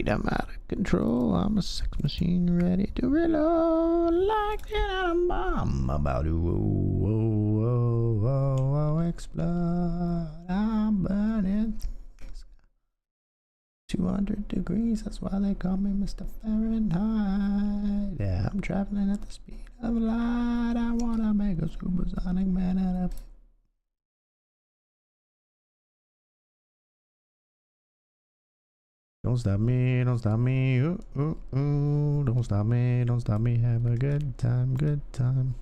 I'm out of control. I'm a sex machine ready to reload like an atom bomb. About to explode. I'm burning 200 degrees. That's why they call me Mr. Fahrenheit. Yeah, I'm traveling at the speed of light. I wanna make a supersonic man out of. Don't stop me, don't stop me, ooh, ooh, ooh. Don't stop me, don't stop me, have a good time, good time.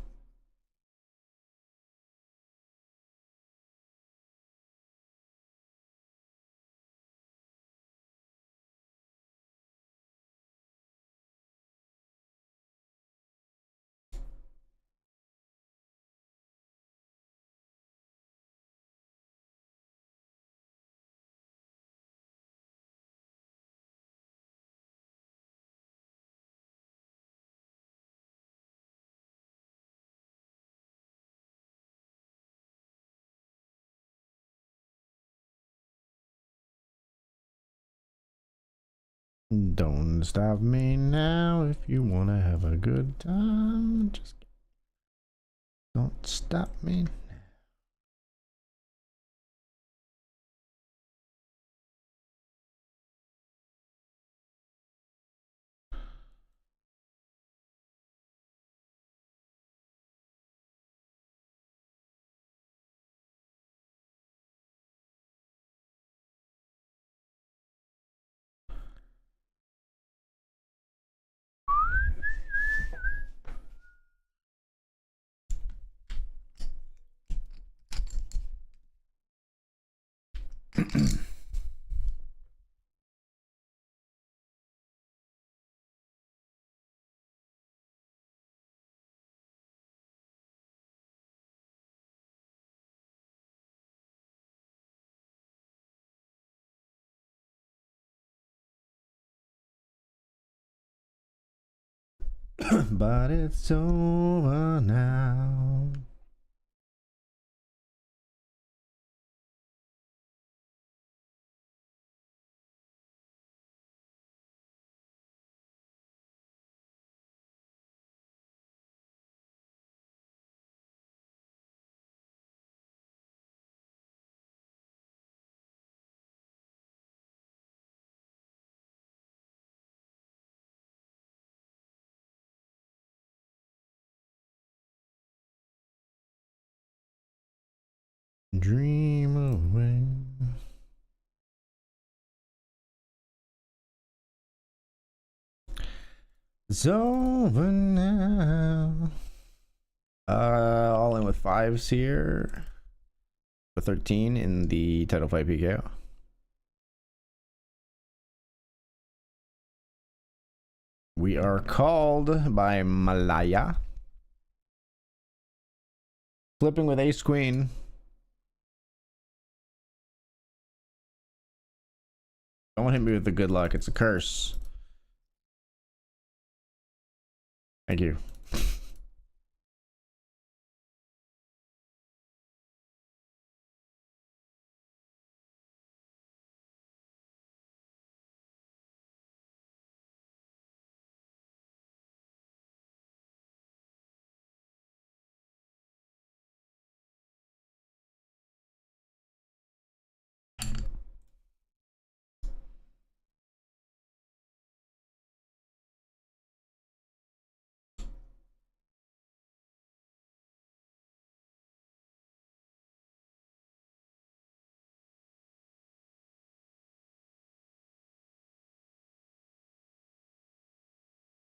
Don't stop me now if you wanna have a good time. Just don't stop me. But it's over now. Dream away. It's over now. All in with fives here. For 13 in the title fight PKO. We are called by Malaya. Flipping with ace queen. Don't hit me with the good luck. It's a curse. Thank you.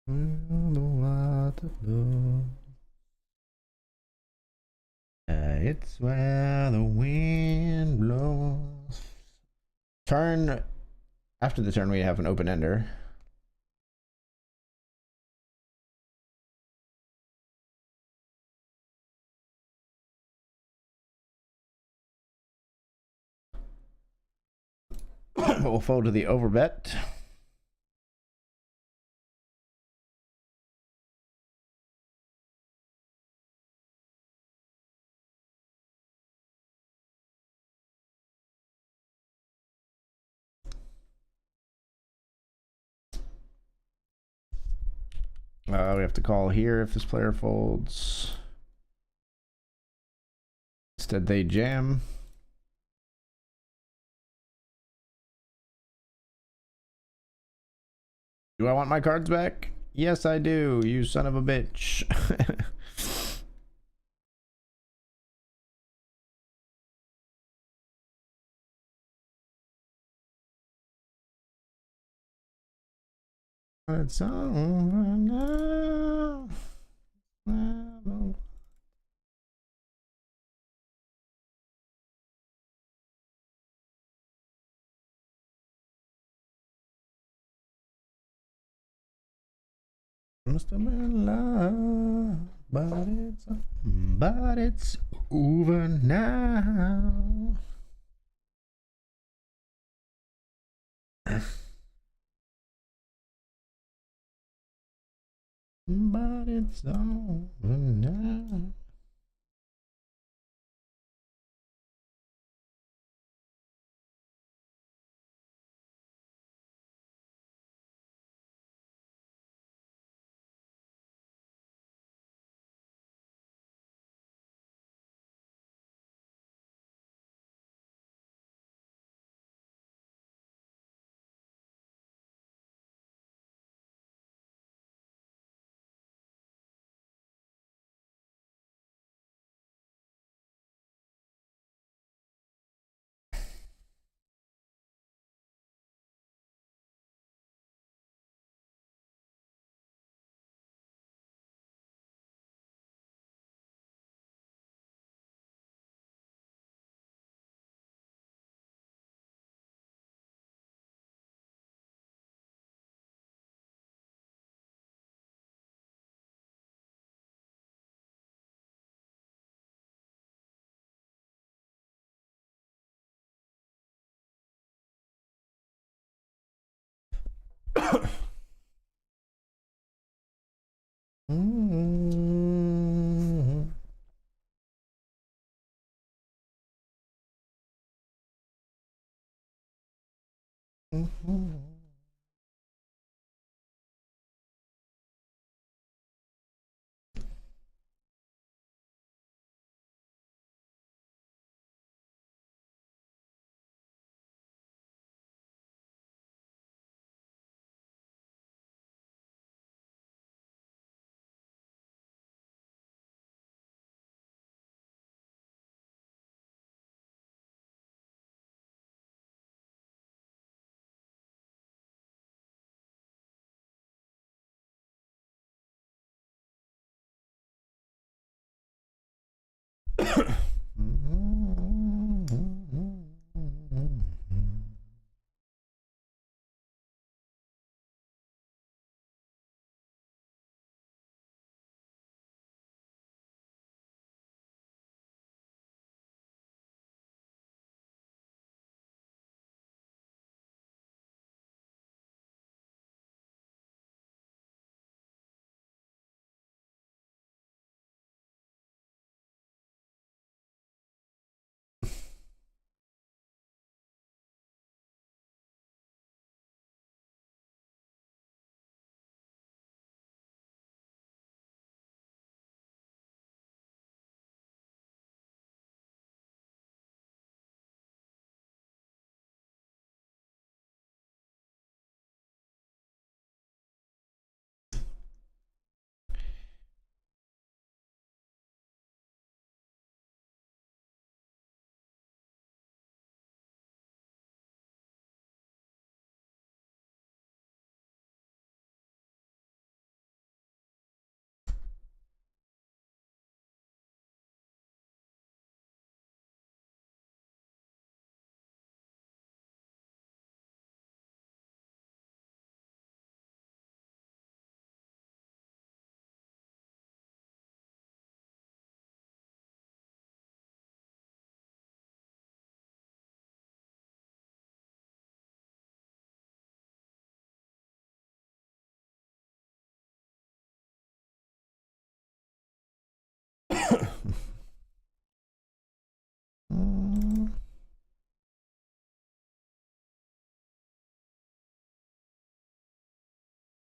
I don't know what to do. It's where the wind blows. Turn. After the turn, we have an open ender. We'll fold to the overbet. We have to call here if this player folds. Instead, they jam. Do I want my cards back? Yes, I do, you son of a bitch. It's over now. Must have been love, but it's over now. But it's over now.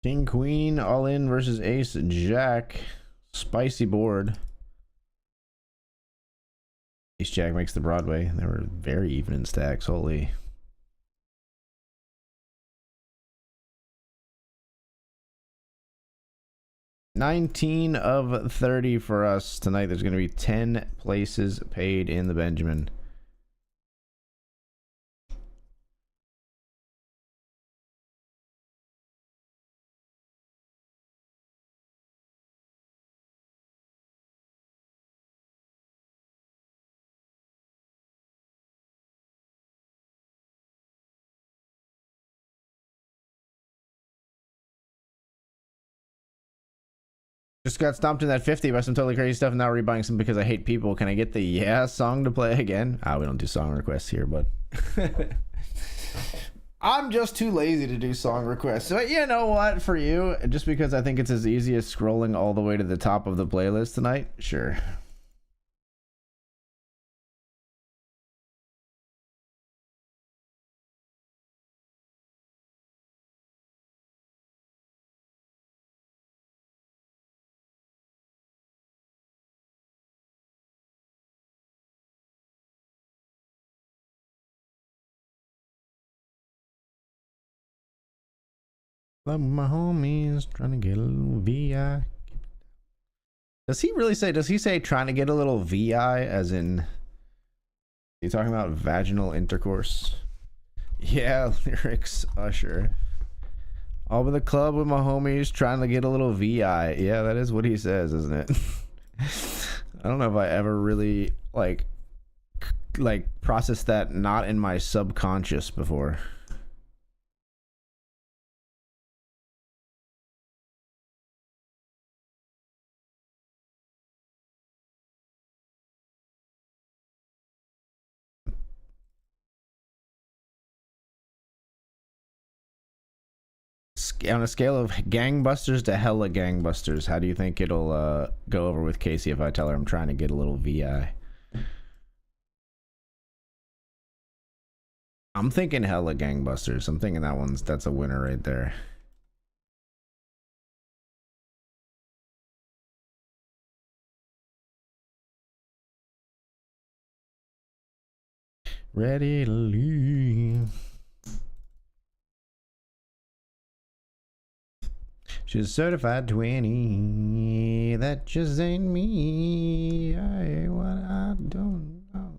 King Queen all in versus Ace Jack. Spicy board. Ace Jack makes the Broadway. They were very even in stacks. Holy. $19 of 30 for us tonight. There's going to be 10 places paid in the Benjamin. Just got stomped in that 50 by some totally crazy stuff and now rebuying some because I hate people. Can I get the yeah song to play again? We don't do song requests here, but I'm just too lazy to do song requests. So you know what, for you, just because I think it's as easy as scrolling all the way to the top of the playlist tonight, sure. Love my homies trying to get a little VI. Does he really say, does he say trying to get a little VI as in, are you talking about vaginal intercourse? Yeah, lyrics, Usher. All in the club with my homies trying to get a little VI. Yeah, that is what he says, isn't it? I don't know if I ever really like processed that not in my subconscious before. On a scale of gangbusters to hella gangbusters, how do you think it'll go over with Casey if I tell her I'm trying to get a little VI? I'm thinking hella gangbusters. I'm thinking that's a winner right there. Ready to leave. She's certified 20. That just ain't me. What I don't know.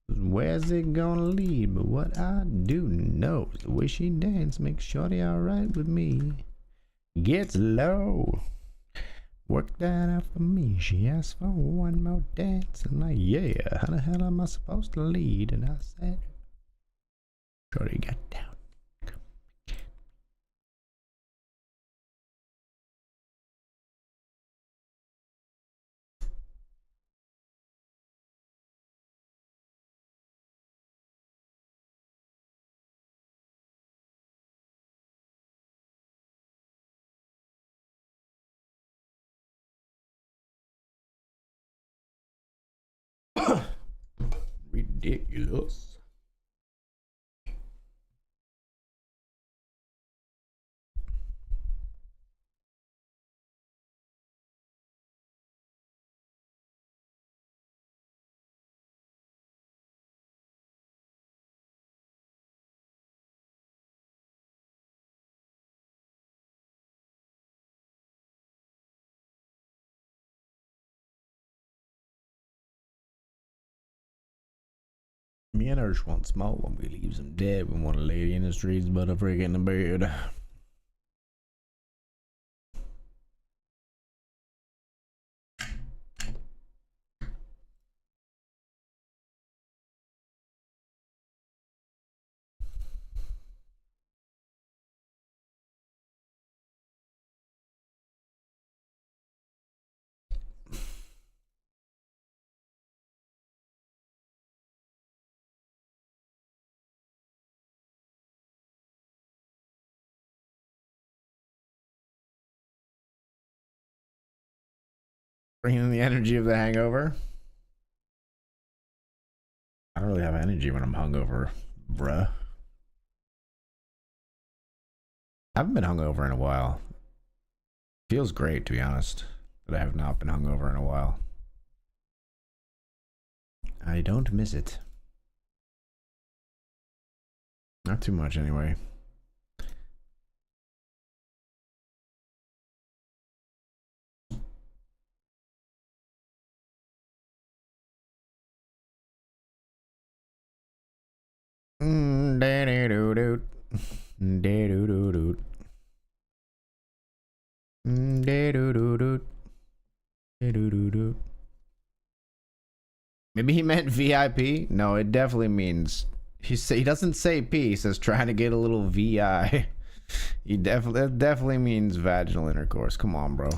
Where's it gonna lead? But what I do know is the way she dance makes shorty alright with me. Gets low. Work that out for me. She asked for one more dance. I'm like, yeah, how the hell am I supposed to lead? And I said, shorty got down. Ridiculous. Me and Ursh want smoke when we leaves him dead. We want a lady in the streets, but a freak in the bed. Bringing the energy of the hangover. I don't really have energy when I'm hungover, bruh. I haven't been hungover in a while. Feels great, to be honest, that I have not been hungover in a while. I don't miss it. Not too much, anyway. Maybe he meant VIP. No, it definitely means he doesn't say P. He says trying to get a little VI. It definitely means vaginal intercourse. Come on, bro.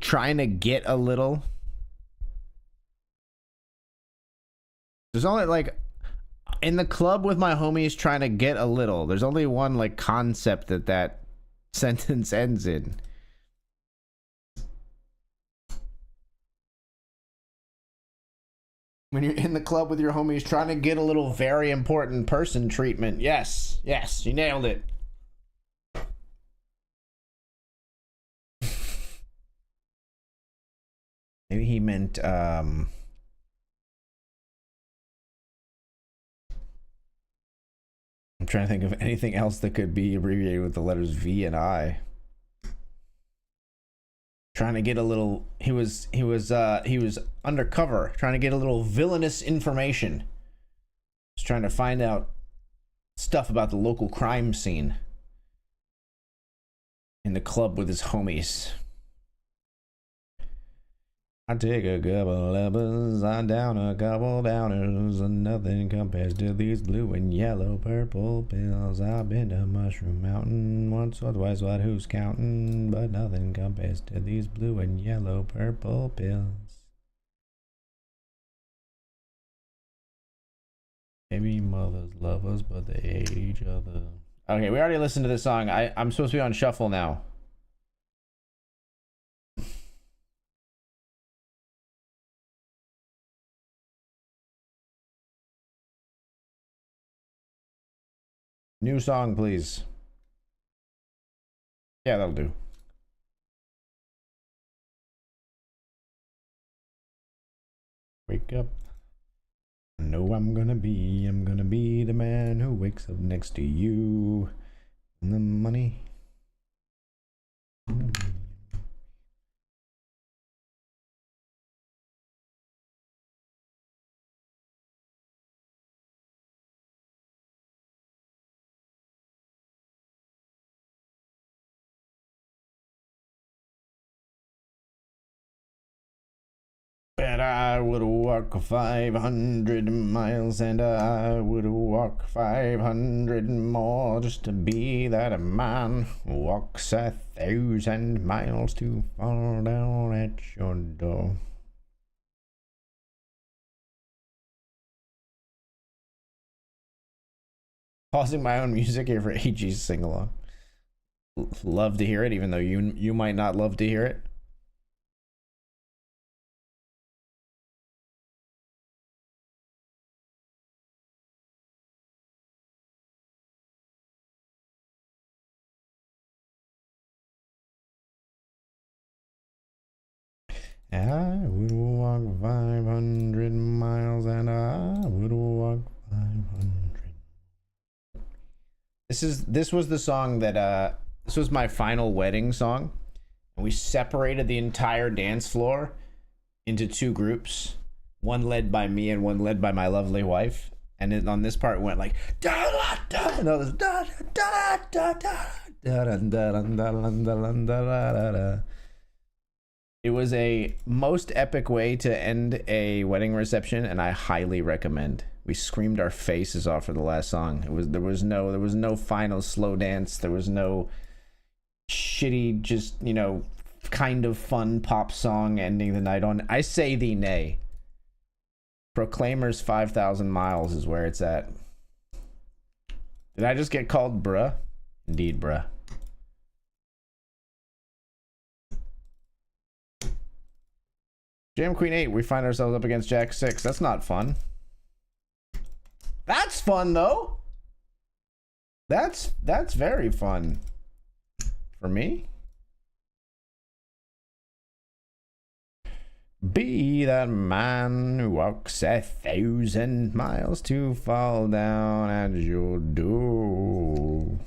Trying to get a little. There's only like in the club with my homies trying to get a little. There's only one like concept that sentence ends in. When you're in the club with your homies trying to get a little very important person treatment. Yes, you nailed it. Maybe he meant I'm trying to think of anything else that could be abbreviated with the letters V and I. Trying to get a little he was undercover, trying to get a little villainous information. Just trying to find out stuff about the local crime scene in the club with his homies. I take a couple uppers, I down a couple downers, and nothing compares to these blue and yellow purple pills. I've been to Mushroom Mountain once or twice, what who's counting? But nothing compares to these blue and yellow purple pills. Maybe mothers love us, but they hate each other. Okay, we already listened to this song. I'm supposed to be on shuffle now. New song, please. Yeah, that'll do. Wake up. I know I'm gonna be the man who wakes up next to you. And the money. Bet I would walk 500 miles and I would walk 500 more just to be that man who walks 1,000 miles to fall down at your door. Pausing my own music here for AG's sing along. Love to hear it, even though you might not love to hear it. I would walk 500 miles and I would walk 500. This was the song that this was my final wedding song. And we separated the entire dance floor into two groups, one led by me and one led by my lovely wife. And it, on this part it went like da da da, and that was da da da da da da da da da da. It was a most epic way to end a wedding reception, and I highly recommend. We screamed our faces off for the last song. There was no final slow dance. There was no shitty, just, you know, kind of fun pop song ending the night on I Say Thee Nay. Proclaimers 5,000 miles is where it's at. Did I just get called bruh? Indeed, bruh. Jam Queen 8, we find ourselves up against Jack 6. That's not fun. That's fun though. That's very fun for me. Be that man who walks 1,000 miles to fall down at your door.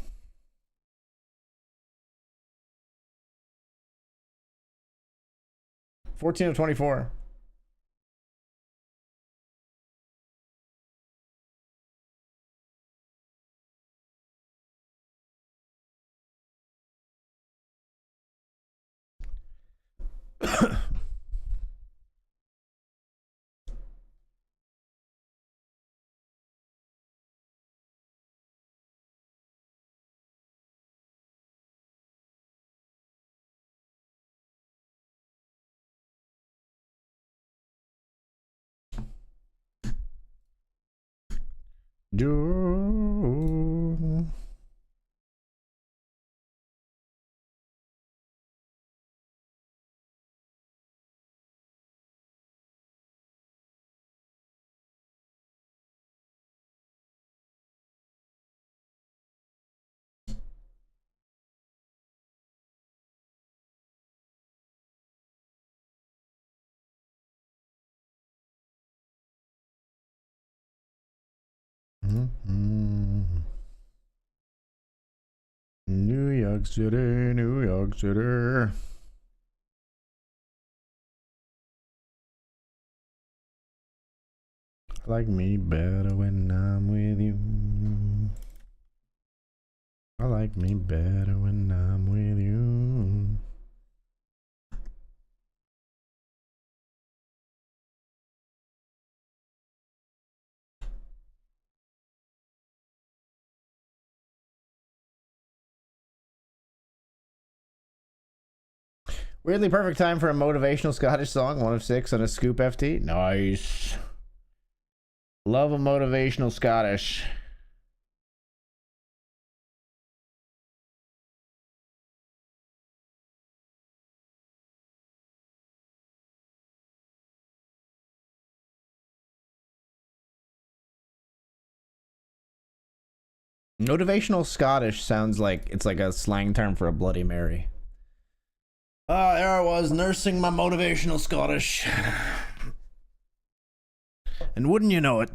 $14 of 24. Door. New York City, New York City. Like me better when I'm with you. I like me better when I'm with you. Weirdly perfect time for a motivational Scottish song. 1 of 6 on a Scoop FT. Nice. Love a motivational Scottish. Motivational Scottish sounds like it's like a slang term for a Bloody Mary. There I was nursing my motivational Scottish. And wouldn't you know it?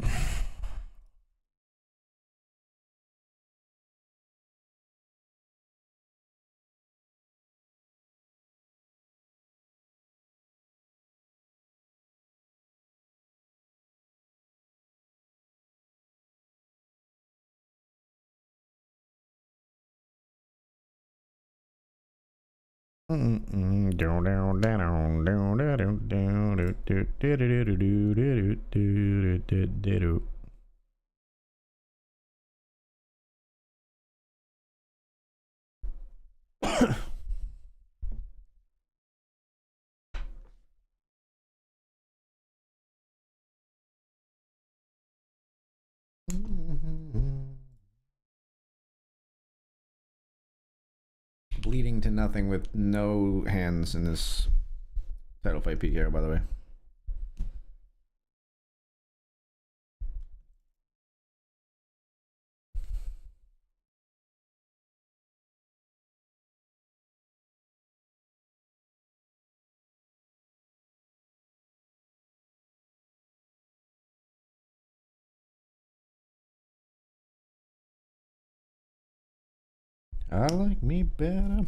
Bleeding to nothing with no hands in this title fight PKO, by the way. I like me better.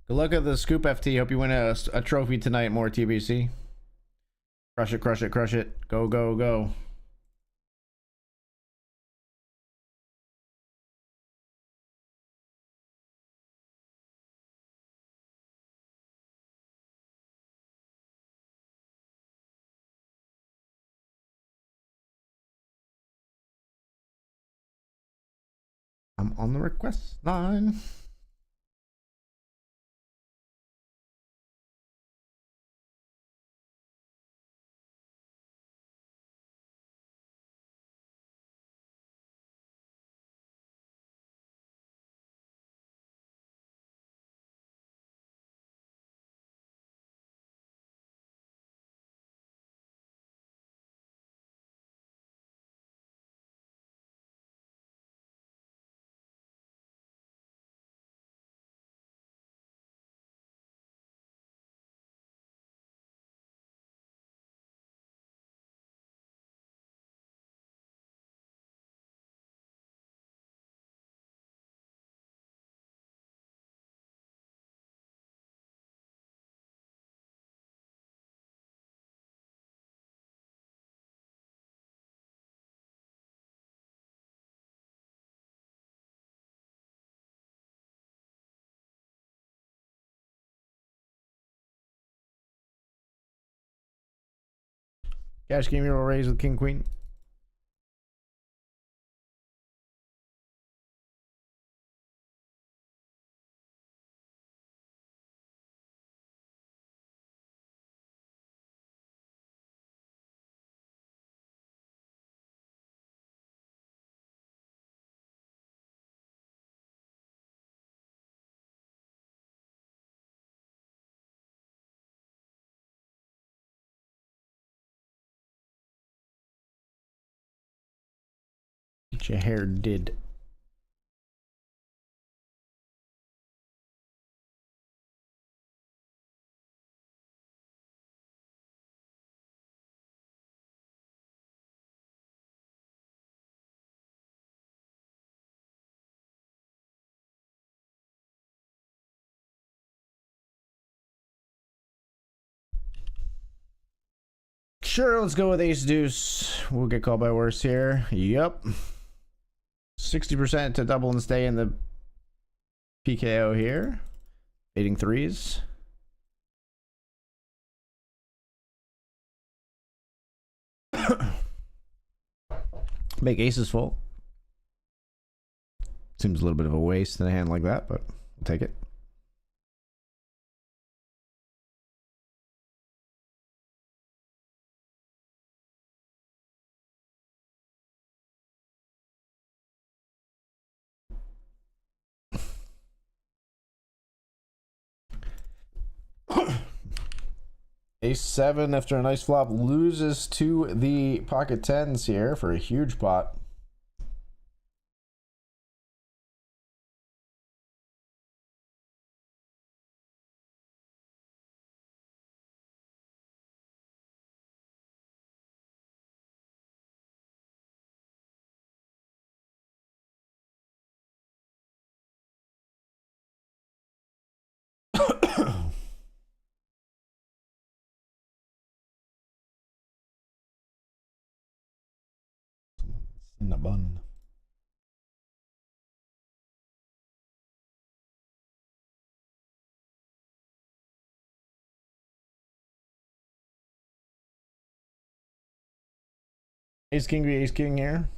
Good luck at the Scoop FT. Hope you win a trophy tonight. More TBC. Crush it, crush it, crush it. Go, go, go. I'm on the request line. Cash game hero raise with king queen. Get your hair did. Sure, let's go with ace deuce. We'll get called by worse here. Yep. 60% to double and stay in the PKO here. Fading threes. Make aces full. Seems a little bit of a waste in a hand like that, but we'll take it. Ace 7 after a nice flop loses to the pocket tens here for a huge pot. In the bun. Ace king be ace king here.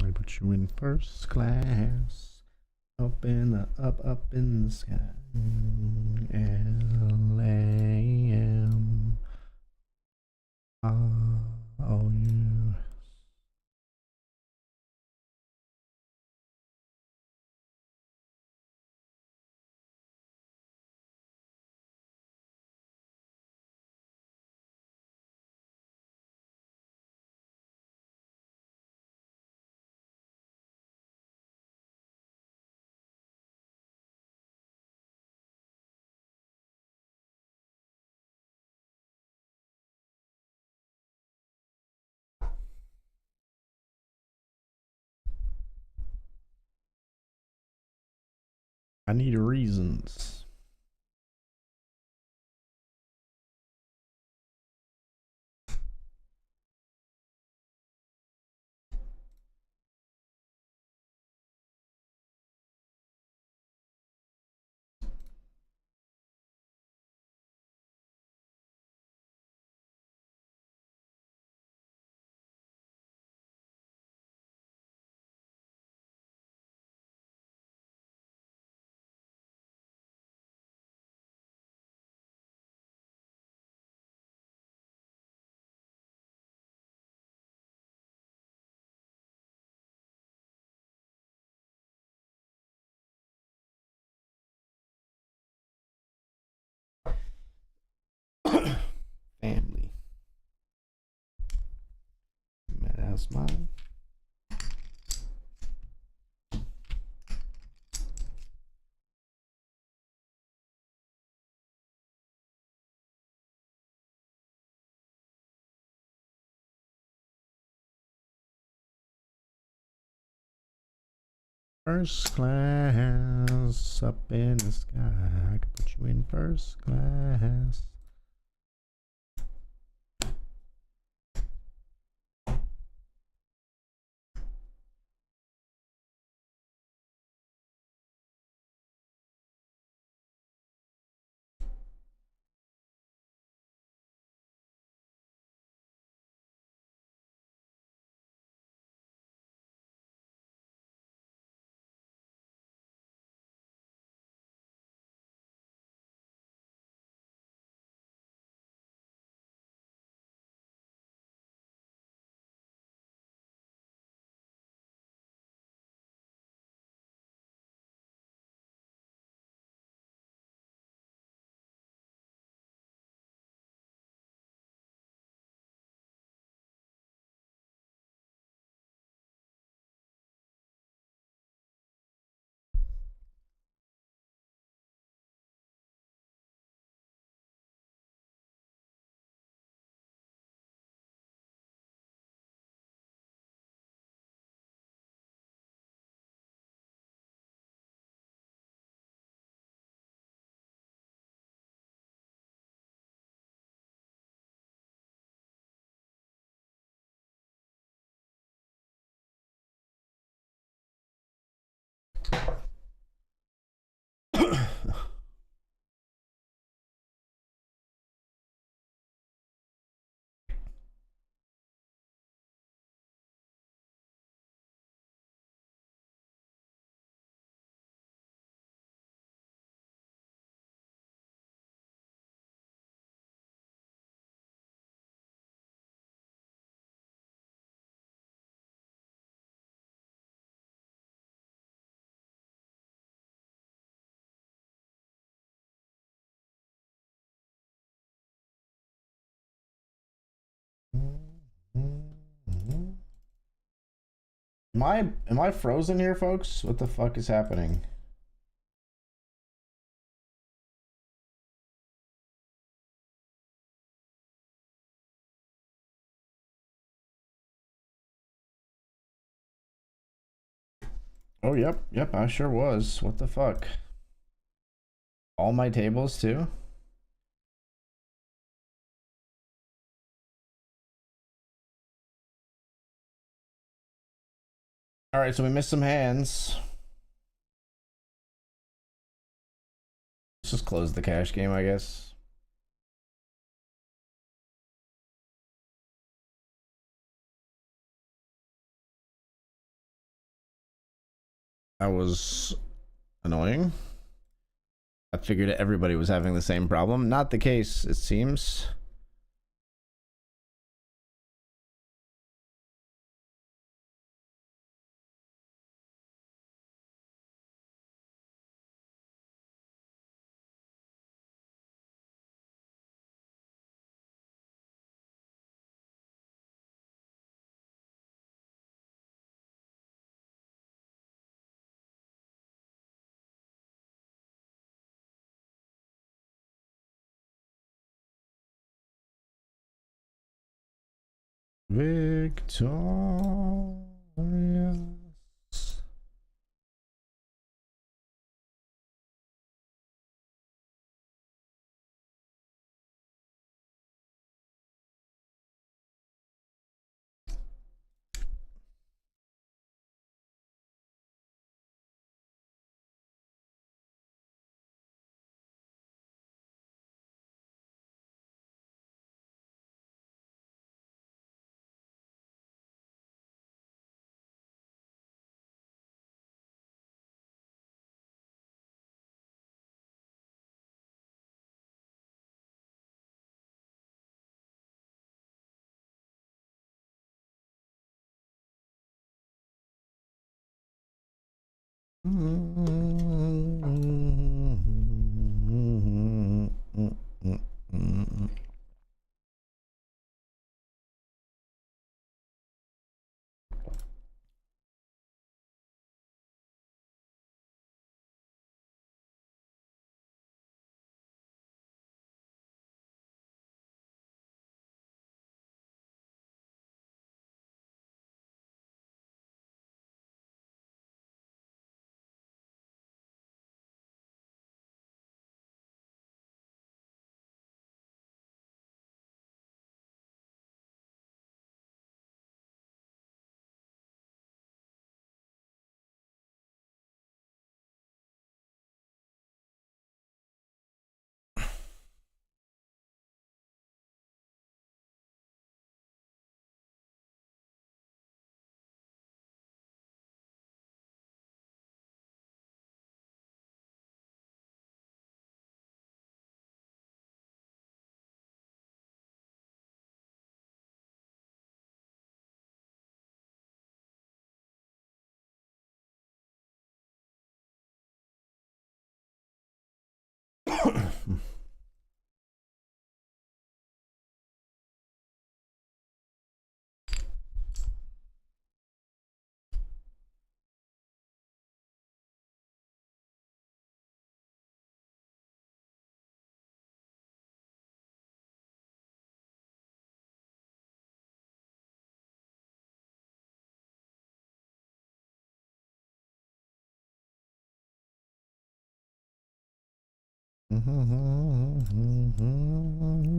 I put you in first class, up in the up in the sky. LAM. Oh, you. I need reasons. That's mine. First class up in the sky. I could put you in first class. Am I frozen here, folks? What the fuck is happening? Oh, yep, I sure was. What the fuck? All my tables too? All right, so we missed some hands. Let's just close the cash game, I guess. That was annoying. I figured everybody was having the same problem. Not the case, it seems. Victorious.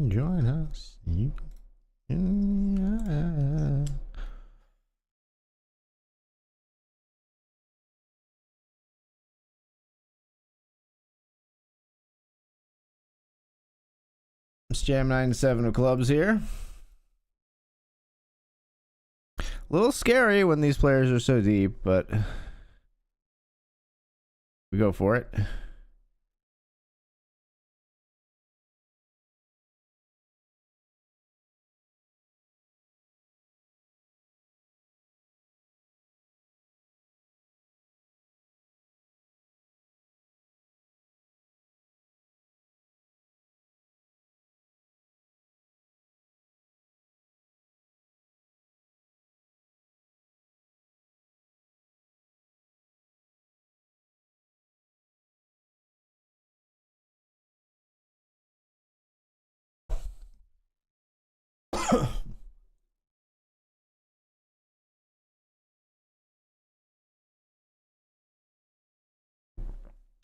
Join us. You can. It's Jam 97 of clubs here. A little scary when these players are so deep, but we go for it.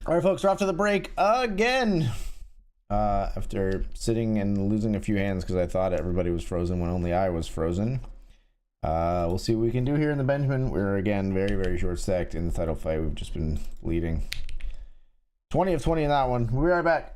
All right, folks, we're off to the break again. After sitting and losing a few hands because I thought everybody was frozen when only I was frozen. We'll see what we can do here in the Benjamin. We're, again, very, very short stacked in the title fight. We've just been bleeding. 20 of 20 in that one. We'll be right back.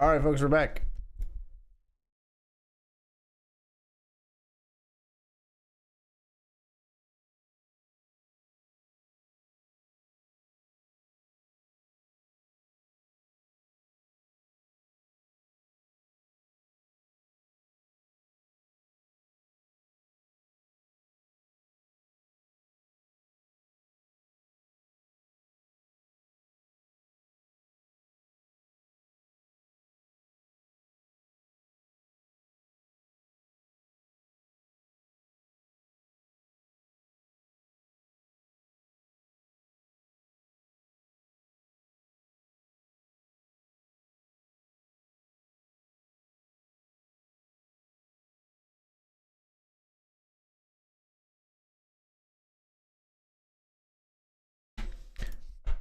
All right, folks, we're back.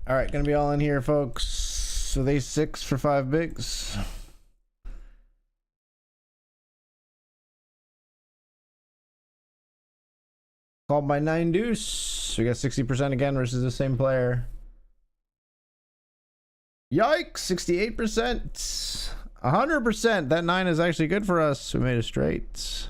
All right, gonna be all in here, folks. With A6 for 5 bigs. Called by 9 deuce. We got 60% again versus the same player. Yikes, 68%. 100%. That 9 is actually good for us. We made a straight.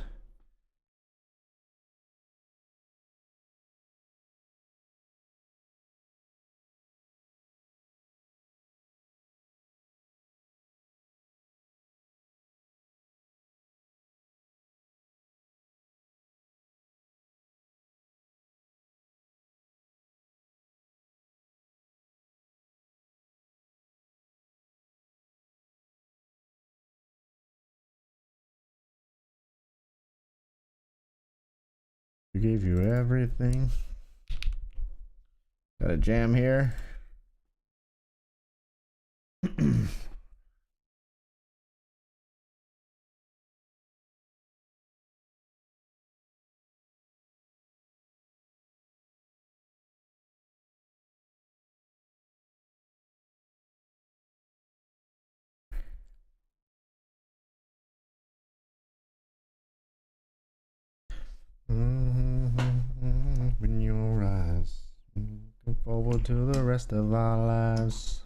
We gave you everything. Got a jam here. Open your eyes. Looking forward to the rest of our lives.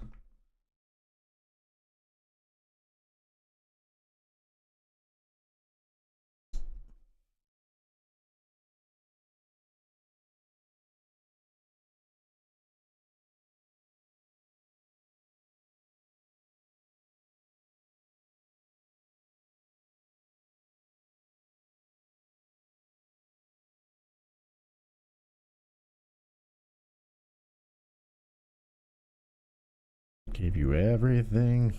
Gave you everything.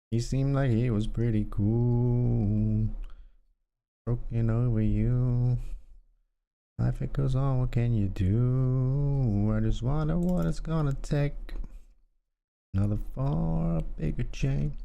He seemed like he was pretty cool. Broken over you. Life it goes on, what can you do? I just wonder what it's gonna take. Another far bigger chain.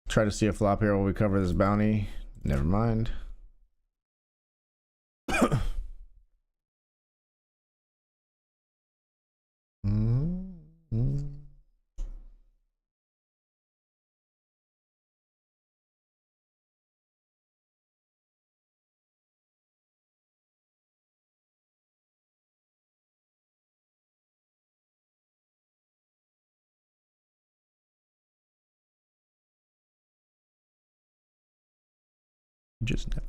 Try to see a flop here while we cover this bounty. Never mind. Just never.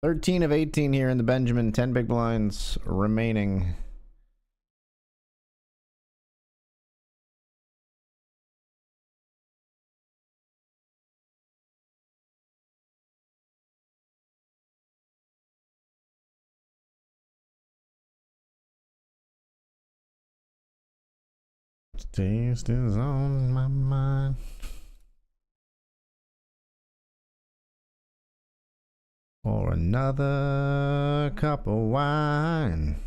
$13 of 18 here in the Benjamin. 10 big blinds remaining. Taste is on my mind. Or another cup of wine.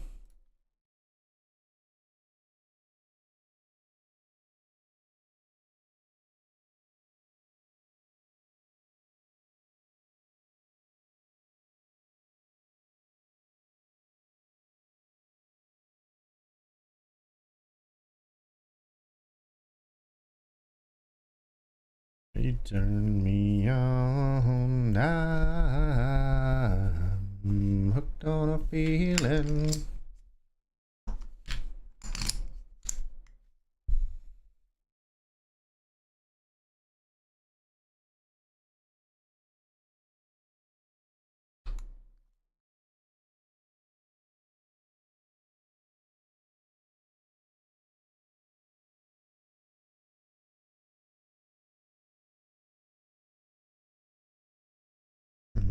You turn me on. I'm hooked on a feeling.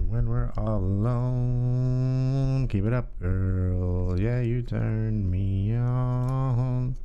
When we're all alone, keep it up, girl. Yeah, you turn me on.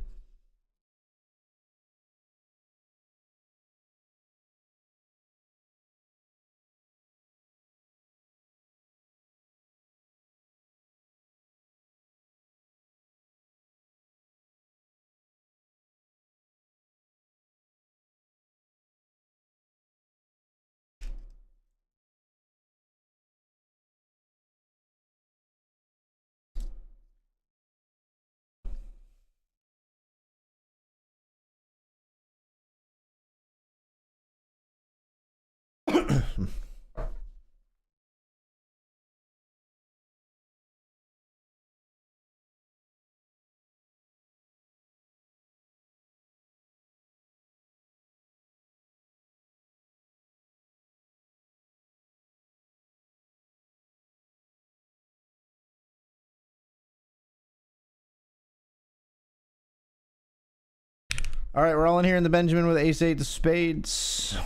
All right, we're all in here in the Benjamin with ace 8 of spades.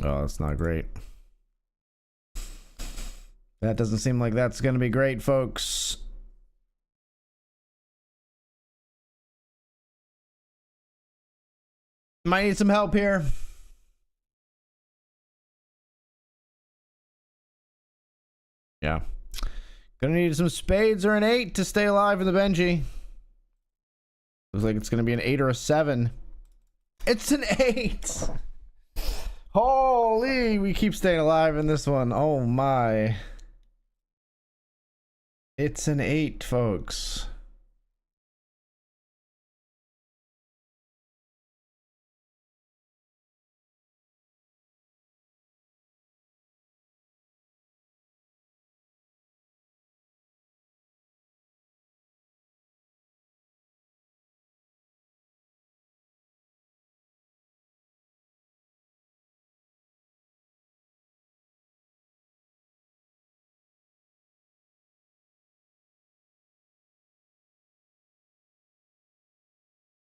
Oh, that's not great. That doesn't seem like that's going to be great, folks. Might need some help here. Yeah. Gonna need some spades or an 8 to stay alive in the Benji. Looks like it's gonna be an 8 or a 7. It's an 8! Holy, we keep staying alive in this one. Oh my. It's an 8, folks.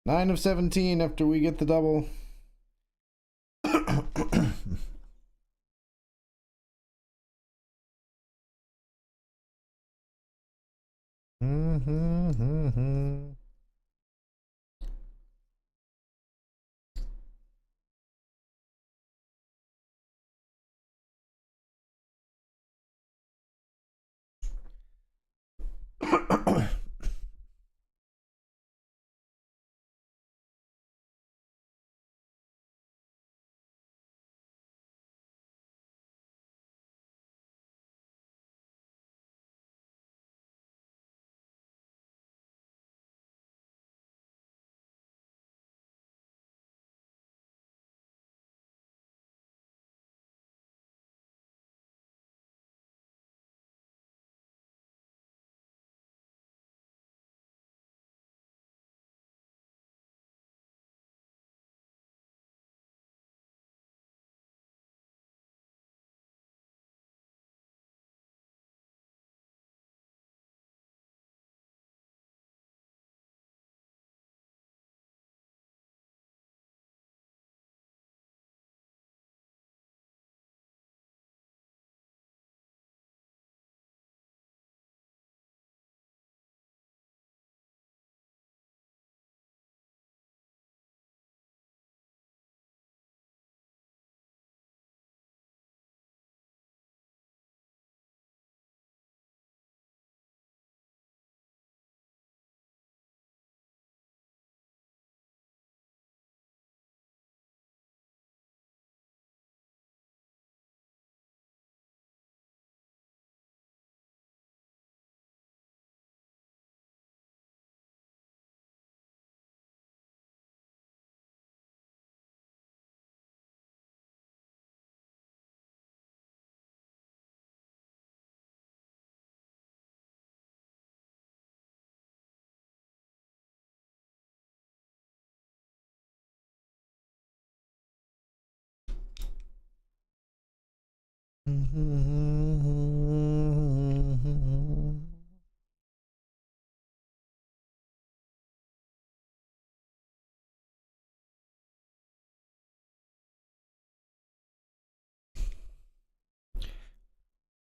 Nine of 17 after we get the double.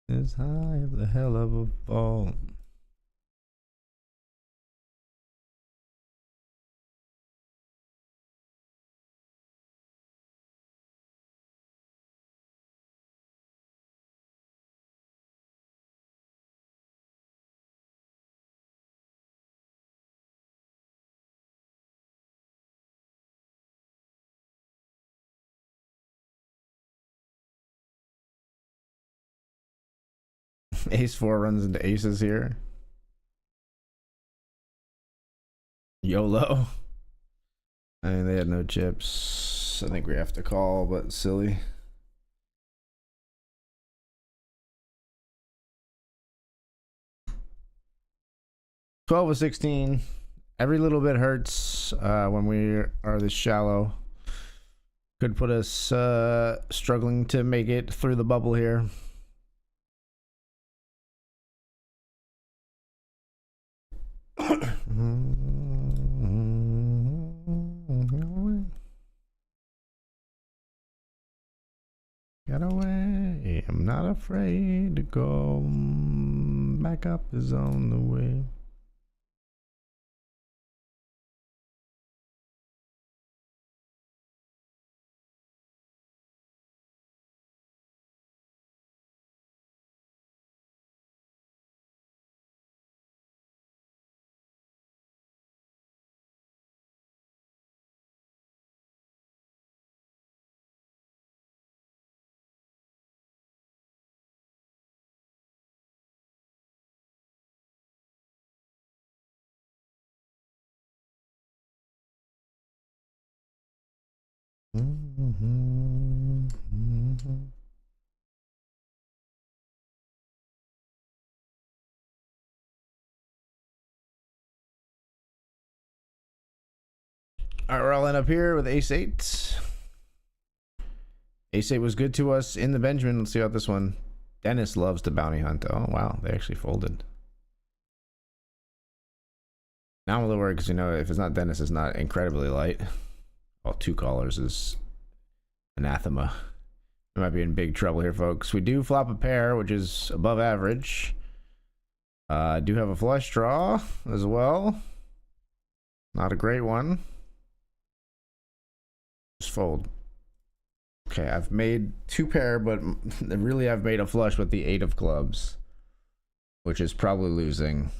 As high as the hell of a ball. Ace 4 runs into aces here. YOLO. I mean, they had no chips. I think we have to call, but silly. $12 of 16. Every little bit hurts when we are this shallow. Could put us struggling to make it through the bubble here. Get away, I'm not afraid to go. Back up is on the way. All right, we're all in up here with ace 8. Ace 8 was good to us in the Benjamin. Let's see about this one. Dennis loves to bounty hunt. Oh, wow. They actually folded. Now I'm a little worried because, you know, if it's not Dennis, it's not incredibly light. Oh, 2 callers is anathema. We might be in big trouble here, folks. We do flop a pair, which is above average. Do have a flush draw as well. Not a great one. Just fold. Okay, I've made 2 pair, but really I've made a flush with the 8 of clubs, which is probably losing.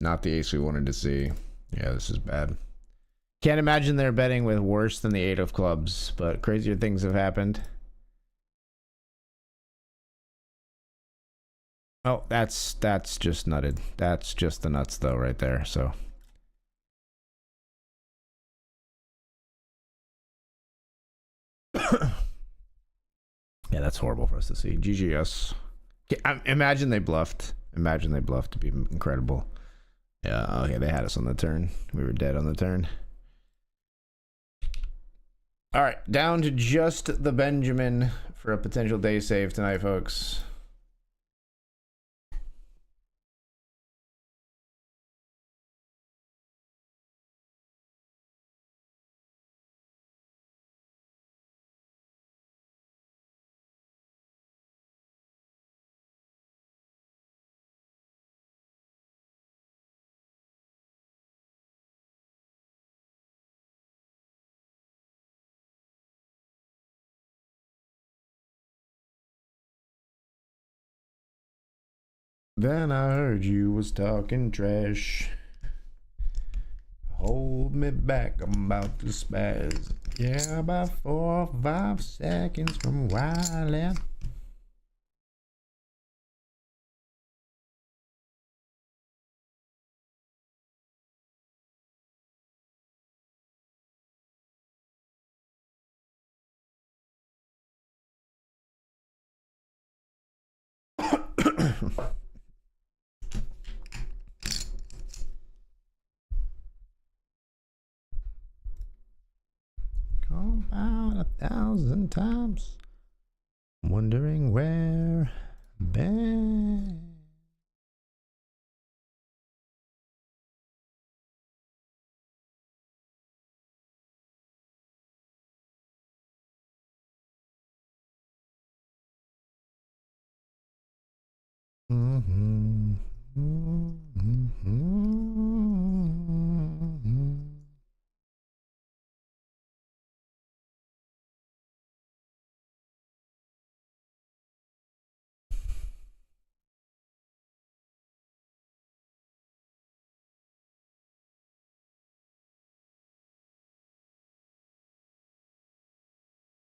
Not the ace we wanted to see. Yeah, this is bad. Can't imagine they're betting with worse than the 8 of clubs, but crazier things have happened. Oh, that's just nutted. That's just the nuts though right there, so. Yeah, that's horrible for us to see. GGS. Imagine they bluffed. Imagine they bluffed to be incredible. Yeah, okay, they had us on the turn. We were dead on the turn. All right, down to just the Benjamin for a potential day save tonight, folks. Then I heard you was talking trash. Hold me back, I'm about to spaz. Yeah, about 4 or 5 seconds from wildin'. Call about 1,000 times. wondering where Ben.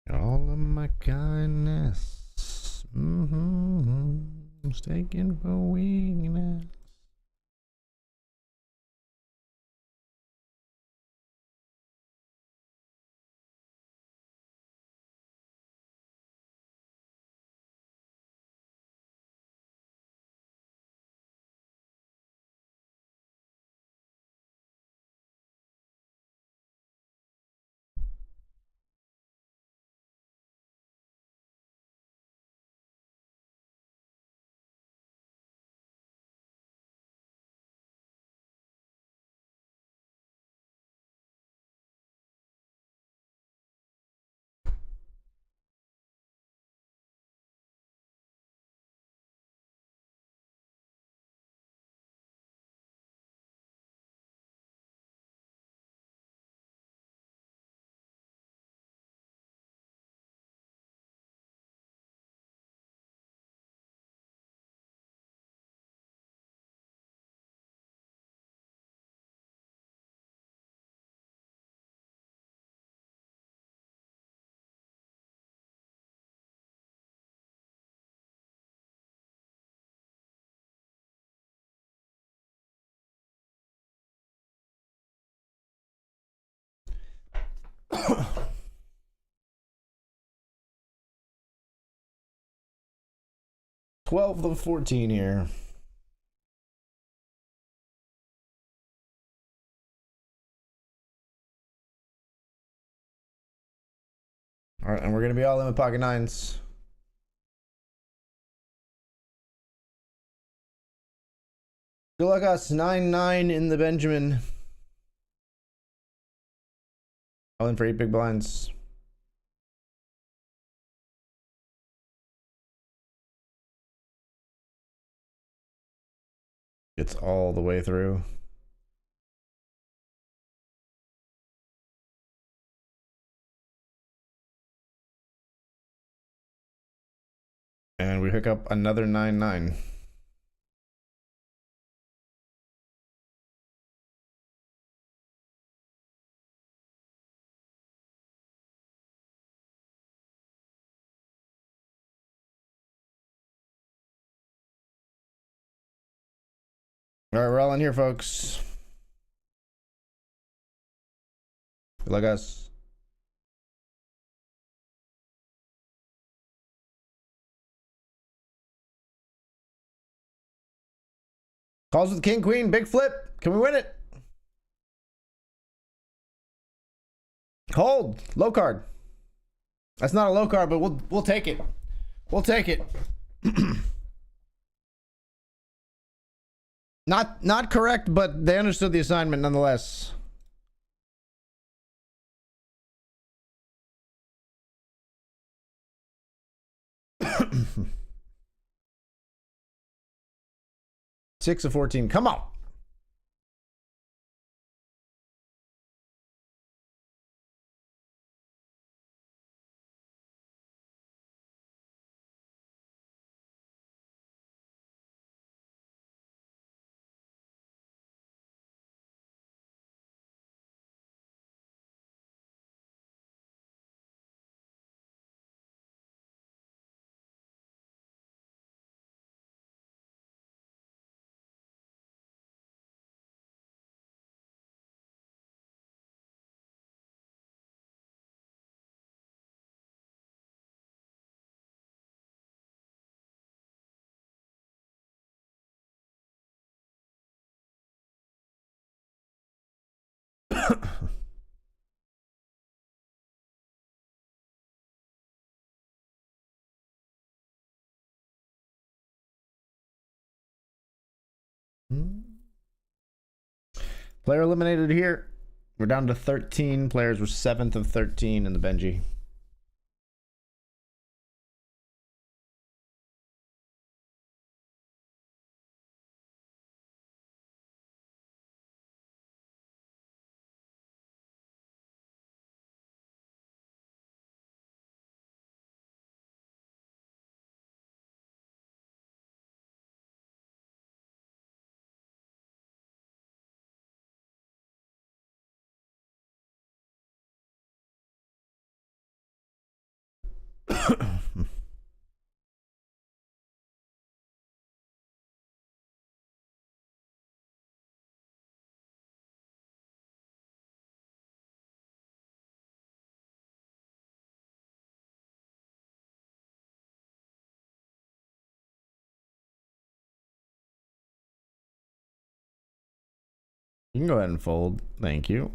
All of my kindness, mistaken for weakness. $12 to 14 here. All right, and we're gonna be all in with pocket nines. Good luck us. 9-9 in the Benjamin. All in for 8 big blinds. It's all the way through. And we hook up another 9-9. All right, we're all in here, folks. Good luck, us. Calls with king, queen, big flip. Can we win it? Hold. Low card. That's not a low card, but we'll take it. We'll take it. Not correct, but they understood the assignment nonetheless. Six of 14. Come on. Player eliminated here. We're down to 13 players. We're 7th of 13 in the Benji. You can go ahead and fold. Thank you.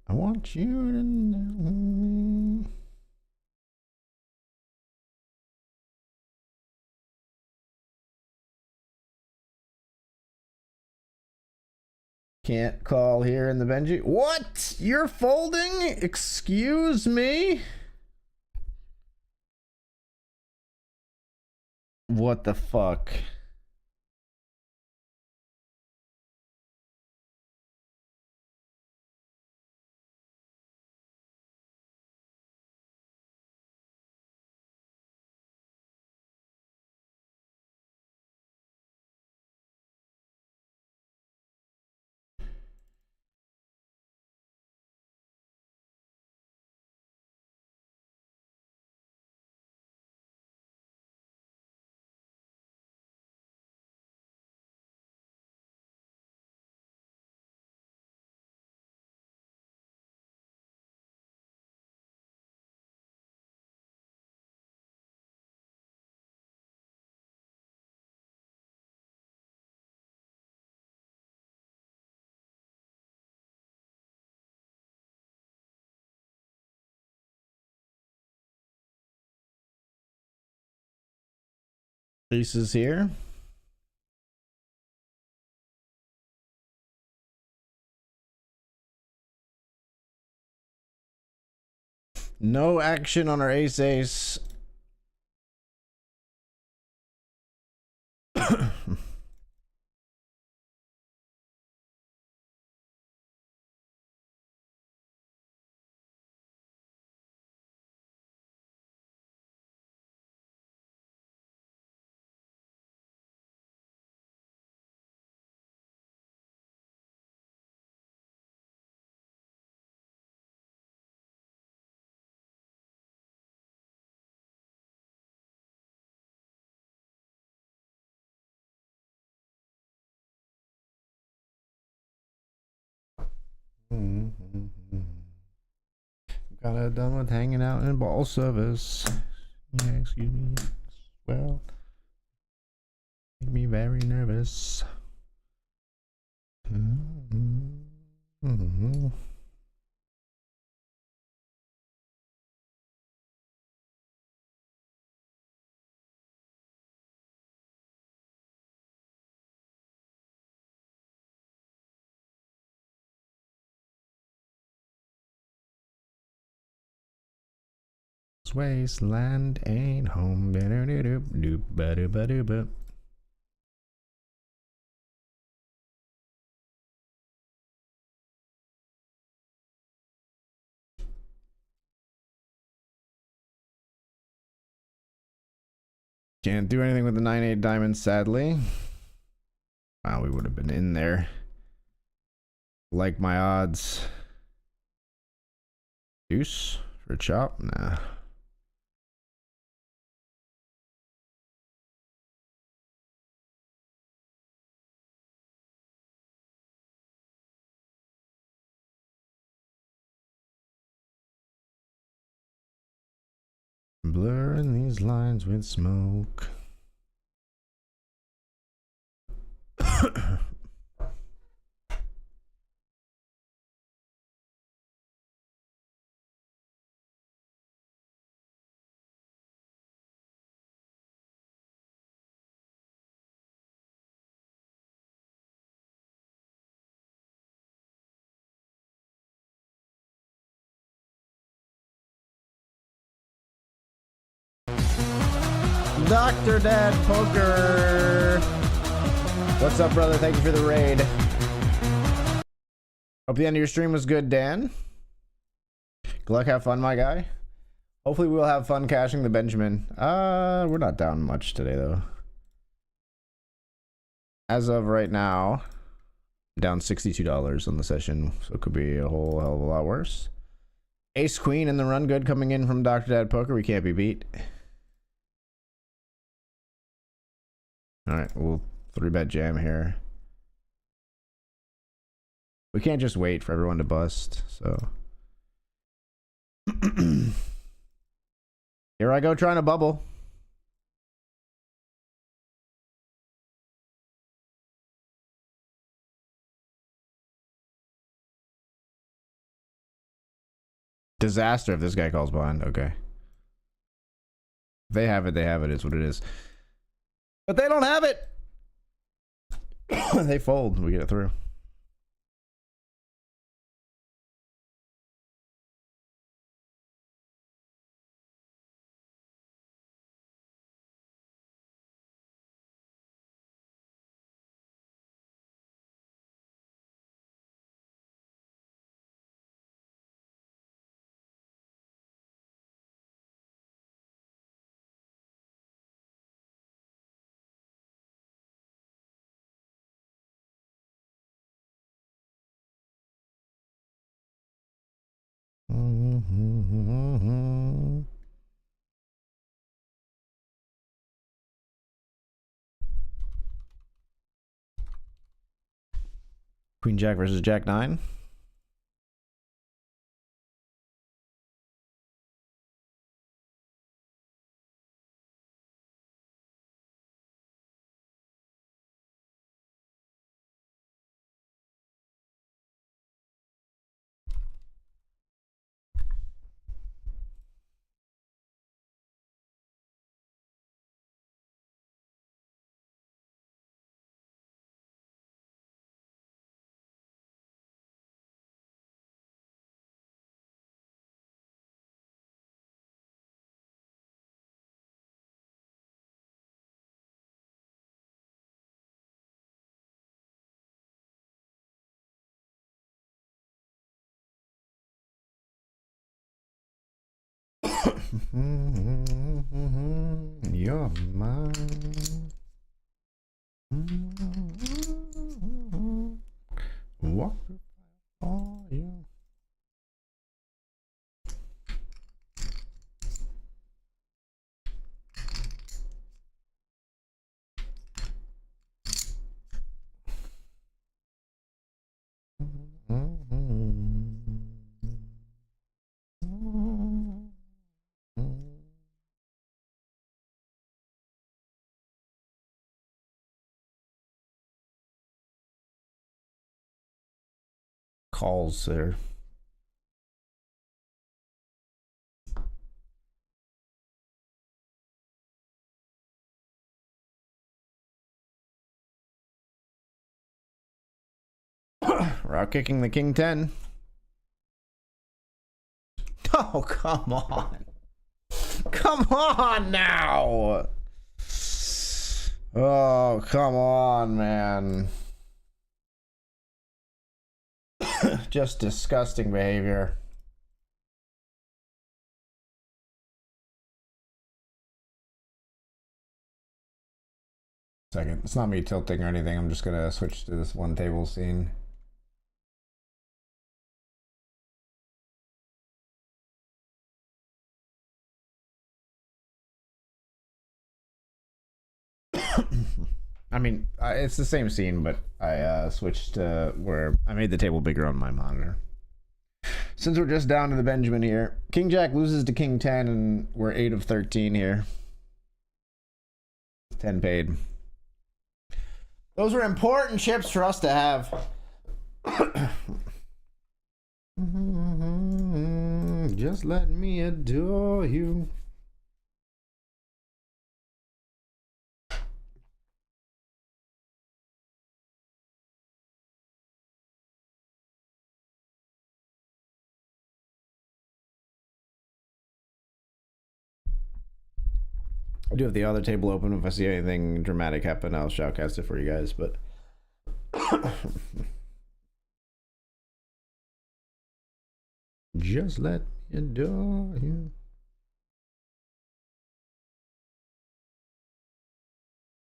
I want you to know me. Can't call here in the Benji. What? You're folding? Excuse me? What the fuck? Lisa's here. No action on our ace. Got done with hanging out in ball service. Yeah, excuse me. Well, Make me very nervous. Wasteland ain't home. Can't do anything with the 9-8 diamond, sadly. Wow, we would have been in there. Like my odds. Deuce for a chop? Nah. Blurring these lines with smoke. Dr. Dad Poker. What's up, brother? Thank you for the raid. Hope the end of your stream was good, Dan. Good luck, have fun, my guy. Hopefully we'll have fun cashing the Benjamin. We're not down much today, though. As of right now, down $62 on the session, so it could be a whole hell of a lot worse. Ace Queen and the run good coming in from Dr. Dad Poker. We can't be beat. All right, we'll 3-bet jam here. We can't just wait for everyone to bust, so. Here I go trying to bubble. Disaster if this guy calls blind. Okay. They have it, is what it is. But they don't have it. They fold, we get it through. Queen Jack versus Jack 9. You're mine. Walk for you. calls there. We're out kicking the king 10. Oh, come on. Come on now. Oh, come on, man. Just disgusting behavior. Second, it's not me tilting or anything. I'm just gonna switch to this one table scene. I mean, it's the same scene, but I switched to where I made the table bigger on my monitor. Since we're just down to the Benjamin here, King Jack loses to King 10, and we're 8 of 13 here. 10 paid. Those were important chips for us to have. Just let me adore you. I do have the other table open. If I see anything dramatic happen, I'll shoutcast it for you guys, but just let me adore you.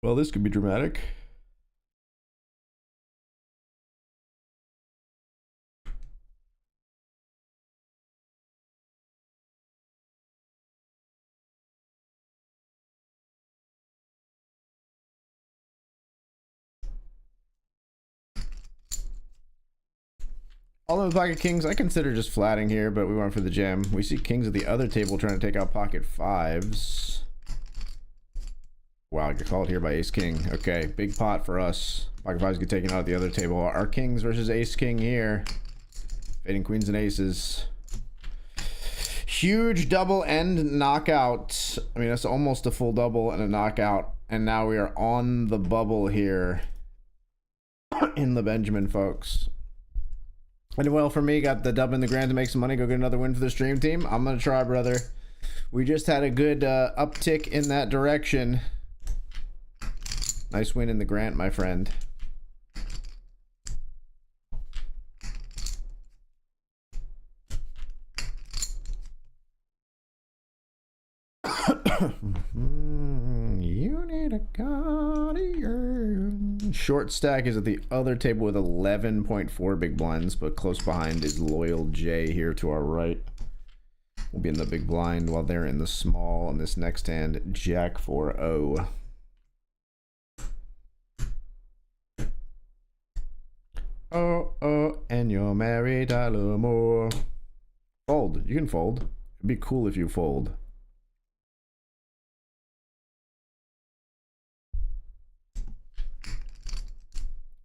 Well, this could be dramatic. Although pocket kings, I consider just flatting here, but we went for the jam. We see kings at the other table trying to take out pocket fives. Wow, get called here by ace king. Okay, big pot for us. Pocket fives get taken out at the other table. Our kings versus ace king here. Fading queens and aces. Huge double end knockout. I mean, that's almost a full double and a knockout. And now we are on the bubble here in the Benjamin, folks. And well, for me, got the dub in the grand to make some money, go get another win for the stream team. I'm gonna try, brother. We just had a good uptick in that direction. Nice win in the grant, my friend. You need a guardian. Short stack is at the other table with 11.4 big blinds, but close behind is Loyal J here to our right. We'll be in the big blind while they're in the small on this next hand, Jack 4-0. Oh, and you're married, Tyler Moore. Fold. You can fold. It'd be cool if you fold.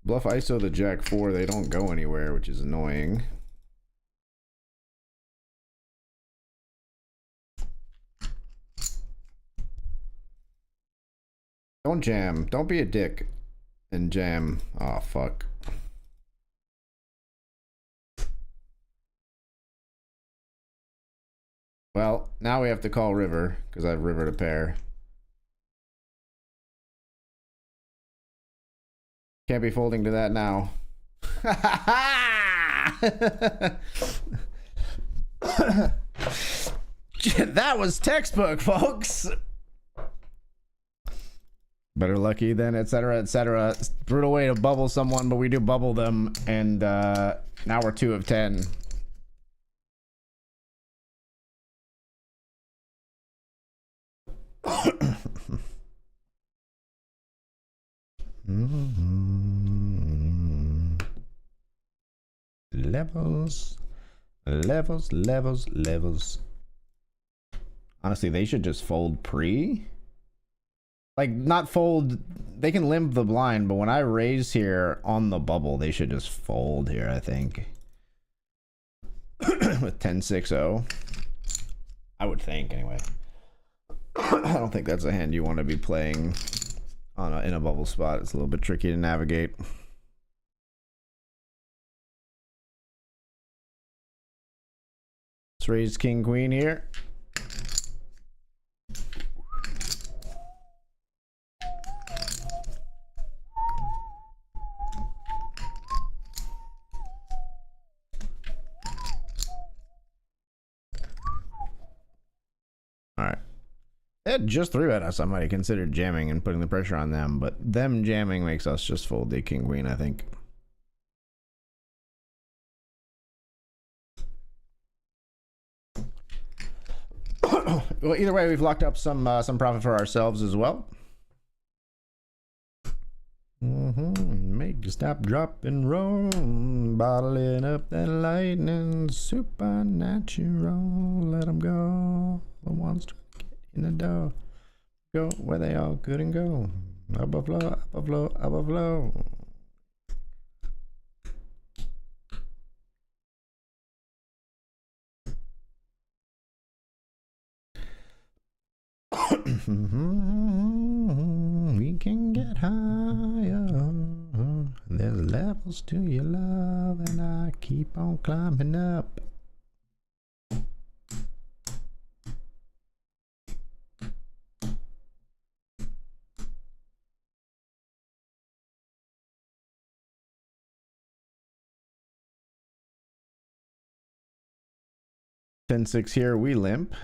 Bluff ISO the Jack 4, they don't go anywhere, which is annoying. Don't jam. Don't be a dick and jam. Oh, fuck. Well, now we have to call river, because I have river to pair. Can't be folding to that now. That was textbook, folks. Better lucky than etc. etc. Brutal way to bubble someone, but we do bubble them, and now we're 2 of 10. Levels. Honestly, they should just fold pre. Like, not fold. They can limp the blind, but when I raise here on the bubble, they should just fold here, I think. with 10-6-0. I would think, anyway. I don't think that's a hand you want to be playing on in a bubble spot. It's a little bit tricky to navigate. Let's raise king queen here. All right. It just threw at us. I might have considered jamming and putting the pressure on them, but them jamming makes us just fold the king queen, I think. Well, either way, we've locked up some profit for ourselves as well. Make you stop, drop, and roll, bottling up that lightning, supernatural. Let them go. The ones trying to get in the door, go where they all couldn't go. Up a flow, up a flow, up a flow. We can get higher. There's levels to your love, and I keep on climbing up. Ten six here, we limp.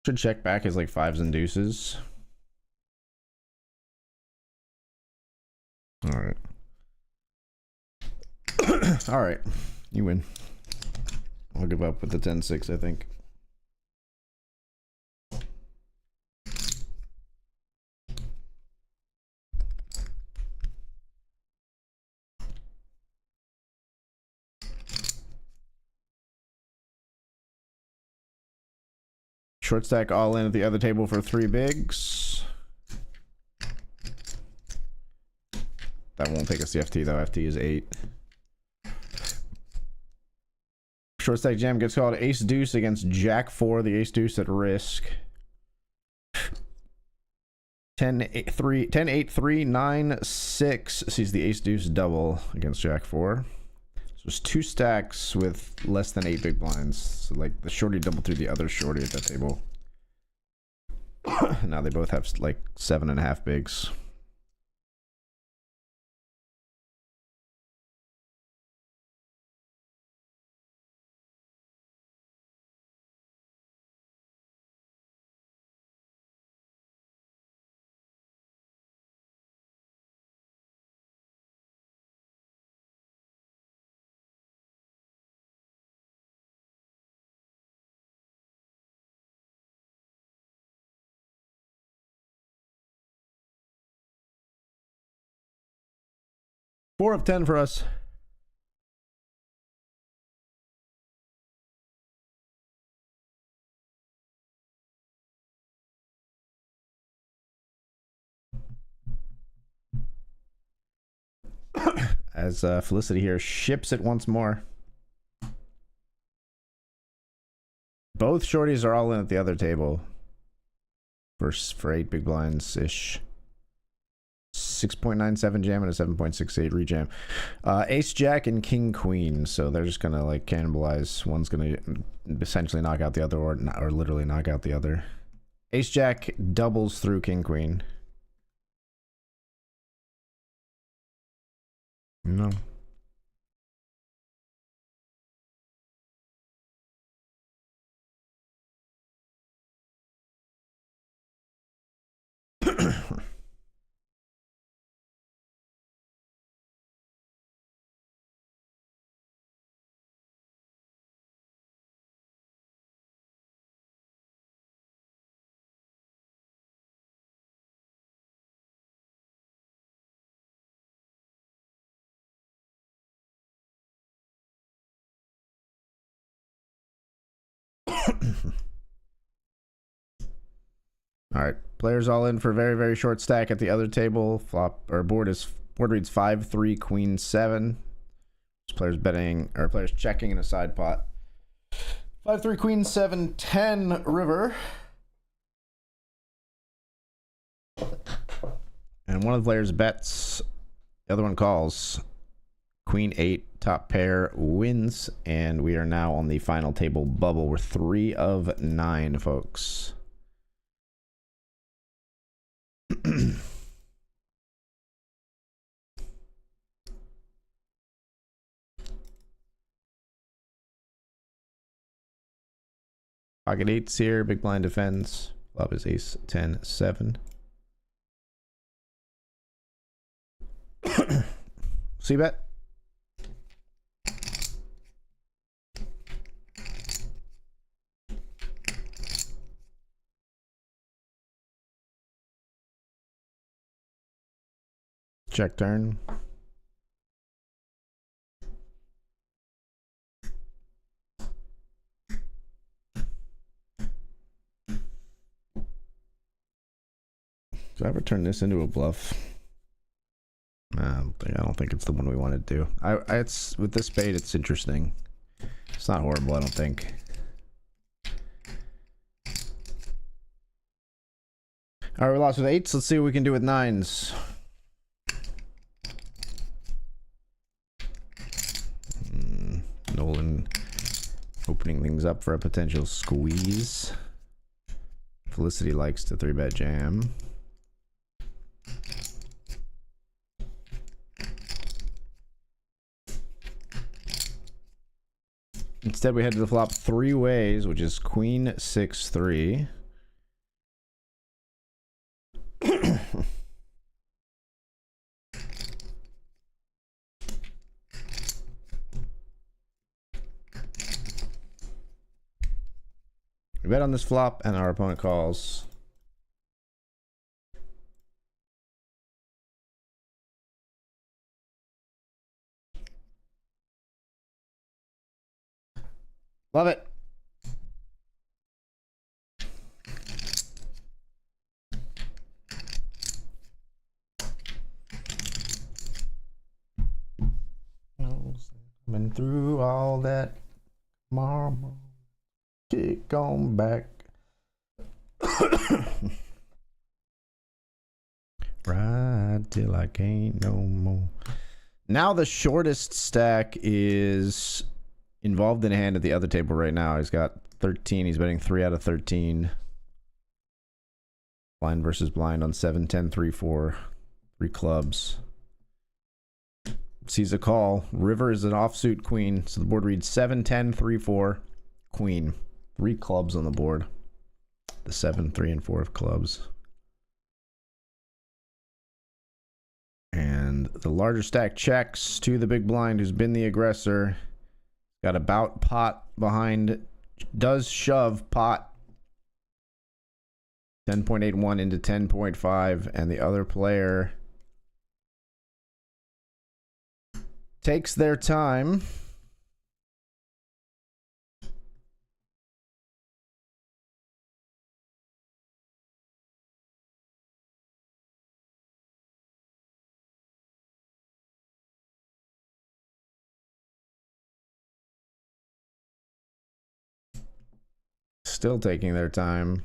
Should check back as like fives and deuces. All right. All right. You win. I'll give up with the 10-6, I think. Short stack all in at the other table for 3 bigs. That won't take us to FT though. FT is 8. Short stack jam gets called ace deuce against jack 4. The ace deuce at risk. 10-8-3-9-6 sees the ace deuce double against jack 4. So there's 2 stacks with less than 8 big blinds. So like the shorty doubled through the other shorty at that table. Now they both have like 7.5 bigs. Four of 10 for us. As Felicity here ships it once more. Both shorties are all in at the other table. For 8 big blinds ish. 6.97 jam and a 7.68 rejam. Ace jack and king queen, so they're just gonna like cannibalize. One's gonna essentially knock out the other, or literally knock out the other. Ace jack doubles through king queen. No. All right, players all in for a very, very short stack at the other table. Flop or board reads 5-3 queen 7. Players betting or players checking in a side pot. 5-3 queen 7-10 river. And one of the players bets, the other one calls. Queen 8 top pair wins, and we are now on the final table bubble. We're 3 of 9, folks. Pocket 8's here, big blind defends. Flop is ace 10 7. See bet. Check turn. Did I ever turn this into a bluff? I don't think it's the one we want to do. It's with this spade, it's interesting. It's not horrible, I don't think. All right, we lost with 8s. Let's see what we can do with 9s. Nolan opening things up for a potential squeeze. Felicity likes to 3-bet jam. Instead, we head to the flop 3 ways, which is queen 6-3. We bet on this flop, and our opponent calls. Love it. Been through all that marble. Kick on back. Ride till I can't no more. Now the shortest stack is involved in a hand at the other table right now. He's got 13. He's betting 3 out of 13. Blind versus blind on 7, 10, 3, 4. 3 clubs. Sees a call. River is an offsuit queen. So the board reads 7, 10, 3, 4, queen. 3 clubs on the board. The 7, 3, and 4 of clubs. And the larger stack checks to the big blind, who's been the aggressor. Got about pot behind. Does shove pot. 10.81 into 10.5. And the other player takes their time. Still taking their time.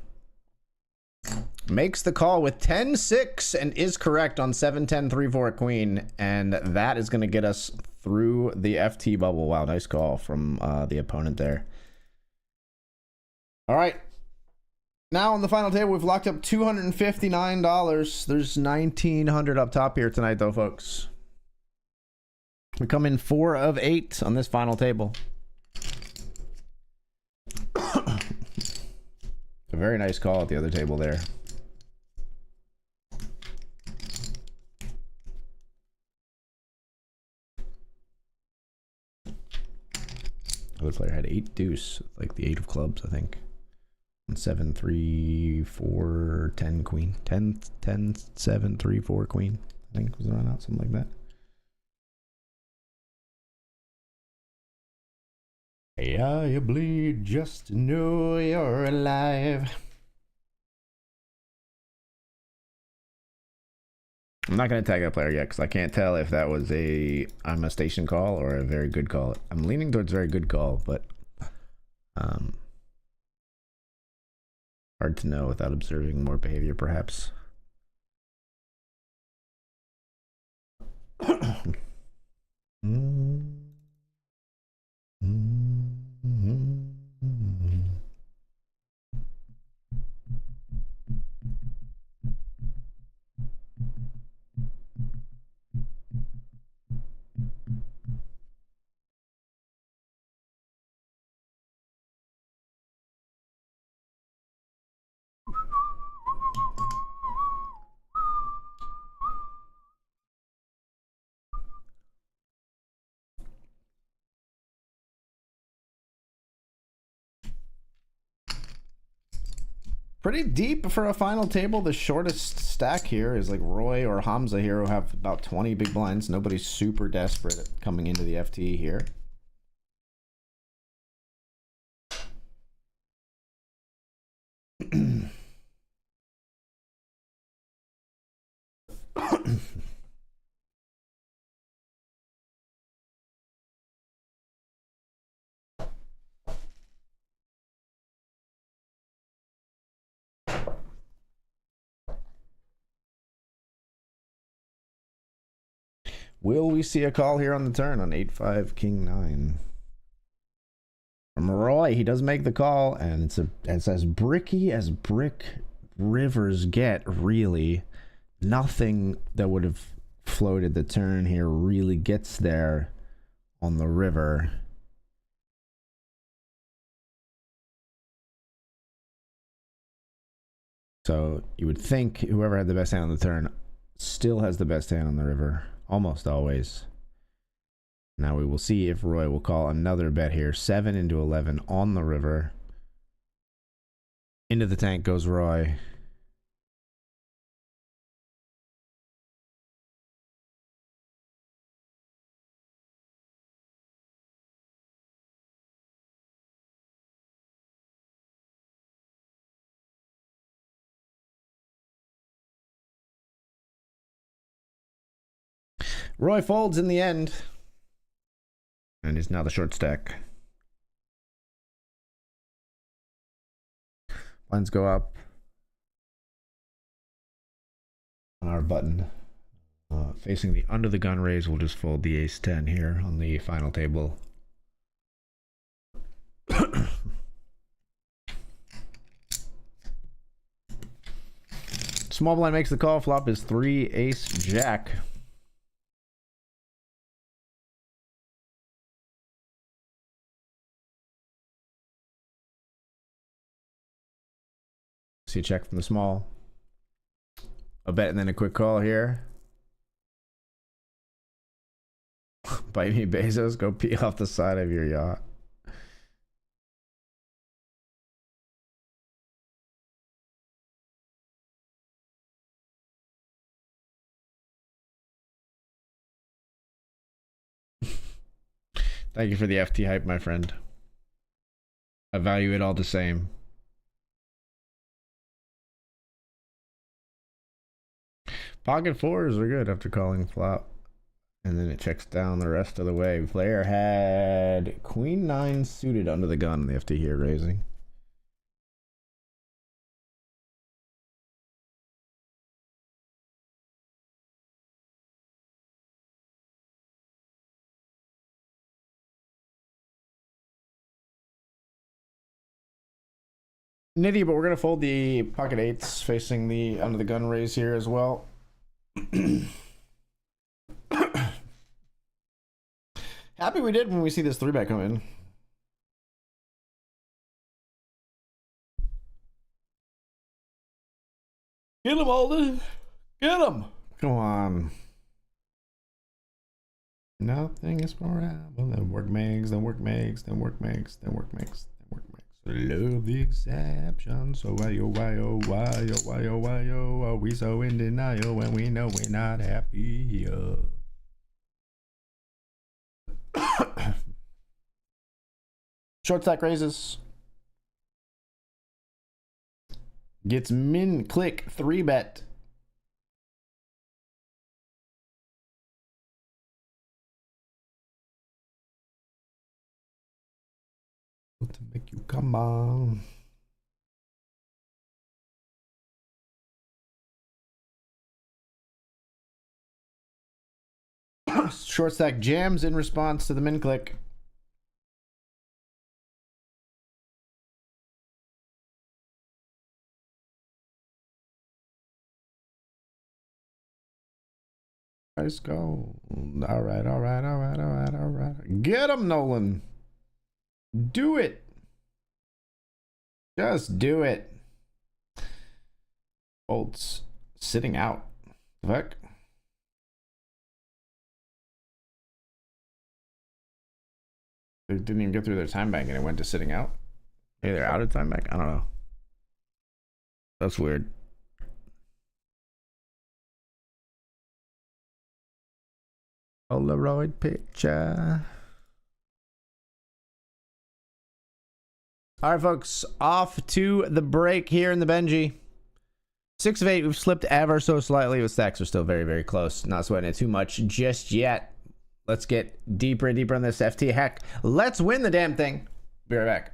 Makes the call with 10-6 and is correct on 7, 10, 3, 4 queen. And that is going to get us through the FT bubble. Wow, nice call from the opponent there. All right. Now on the final table, we've locked up $259. There's $1,900 up top here tonight, though, folks. We come in 4 of 8 on this final table. A very nice call at the other table there. Other player had 8 deuce, like the 8 of clubs, I think. And 7, 3, 4, 10 queen. 10, 10, 7, 3, 4 queen. I think was around out, something like that. Yeah, you bleed just to know you're alive. I'm not going to tag that player yet because I can't tell if that was I'm a station call or a very good call. I'm leaning towards very good call, but hard to know without observing more behavior, perhaps. Pretty deep for a final table. The shortest stack here is like Roy or Hamza here, who have about 20 big blinds. Nobody's super desperate coming into the FT here. Will we see a call here on the turn on 8-5 King 9? From Roy, he does make the call, and it's as bricky as brick rivers get, really. Nothing that would have floated the turn here really gets there on the river. So you would think whoever had the best hand on the turn still has the best hand on the river, almost always. Now we will see if Roy will call another bet here. 7 into 11 on the river. Into the tank goes Roy. Roy folds in the end. And is now the short stack. Blinds go up on our button. Facing the under the gun raise, we'll just fold the ace 10 here on the final table. Small blind makes the call. Flop is 3 ace jack. See a check from the small. A bet and then a quick call here. Bite me, Bezos. Go pee off the side of your yacht. Thank you for the FT hype, my friend. I value it all the same. Pocket fours are good after calling flop. And then it checks down the rest of the way. Player had queen 9 suited under the gun. The FT here raising. Nitty, but we're gonna fold the pocket 8s facing the under the gun raise here as well. Happy we did when we see this 3-bet come in. Get him, Alden. Get him. Come on. Nothing is forever. Then work makes, then work makes, then work makes, then work makes, then work makes. Love the exception. So why are we so in denial when we know we're not happy? Short stack raises. Gets min click 3-bet. To make you come on. Short stack jams in response to the min click. Let's go. All right, all right, all right, all right, all right. Get him, Nolan. Do it. Just do it. Bolts sitting out. Fuck. They didn't even get through their time bank and it went to sitting out. Maybe they're out of time bank. I don't know. That's weird. Polaroid picture. All right, folks, off to the break here in the Benji. 6 of 8, we've slipped ever so slightly, but stacks are still very, very close. Not sweating it too much just yet. Let's get deeper and deeper on this FT. Heck, let's win the damn thing. Be right back.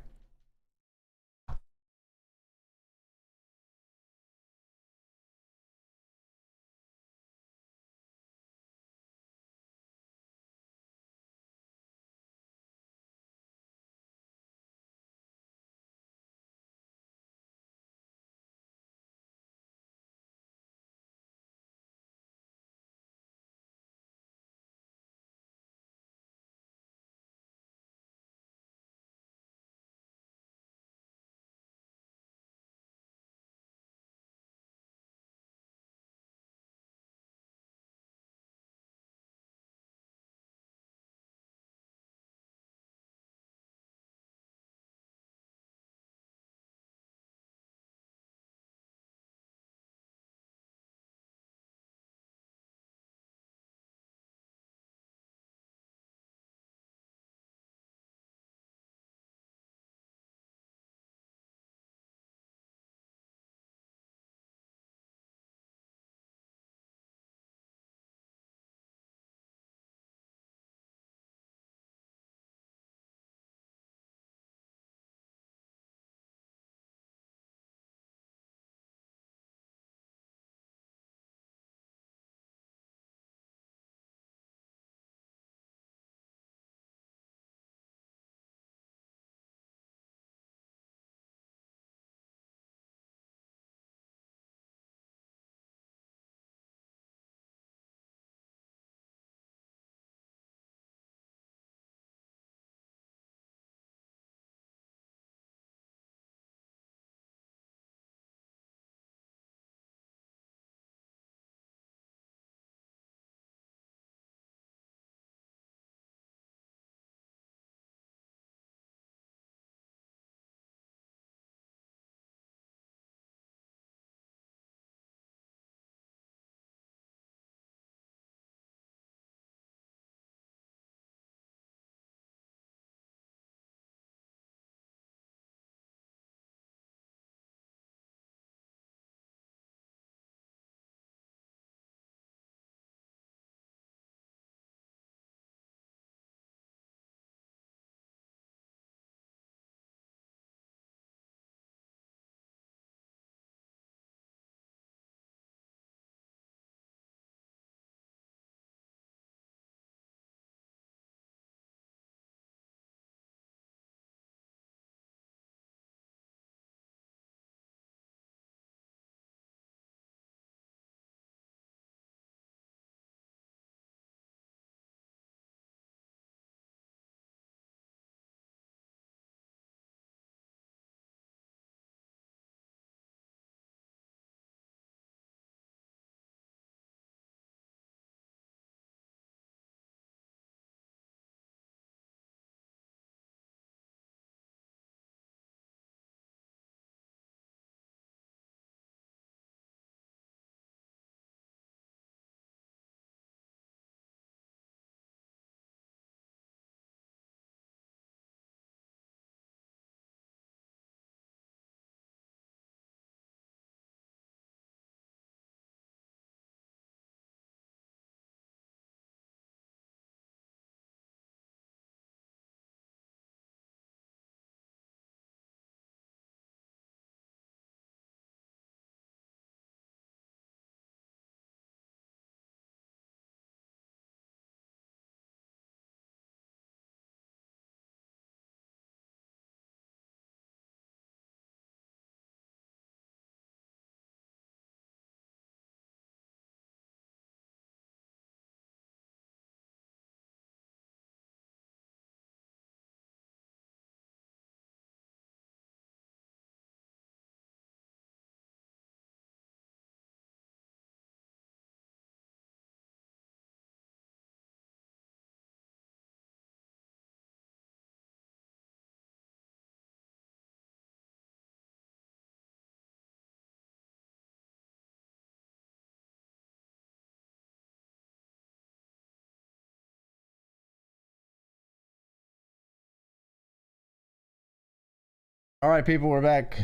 All right, people, we're back.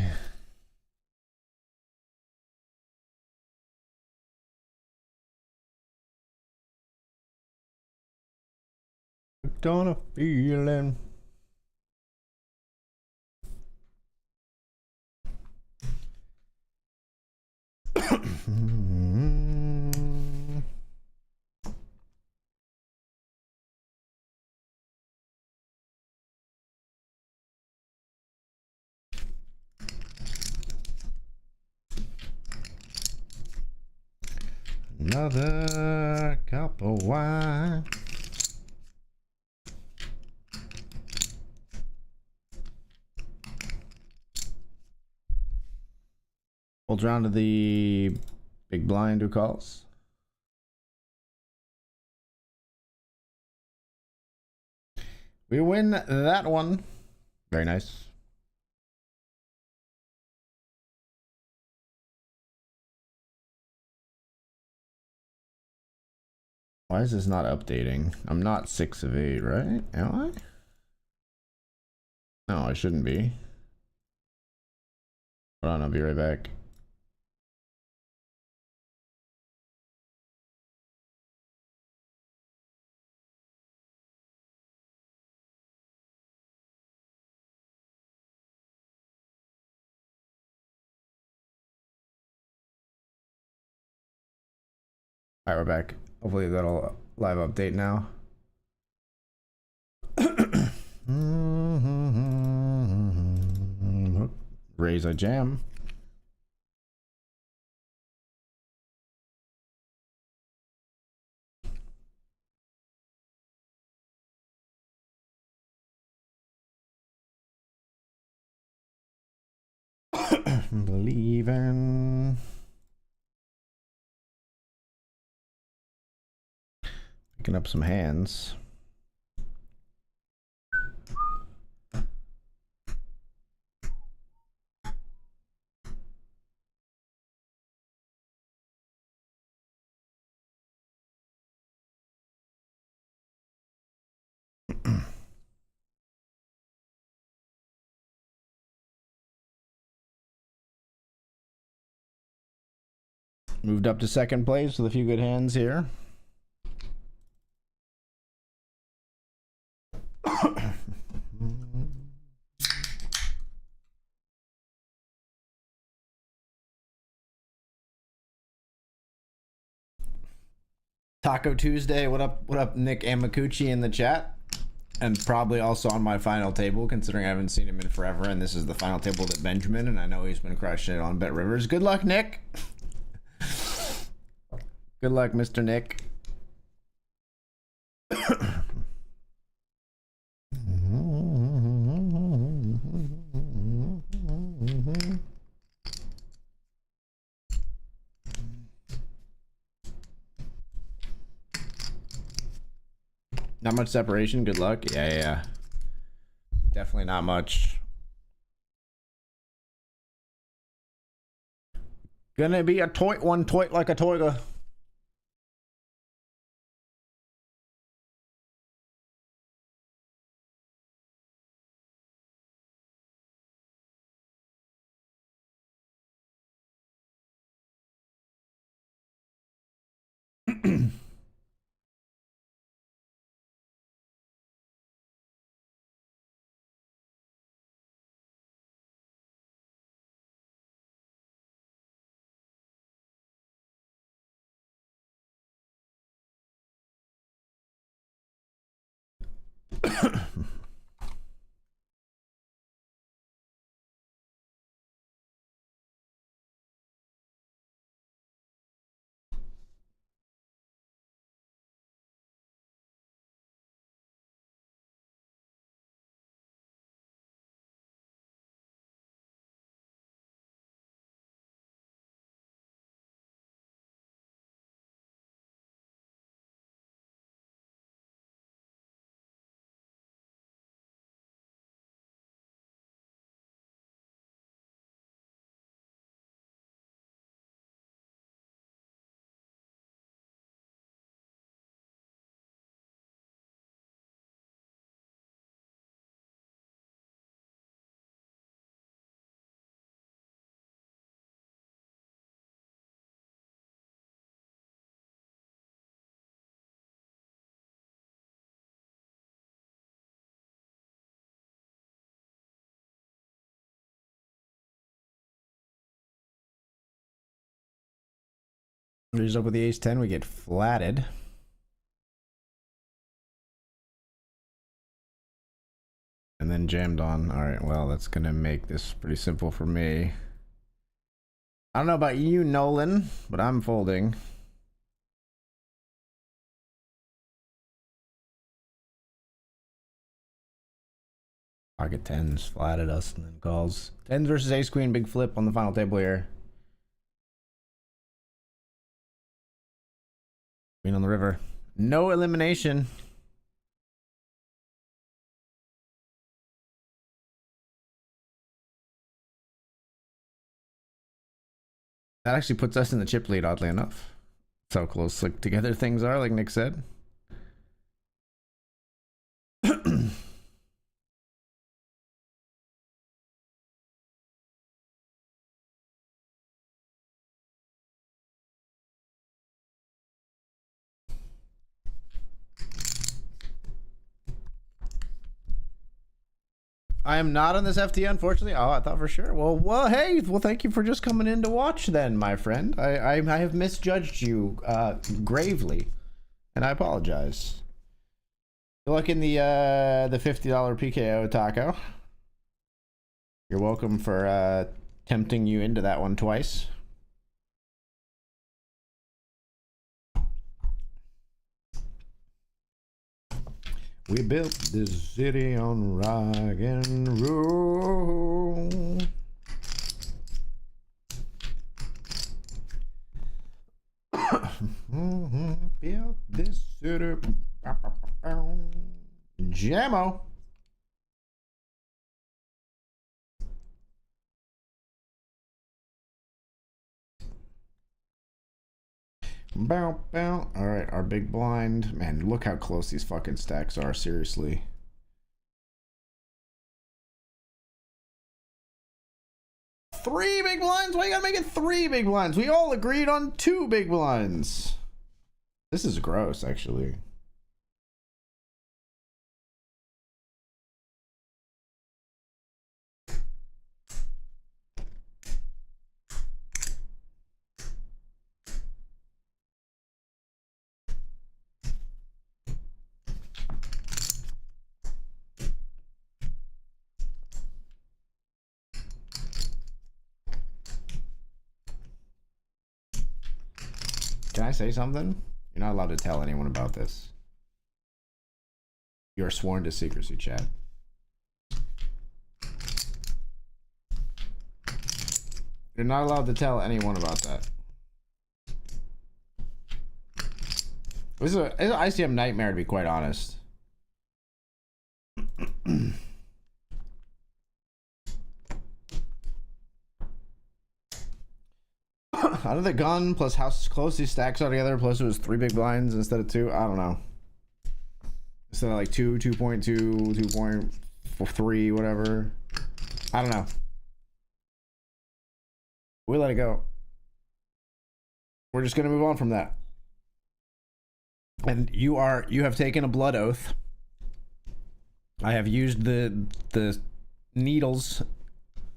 On a feeling. Another cup of wine. Folds around to the big blind who calls. We win that one. Very nice. Why is this not updating? I'm not 6 of 8, right? Am I? No, I shouldn't be. Hold on, I'll be right back. All right, we're back. Hopefully that'll live update now. Raise a jam. Believing. Picking up some hands. Moved up to second place with a few good hands here. Taco Tuesday. What up? What up, Nick Amakuchi in the chat? And probably also on my final table, considering I haven't seen him in forever, and this is the final table that Benjamin, and I know he's been crushing it on BetRivers. Good luck, Nick. Good luck, Mr. Nick. Not much separation. Good luck. Yeah. Definitely not much. Gonna be a toit one, toit like a toiga. Raise up with the ace 10, we get flatted. And then jammed on. Alright, well, that's gonna make this pretty simple for me. I don't know about you, Nolan, but I'm folding. Pocket 10s flatted us and then calls. 10s versus ace queen, big flip on the final table here. Queen on the river. No elimination. That actually puts us in the chip lead, oddly enough. That's how close together things are, like Nick said. I am not on this FT, unfortunately. Oh, I thought for sure. Well, hey, thank you for just coming in to watch then, my friend. I have misjudged you gravely, and I apologize. Good luck in the $50 PKO taco. You're welcome for tempting you into that one twice. We built this city on rock and roll. Built this city. Jammo. Bow, bow. All right, our big blind. Man, look how close these fucking stacks are, seriously. Three big blinds? Why you gotta make it three big blinds? We all agreed on two big blinds. This is gross, actually. Can I say something? You're not allowed to tell anyone about this. You're sworn to secrecy, chat. You're not allowed to tell anyone about that. This is an ICM nightmare, to be quite honest. Out of the gun plus how close these stacks are together, plus it was three big blinds instead of two. I don't know. Instead of like 2, 2.2, 2.3, whatever. I don't know. We let it go. We're just gonna move on from that. And you have taken a blood oath. I have used the needles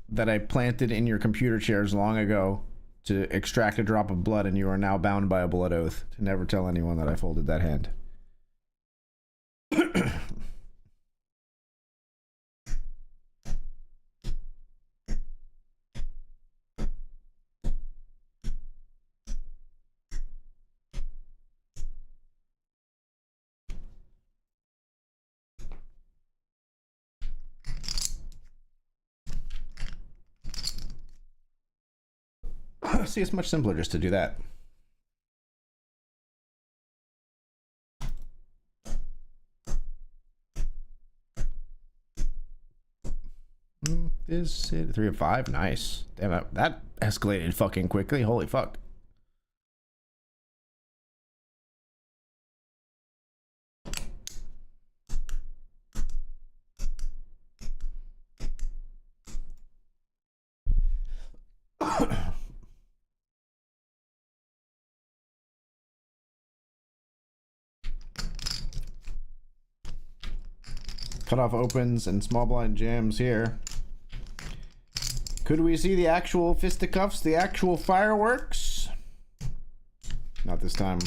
that I planted in your computer chairs long ago to extract a drop of blood, and you are now bound by a blood oath to never tell anyone that I folded that hand. See, it's much simpler just to do that. Is it 3 of 5? Nice. Damn it, that escalated fucking quickly. Holy fuck. Cutoff opens and small blind jams here. Could we see the actual fisticuffs, the actual fireworks? Not this time.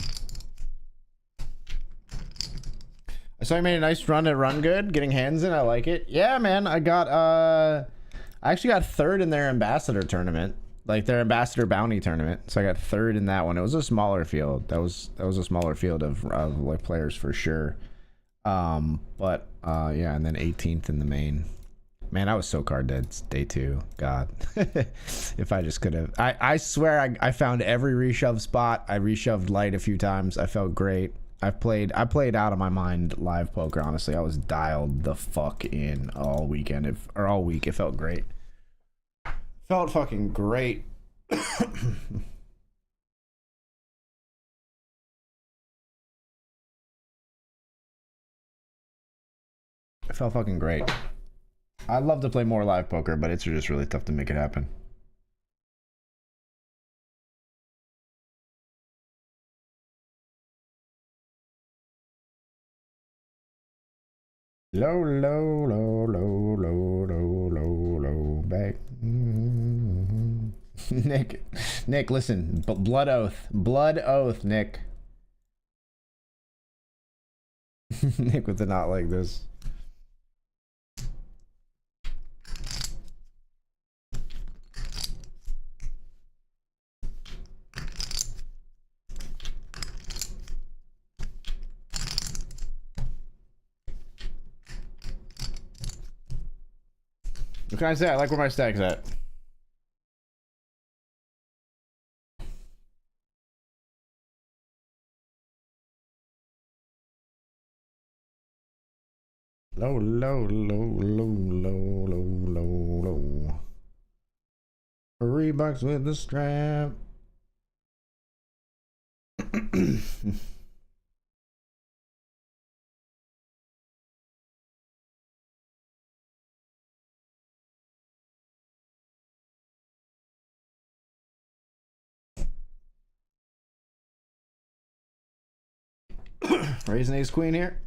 I saw you made a nice run at Run Good, getting hands in. I like it. Yeah, man. I actually got third in their ambassador tournament, like their ambassador bounty tournament. So I got third in that one. It was a smaller field. That was a smaller field of like players for sure. But yeah, and then 18th in the main. Man, I was so card dead day 2. God. If I just could have. I swear I found every reshove spot. I reshoved light a few times. I felt great. I played out of my mind live poker, honestly. I was dialed the fuck in all weekend, or all week. It felt great. Felt fucking great. It felt fucking great. I'd love to play more live poker, but it's just really tough to make it happen. Low, low, low, low, low, low, low, low, back. Nick, listen. Blood oath, Nick. Nick with the not like this. What can I say? I like where my stack's at. Low, low, low, low, low, low, low, low. $3 with the strap. Raising ace queen here.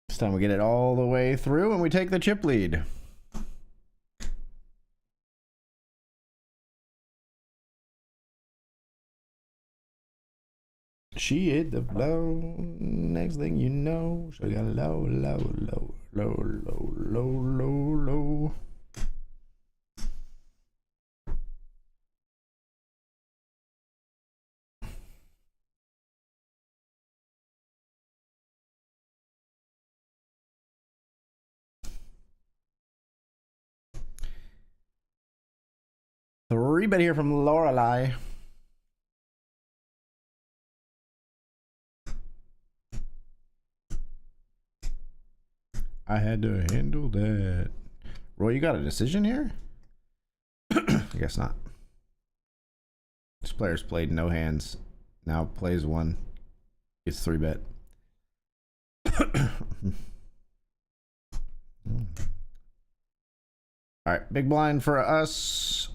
This time we get it all the way through and we take the chip lead. She hit the flow. Next thing you know, she got low, low, low, low, low, low, low, low. Three bet here from Lorelei. I had to handle that. Roy, you got a decision here? I guess not. This player's played no hands. Now plays one. Gets 3 bet. Alright, big blind for us.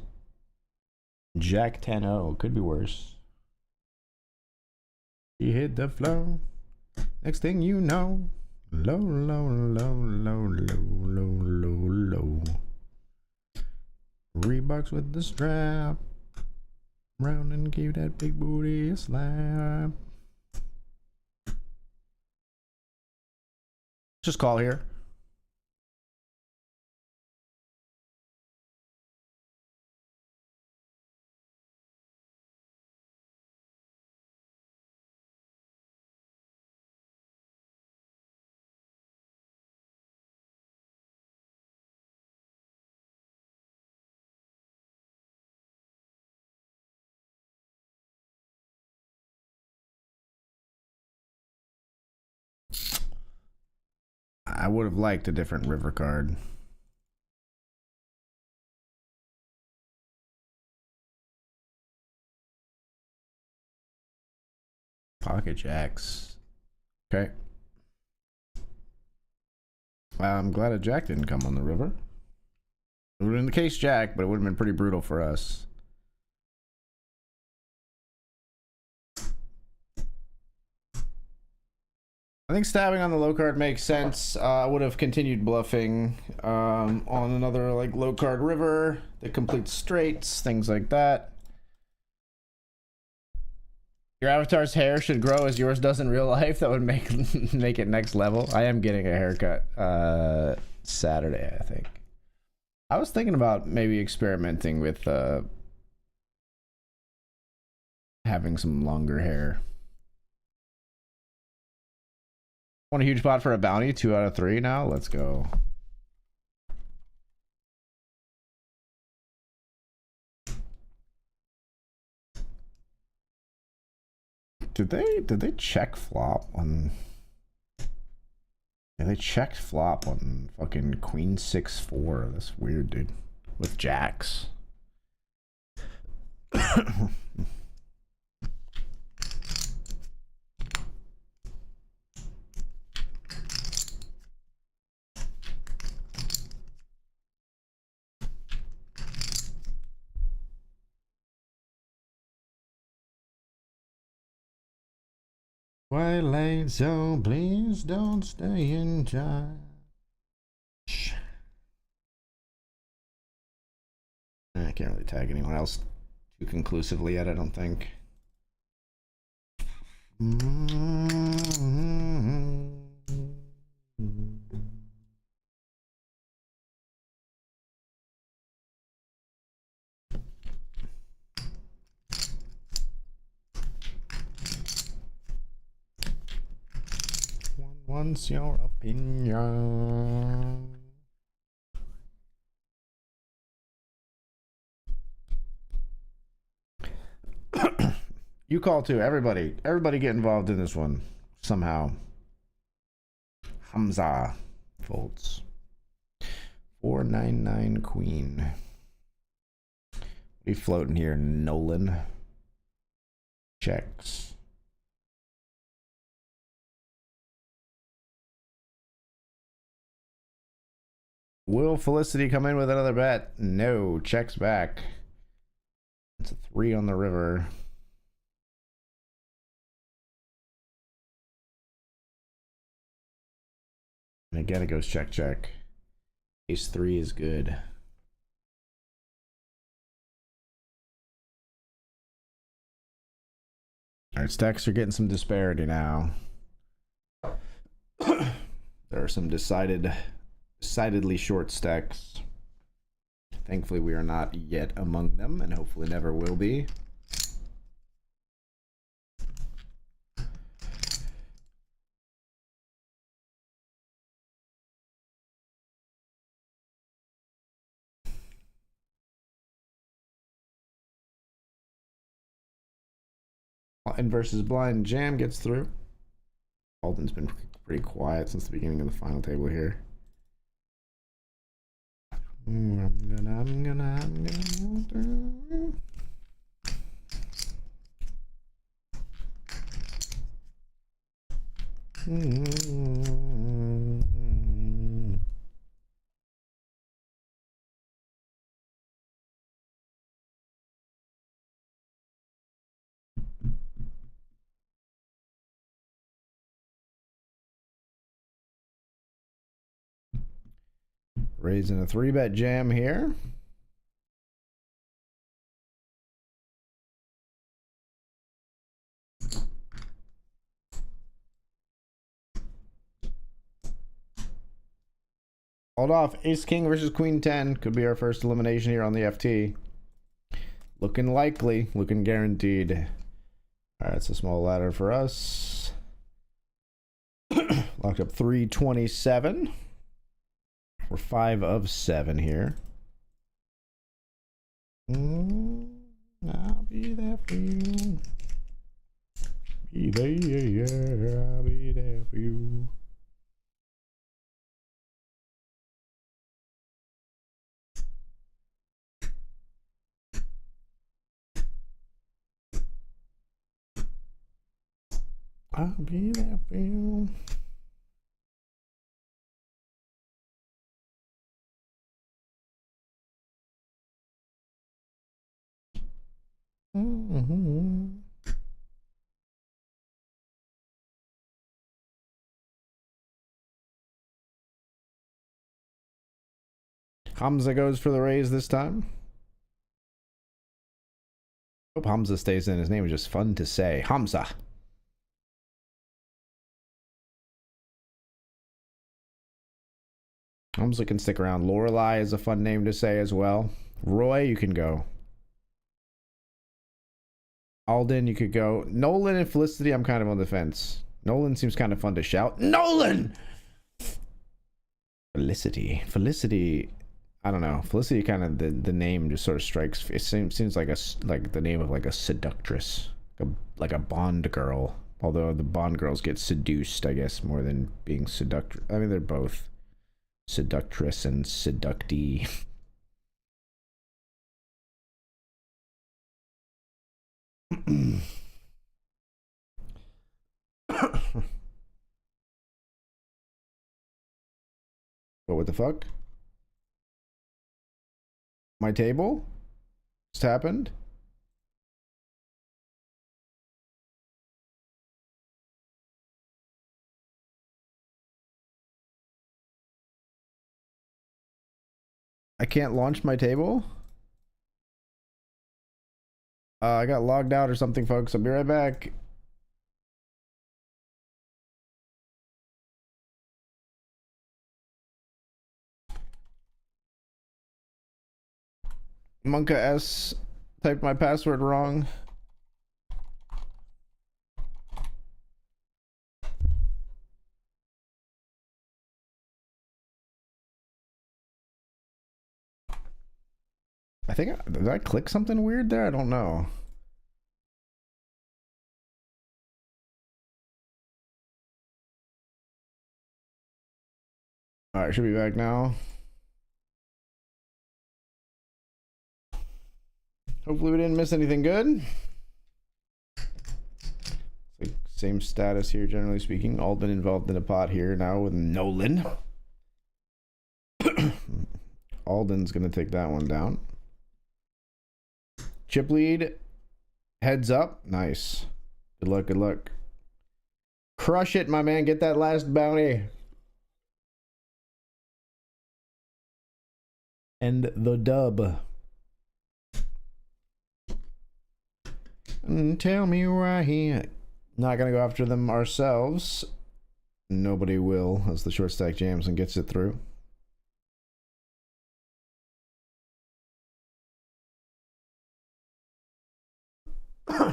Jack 10-0. Could be worse. He hit the flow. Next thing you know. Low, low, low, low, low, low, low, low. $3 with the strap. Round and give that big booty a slap. Just call here. I would have liked a different river card. Pocket jacks. Okay. I'm glad a jack didn't come on the river. It would have been the case jack, but it would have been pretty brutal for us. I think stabbing on the low card makes sense. I would have continued bluffing on another like low card river that completes straights, things like that. Your avatar's hair should grow as yours does in real life. That would make make it next level. I am getting a haircut Saturday, I think. I was thinking about maybe experimenting with having some longer hair. Want a huge pot for a bounty? 2 out of 3 now. Let's go. Did they check flop on? Yeah, they checked flop on fucking Queen 6-4. That's weird, dude. With jacks. Twilight Zone, please don't stay in charge. I can't really tag anyone else too conclusively yet, I don't think. What's your opinion? You call too. Everybody get involved in this one somehow. Hamza folds. 499 queen. We floating here, Nolan. Checks. Will Felicity come in with another bet? No. Checks back. It's a 3 on the river. And again, it goes check, check. Ace 3 is good. All right, stacks are getting some disparity now. There are some decidedly short stacks. Thankfully, we are not yet among them, and hopefully never will be. And versus blind jam gets through. Alden's been pretty quiet since the beginning of the final table here. I'm gonna. Raising a 3-bet jam here. Hold off. Ace King versus Queen 10 could be our first elimination here on the FT. Looking likely, looking guaranteed. All right, it's a small ladder for us. Locked up 327. We're 5 of 7 here. I'll be there for you. Be there, I'll be there for you. I'll be there for you. Hamza goes for the raise this time. Hope Hamza stays in. His name is just fun to say. Hamza. Hamza can stick around. Lorelei is a fun name to say as well. Roy, you can go. Alden, you could go. Nolan and Felicity, I'm kind of on the fence. Nolan seems kind of fun to shout. Nolan! Felicity, I don't know. Felicity kind of, the name just sort of strikes. It seems like the name of like a seductress. Like a Bond girl. Although the Bond girls get seduced, I guess, more than being seductress. I mean, they're both seductress and seductee. What the fuck? My table? Just happened? I can't launch my table? I got logged out or something, folks. I'll be right back. Monka S typed my password wrong. I think did I click something weird there? I don't know. All right, should be back now. Hopefully we didn't miss anything good. Like same status here, generally speaking. All been involved in a pot here now with Nolan. Alden's gonna take that one down. Chip lead, heads up, nice. Good luck, good luck. Crush it, my man. Get that last bounty. And the dub. Tell me why. Not gonna go after them ourselves. Nobody will, as the short stack jams and gets it through.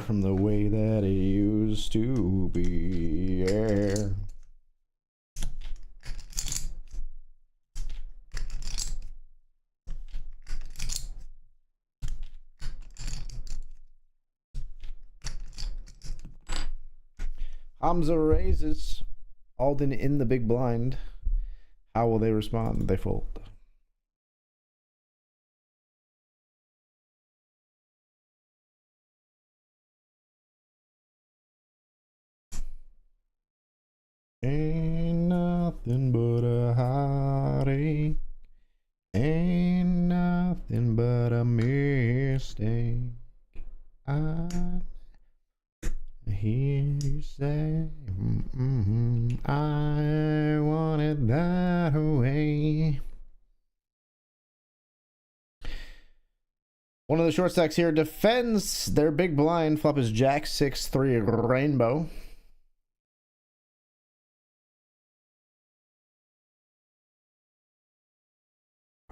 From the way that it used to be, yeah. Hamza raises. Alden in the big blind. How will they respond? They fold. Ain't nothing but a heartache. Ain't nothing but a mistake. I hear you say, I want it that way. One of the short stacks here defends their big blind. Flop is Jack 6-3 rainbow.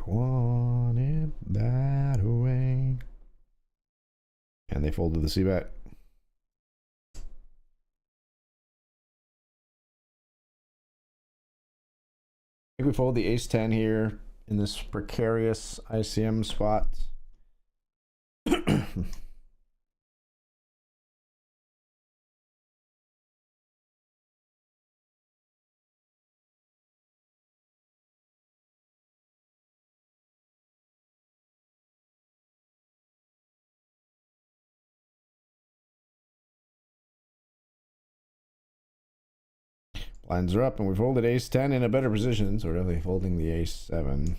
Want it that way. And they folded the c-bet. I think we fold the ace-10 here in this precarious ICM spot. Blinds are up, and we folded ace-10 in a better position, so we're definitely folding the ace-7.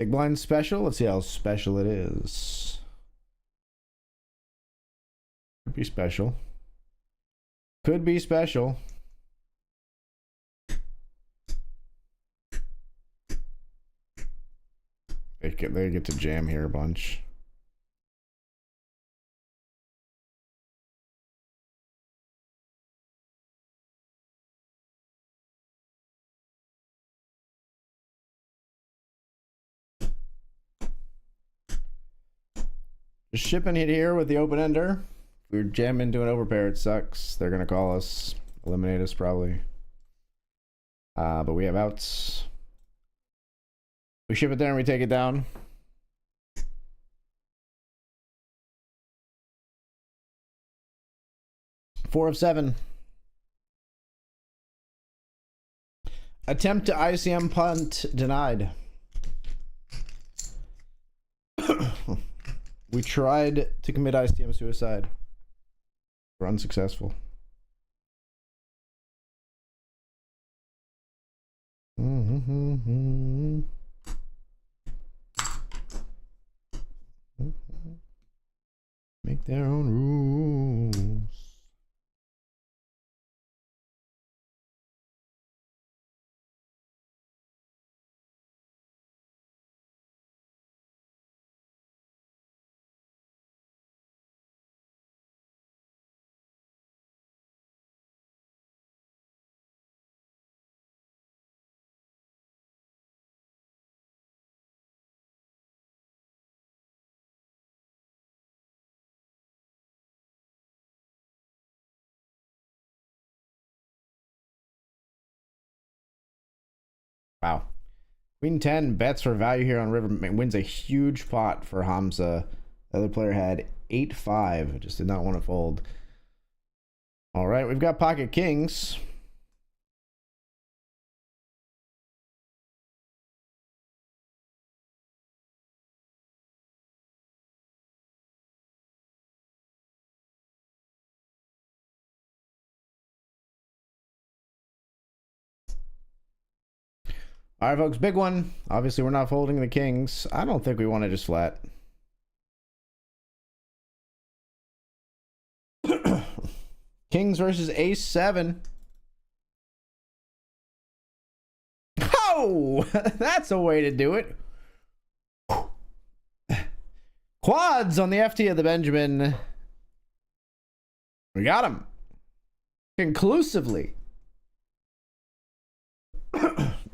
Big blind special. Let's see how special it is. Could be special. Could be special. They get to jam here a bunch. Just shipping it here with the open ender. If we jam into an overpair, it sucks. They're gonna call us, eliminate us probably. But we have outs. We ship it there and we take it down. Four of 7. Attempt to ICM punt denied. We tried to commit ICM suicide. We're unsuccessful. Make their own rules. Wow. Queen 10 bets for value here on river. Wins a huge pot for Hamza. The other player had 8-5. Just did not want to fold. All right, we've got pocket kings. All right, folks, big one. Obviously, we're not folding the kings. I don't think we want to just flat. Kings versus ace 7. Oh, that's a way to do it. Quads on the FT of the Benjamin. We got him. Conclusively.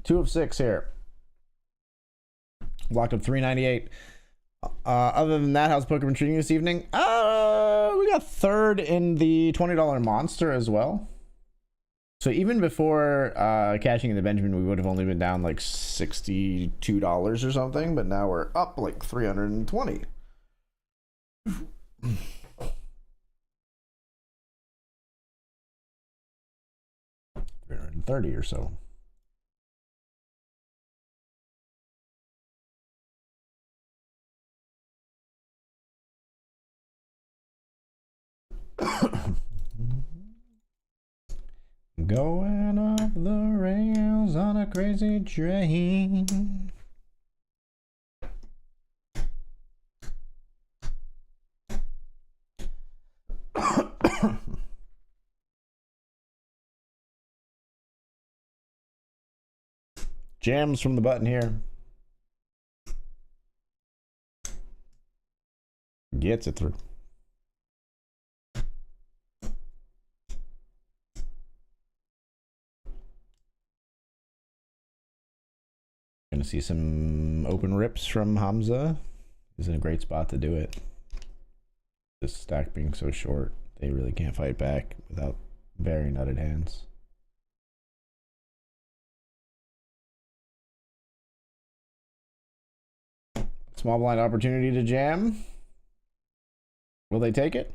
2 of 6 here. Locked up 398. Other than that, how's poker been treating you this evening? We got third in the $20 monster as well. So even before cashing in the Benjamin, we would have only been down like $62 or something, but now we're up like 320. 330 or so. Going off the rails on a crazy train. Jams from the button here. Gets it through. Gonna see some open rips from Hamza. He's in a great spot to do it. This stack being so short, they really can't fight back without very nutted hands. Small blind opportunity to jam. Will they take it?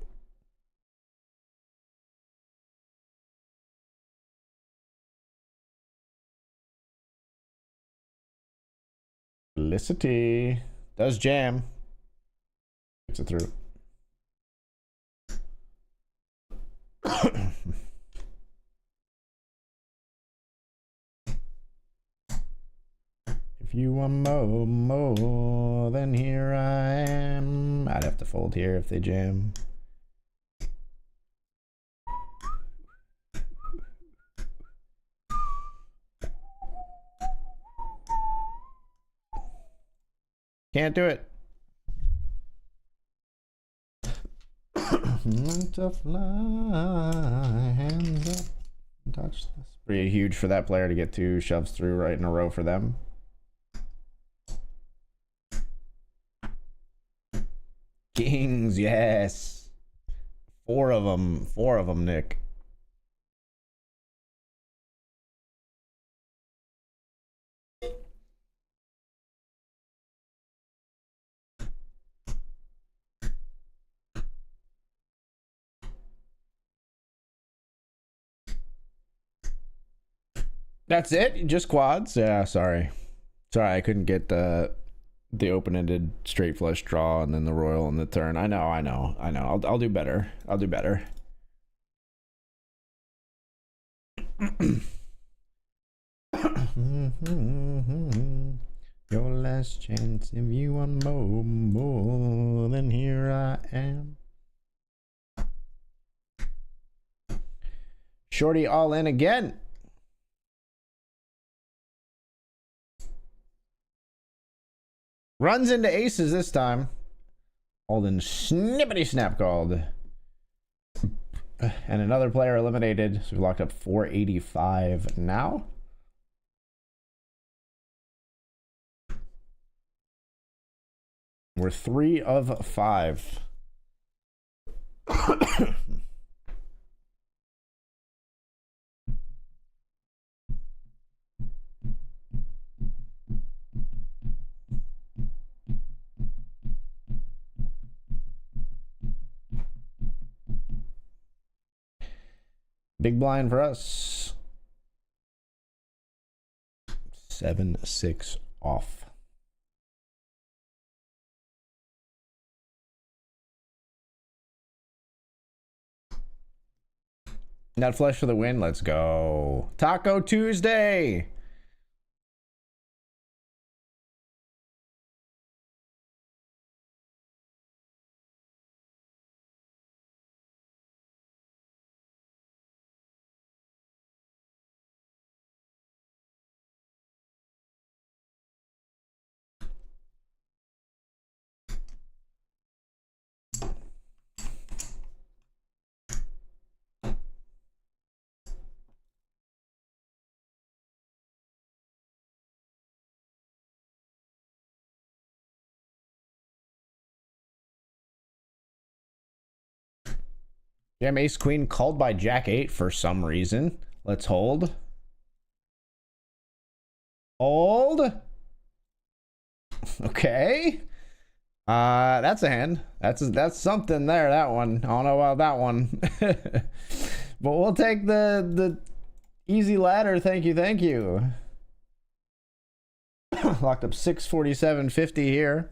Felicity does jam. Gets it through. If you want more, then here I am. I'd have to fold here if they jam. Can't do it. To fly, hands up, touch this. Pretty huge for that player to get 2 shoves through right in a row for them. Kings, yes. 4 of them. 4 of them, Nick. That's it? Just quads? Yeah, sorry. Sorry, I couldn't get the open-ended straight flush draw and then the royal on the turn. I know. I'll do better. I'll do better. Your last chance. If you want more, then here I am. Shorty all in again. Runs into aces this time. All in snippity snap called. And another player eliminated. So we locked up 485 now. We're 3 of 5. Big blind for us. 7-6 off. Nut flush for the win. Let's go. Taco Tuesday. Jam ace queen called by jack 8 for some reason. Let's hold. Hold. Okay. That's a hand. That's something there, that one. I don't know about that one. But we'll take the easy ladder. Thank you. Locked up 647.50 here.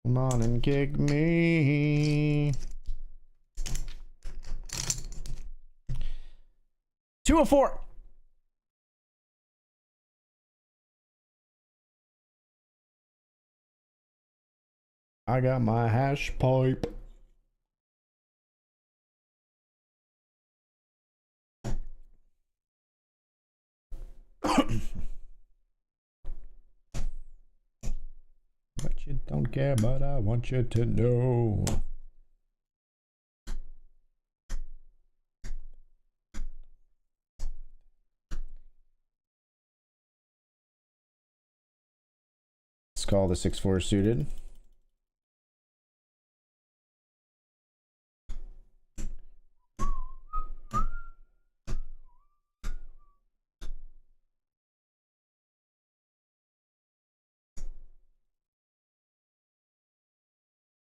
Come on and kick me. 2 of 4. I got my hash pipe. But you don't care, but I want you to know. Let's call the 6-4 suited.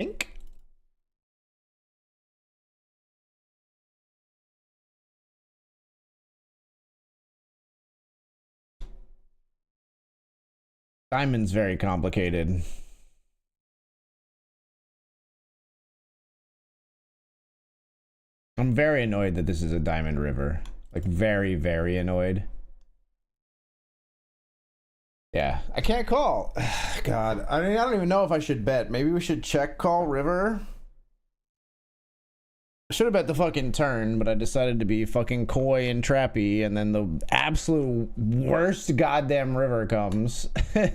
Think. Diamond's very complicated. I'm very annoyed that this is a diamond river. Like very annoyed. Yeah, I can't call. God, I mean, I don't even know if I should bet. Maybe we should check call river. I should have bet the fucking turn, but I decided to be fucking coy and trappy, and then the absolute worst goddamn river comes. Or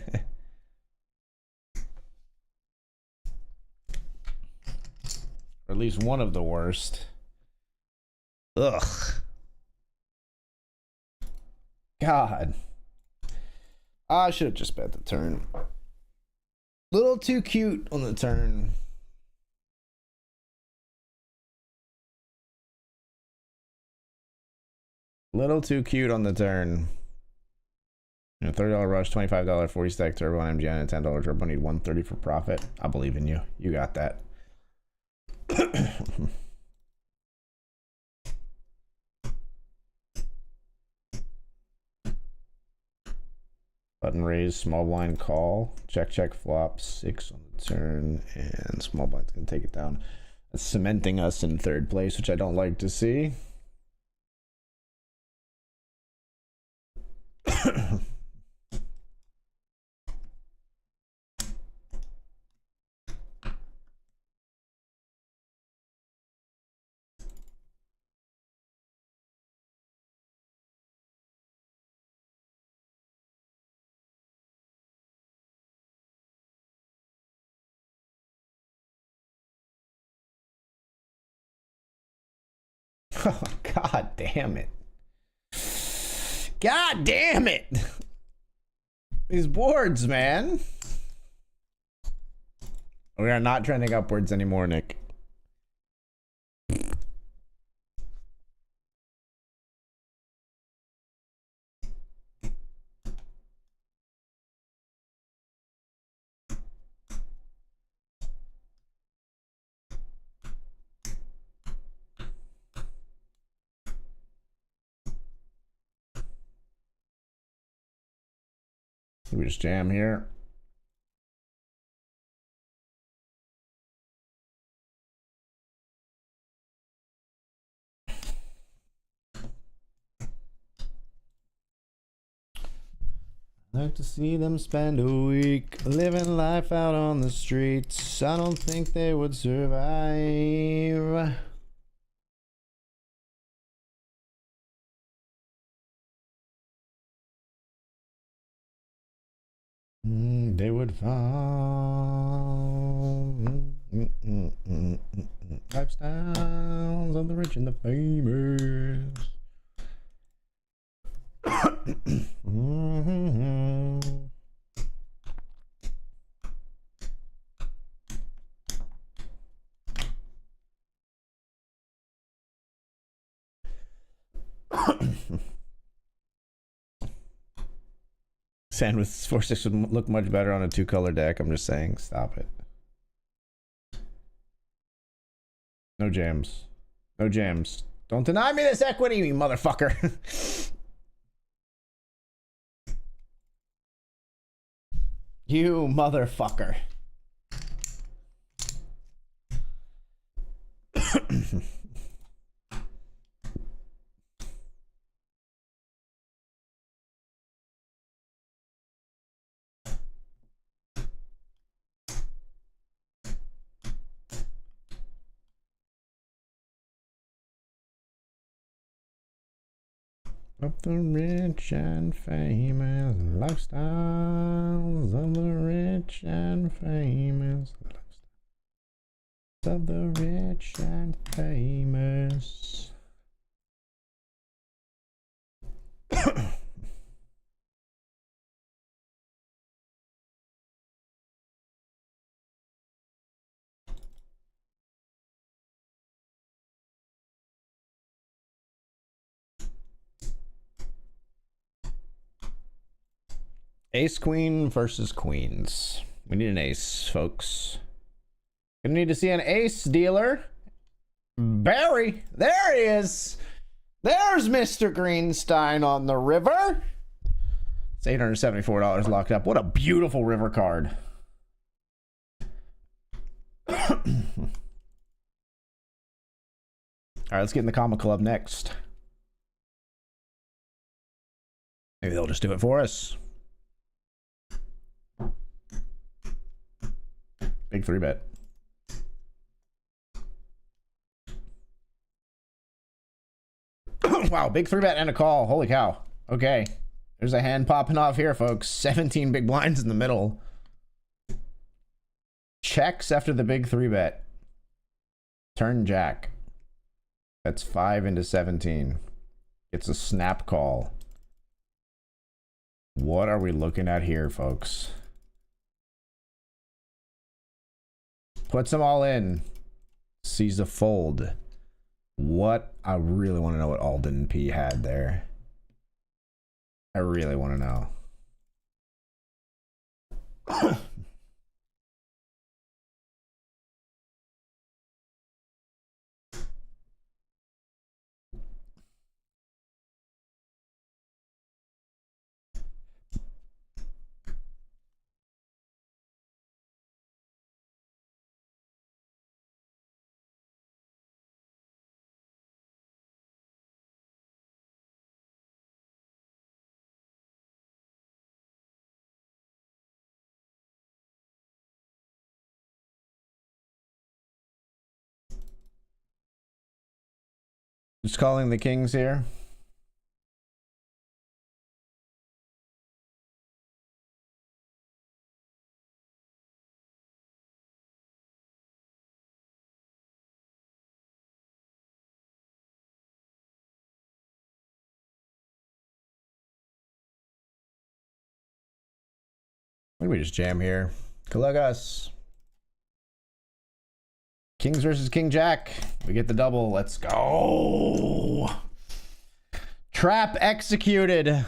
at least one of the worst. Ugh. God. I should have just bet the turn. Little too cute on the turn. Little too cute on the turn. You know, $30 rush, $25 40 stack turbo on MGN, and $10 turbo. Need 130 for profit. I believe in you. You got that. Button raise, small blind call, check flop, 6 on the turn, and small blind's gonna take it down. That's cementing us in third place, which I don't like to see. Oh, God damn it. God damn it. These boards, man. We are not trending upwards anymore, Nick. We just jam here. Like to see them spend a week living life out on the streets. I don't think they would survive. They would fall. Lifestyles of the rich and the famous. Sand with 4-6 would look much better on a 2-color deck. I'm just saying, stop it. No jams. No jams. Don't deny me this equity, you motherfucker. You motherfucker. Of the rich and famous, lifestyles of the rich and famous, lifestyles of the rich and famous. Ace queen versus queens. We need an ace, folks. Gonna need to see an ace dealer. Barry, there he is. There's Mr. Greenstein on the river. It's $874 locked up. What a beautiful river card. All right, let's get in the Comic Club next. Maybe they'll just do it for us. Big 3-bet. Wow, big 3-bet and a call. Holy cow. Okay. There's a hand popping off here, folks. 17 big blinds in the middle. Checks after the big 3-bet. Turn jack. That's 5 into 17. It's a snap call. What are we looking at here, folks? Puts them all in. Sees a fold. What? I really want to know what Alden P had there. I really want to know. Just calling the kings here. Why don't we just jam here? Kalagas. Kings versus King Jack. We get the double. Let's go. Trap executed.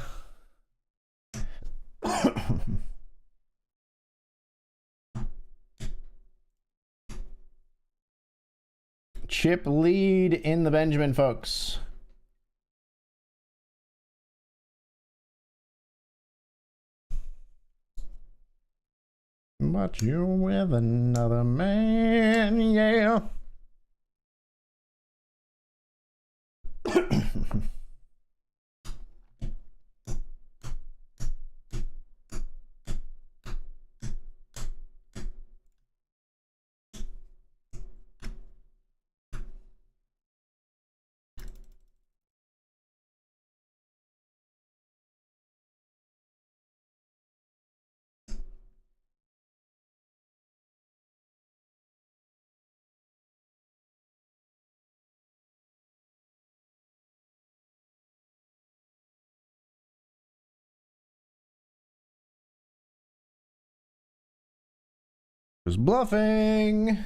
Chip lead in the Benjamin, folks. But you're with another man, yeah. Was bluffing.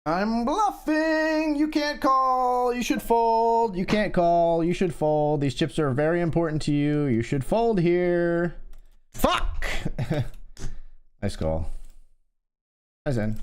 I'm bluffing. You can't call. You should fold. You can't call. You should fold. These chips are very important to you. You should fold here. Fuck. Nice call. Nice in.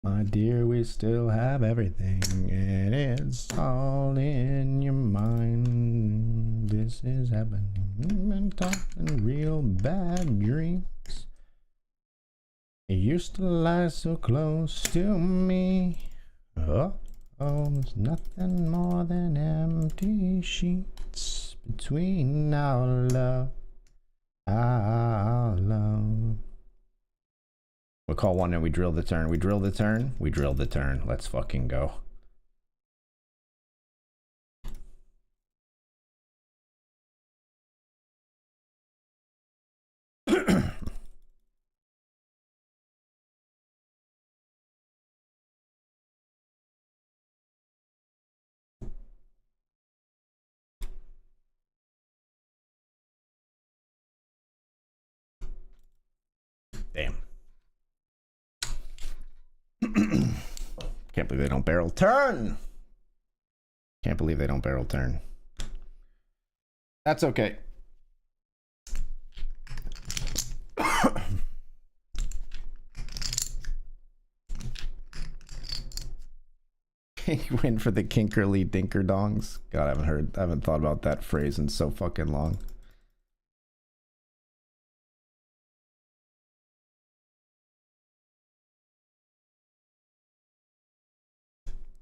My dear, we still have everything, and it's all in your mind. This is happening. I'm talking real bad dreams. You used to lie so close to me. Oh, there's nothing more than empty sheets between our love. Our love. We'll call one and we drill the turn. We drill the turn. We drill the turn. Let's fucking go. Can't believe they don't barrel turn. Can't believe they don't barrel turn. That's okay. You win for the kinkerly dinker dongs. God, I haven't thought about that phrase in so fucking long.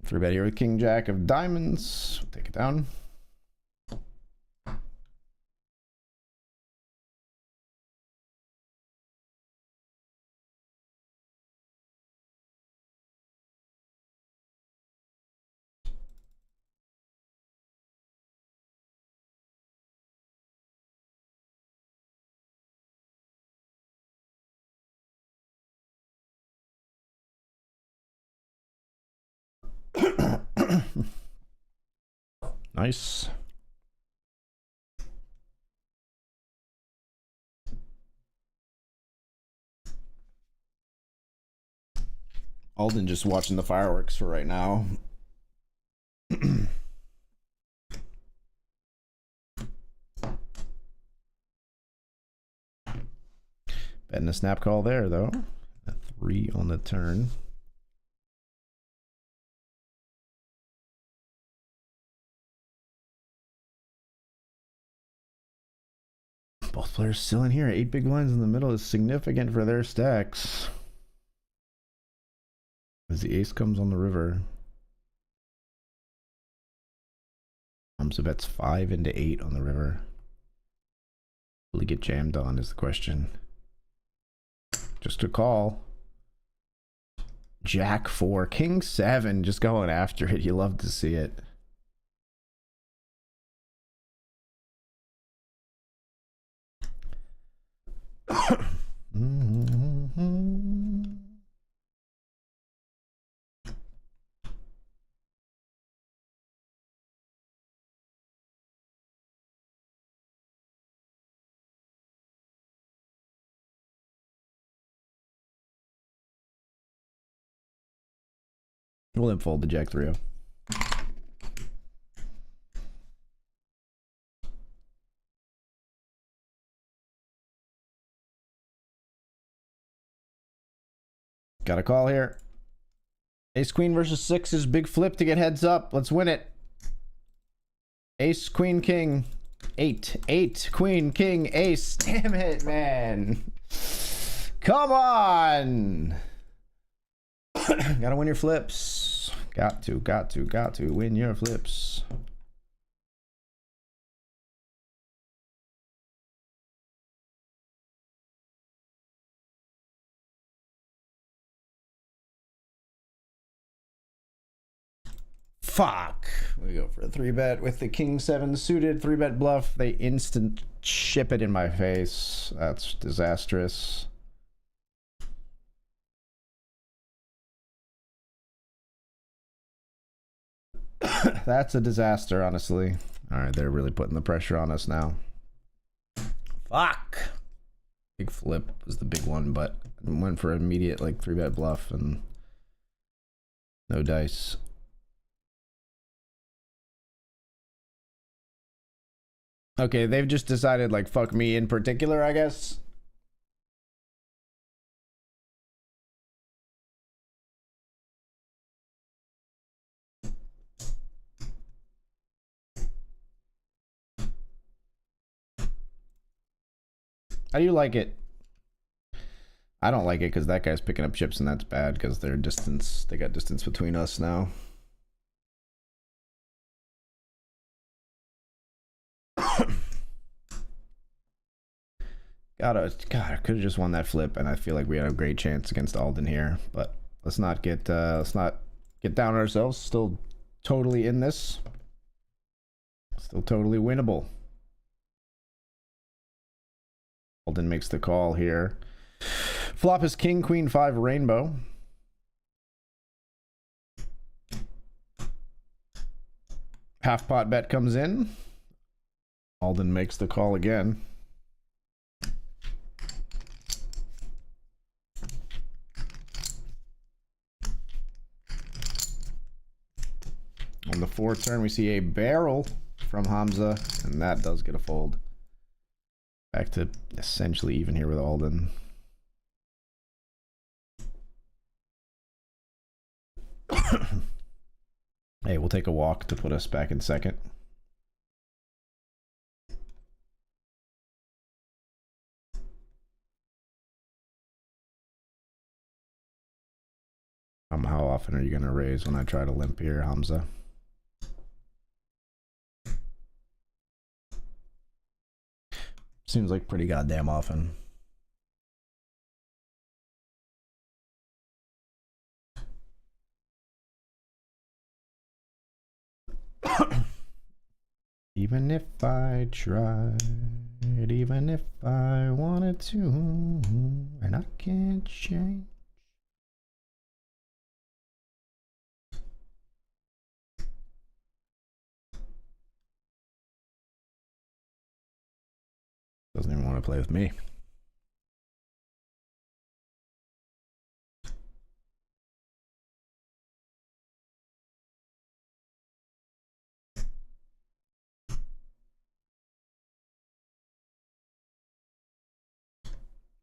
Three bet here with King Jack of diamonds. We'll take it down. Nice. Alden just watching the fireworks for right now. Betting a snap call there, though. A 3 on the turn. Both players still in here. 8 big blinds in the middle is significant for their stacks. As the ace comes on the river. So bets 5 into 8 on the river. Will he get jammed on is the question. Just a call. Jack 4, King 7, just going after it. You love to see it. We'll then fold the Jack 3-0. Got a call here. Ace Queen versus 6 is big flip to get heads up. Let's win it. Ace Queen King. 8 Queen King Ace. Damn it, man. Come on. Gotta win your flips. Got to win your flips. Fuck. We go for a 3-bet with the King 7 suited. 3-bet bluff. They instant ship it in my face. That's disastrous. That's a disaster, honestly. All right, they're really putting the pressure on us now. Fuck. Big flip was the big one, but went for immediate like 3-bet bluff and no dice. Okay, they've just decided like fuck me in particular, I guess. How do you like it? I don't like it because that guy's picking up chips and that's bad because they're distance. They got distance between us now. God, I could have just won that flip, and I feel like we had a great chance against Alden here. But let's not get down on ourselves. Still totally in this. Still totally winnable. Alden makes the call here. Flop is King Queen 5 rainbow. Half pot bet comes in. Alden makes the call again. 4th turn, we see a barrel from Hamza, and that does get a fold. Back to essentially even here with Alden. Hey, we'll take a walk to put us back in second. How often are you gonna raise when I try to limp here, Hamza? Seems like pretty goddamn often. Even if I tried, even if I wanted to, and I can't change. Doesn't even want to play with me.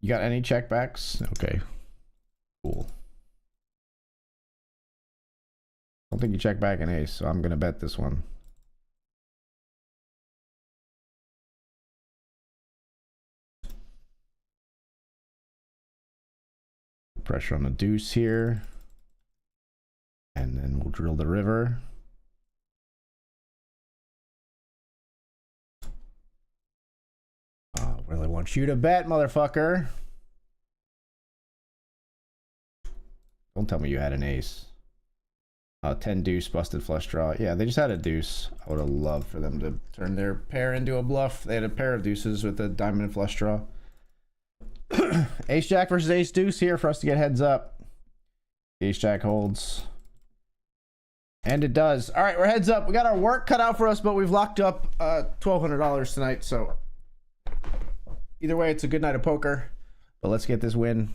You got any checkbacks? Okay. Cool. Don't think you check back an ace, so I'm gonna bet this one. Pressure on the deuce here. And then we'll drill the river. Oh, really want you to bet, motherfucker. Don't tell me you had an ace. 10 deuce, busted flush draw. Yeah, they just had a deuce. I would have loved for them to turn their pair into a bluff. They had a pair of deuces with a diamond and flush draw. Ace jack versus ace deuce here for us to get heads up. Ace jack holds. And it does. All right, we're heads up. We got our work cut out for us, but we've locked up $1,200 tonight. So either way, it's a good night of poker. But let's get this win.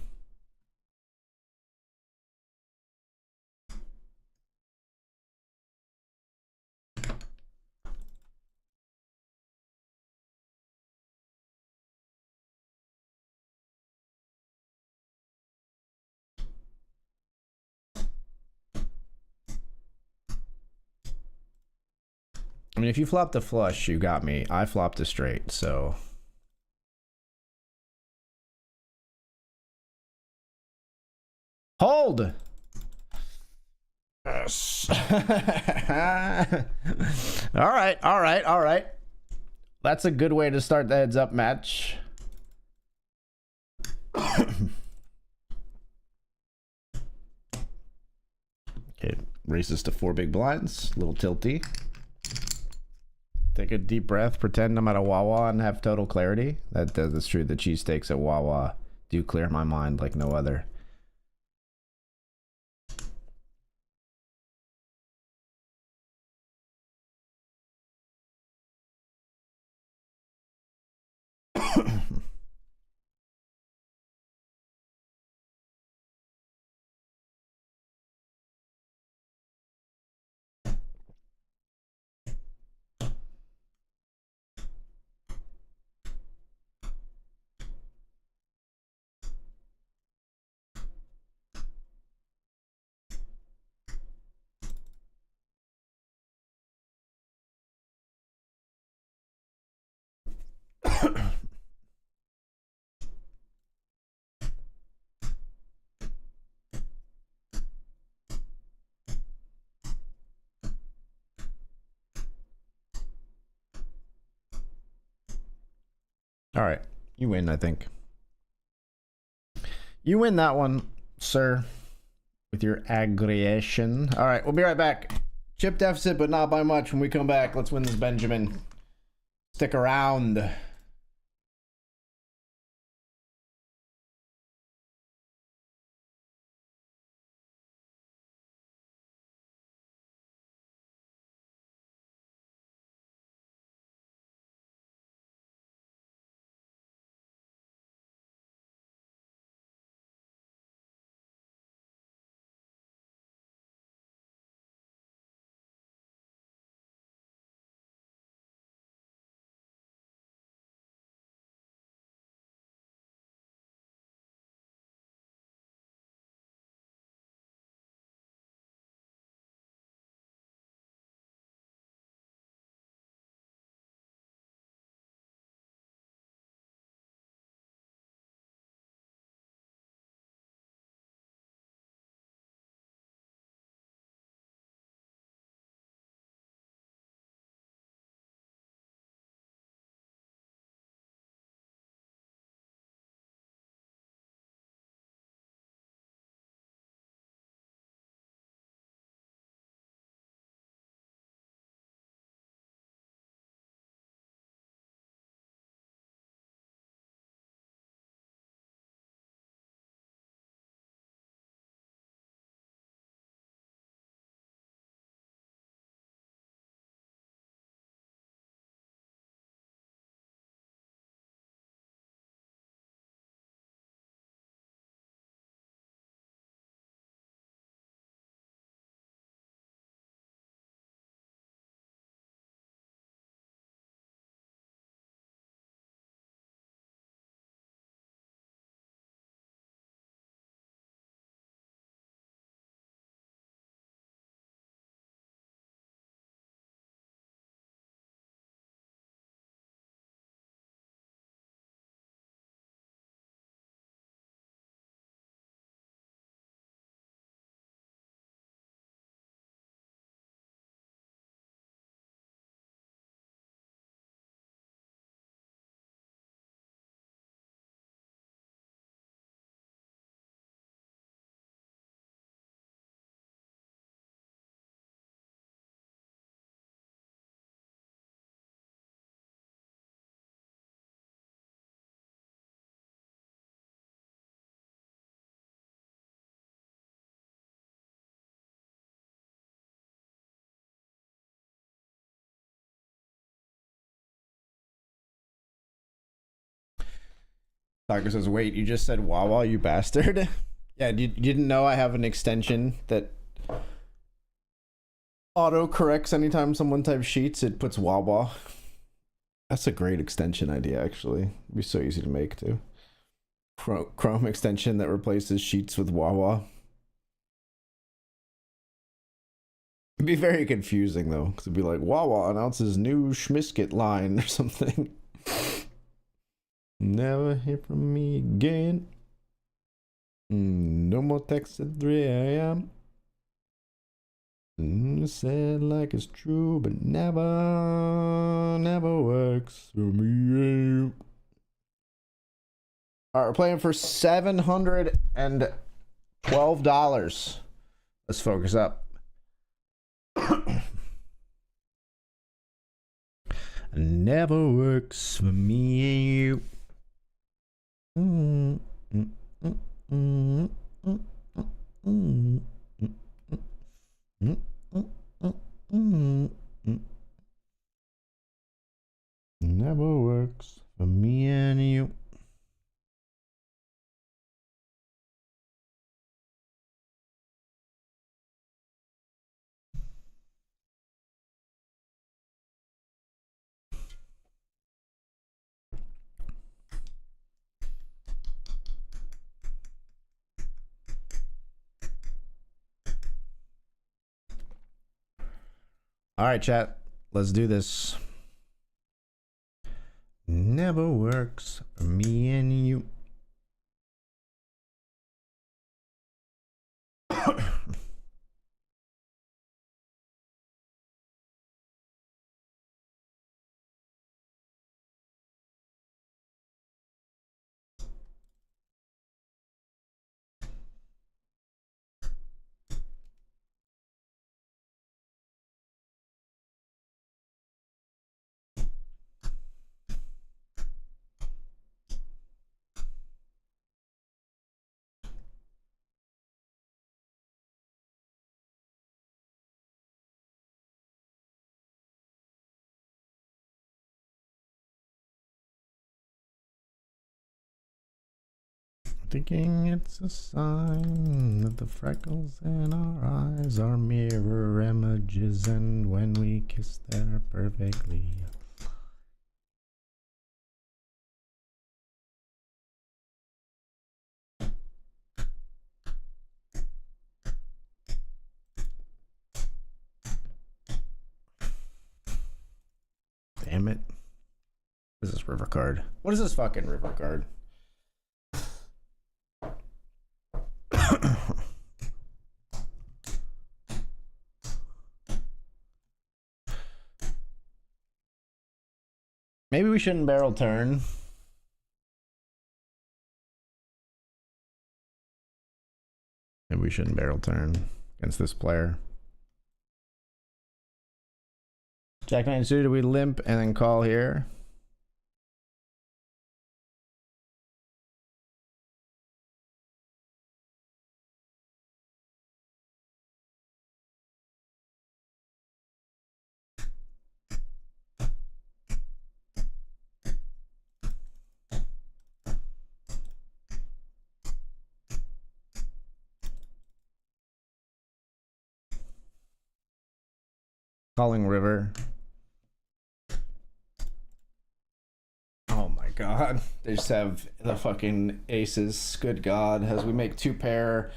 I mean, if you flopped a flush, you got me. I flopped a straight, so. Hold! Yes. All right, all right, all right. That's a good way to start the heads up match. Okay, raises to 4 big blinds. A little tilty. Take a deep breath, pretend I'm at a Wawa and have total clarity. That's true. The cheesesteaks at Wawa do clear my mind like no other. All right, you win, I think. You win that one, sir, with your aggression. All right, we'll be right back. Chip deficit, but not by much. When we come back, let's win this Benjamin. Stick around. Tiger says, wait, you just said Wawa, you bastard? Yeah, you didn't know I have an extension that auto corrects anytime someone types sheets, it puts Wawa. That's a great extension idea, actually. It'd be so easy to make, too. Chrome extension that replaces sheets with Wawa. It'd be very confusing, though, because it'd be like, Wawa announces new Schmiskit line or something. Never hear from me again. No more texts at 3 a.m. Said like it's true, but never works for me. All right, we're playing for $712. Let's focus up. Never works for me and you. Never works for me and you. All right, chat. Let's do this. Never works for me and you. Thinking it's a sign that the freckles in our eyes are mirror images, and when we kiss they're perfectly. Damn it. What is this river card? What is this fucking river card? Maybe we shouldn't barrel turn. Maybe we shouldn't barrel turn against this player. Jack 9 suited, we limp and then call here. Calling river. Oh my god. They just have the fucking aces. Good god. As we make two pair.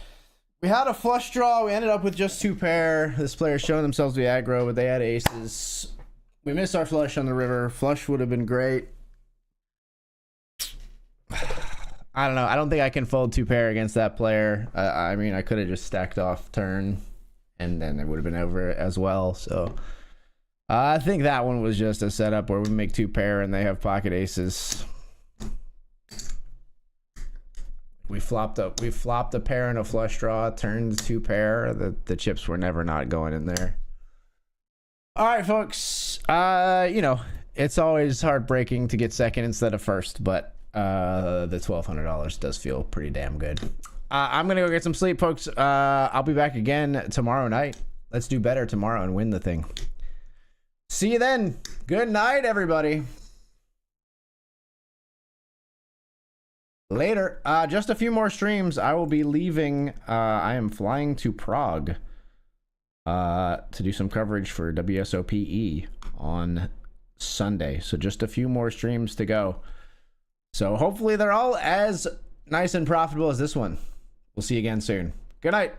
We had a flush draw. We ended up with just two pair. This player's showing themselves to be aggro, but they had aces. We missed our flush on the river. Flush would have been great. I don't know. I don't think I can fold two pair against that player. I mean, I could have just stacked off turn, and then it would have been over as well. So I think that one was just a setup where we make two pair and they have pocket aces. We flopped a pair and a flush draw, turned two pair. The chips were never not going in there. All right, folks. You know, it's always heartbreaking to get second instead of first, but the $1,200 does feel pretty damn good. I'm gonna go get some sleep, folks. I'll be back again tomorrow night. Let's do better tomorrow and win the thing. See you then. Good night, everybody. Later. Just a few more streams. I will be leaving. I am flying to Prague to do some coverage for WSOPE on Sunday. So just a few more streams to go. So hopefully they're all as nice and profitable as this one. We'll see you again soon. Good night.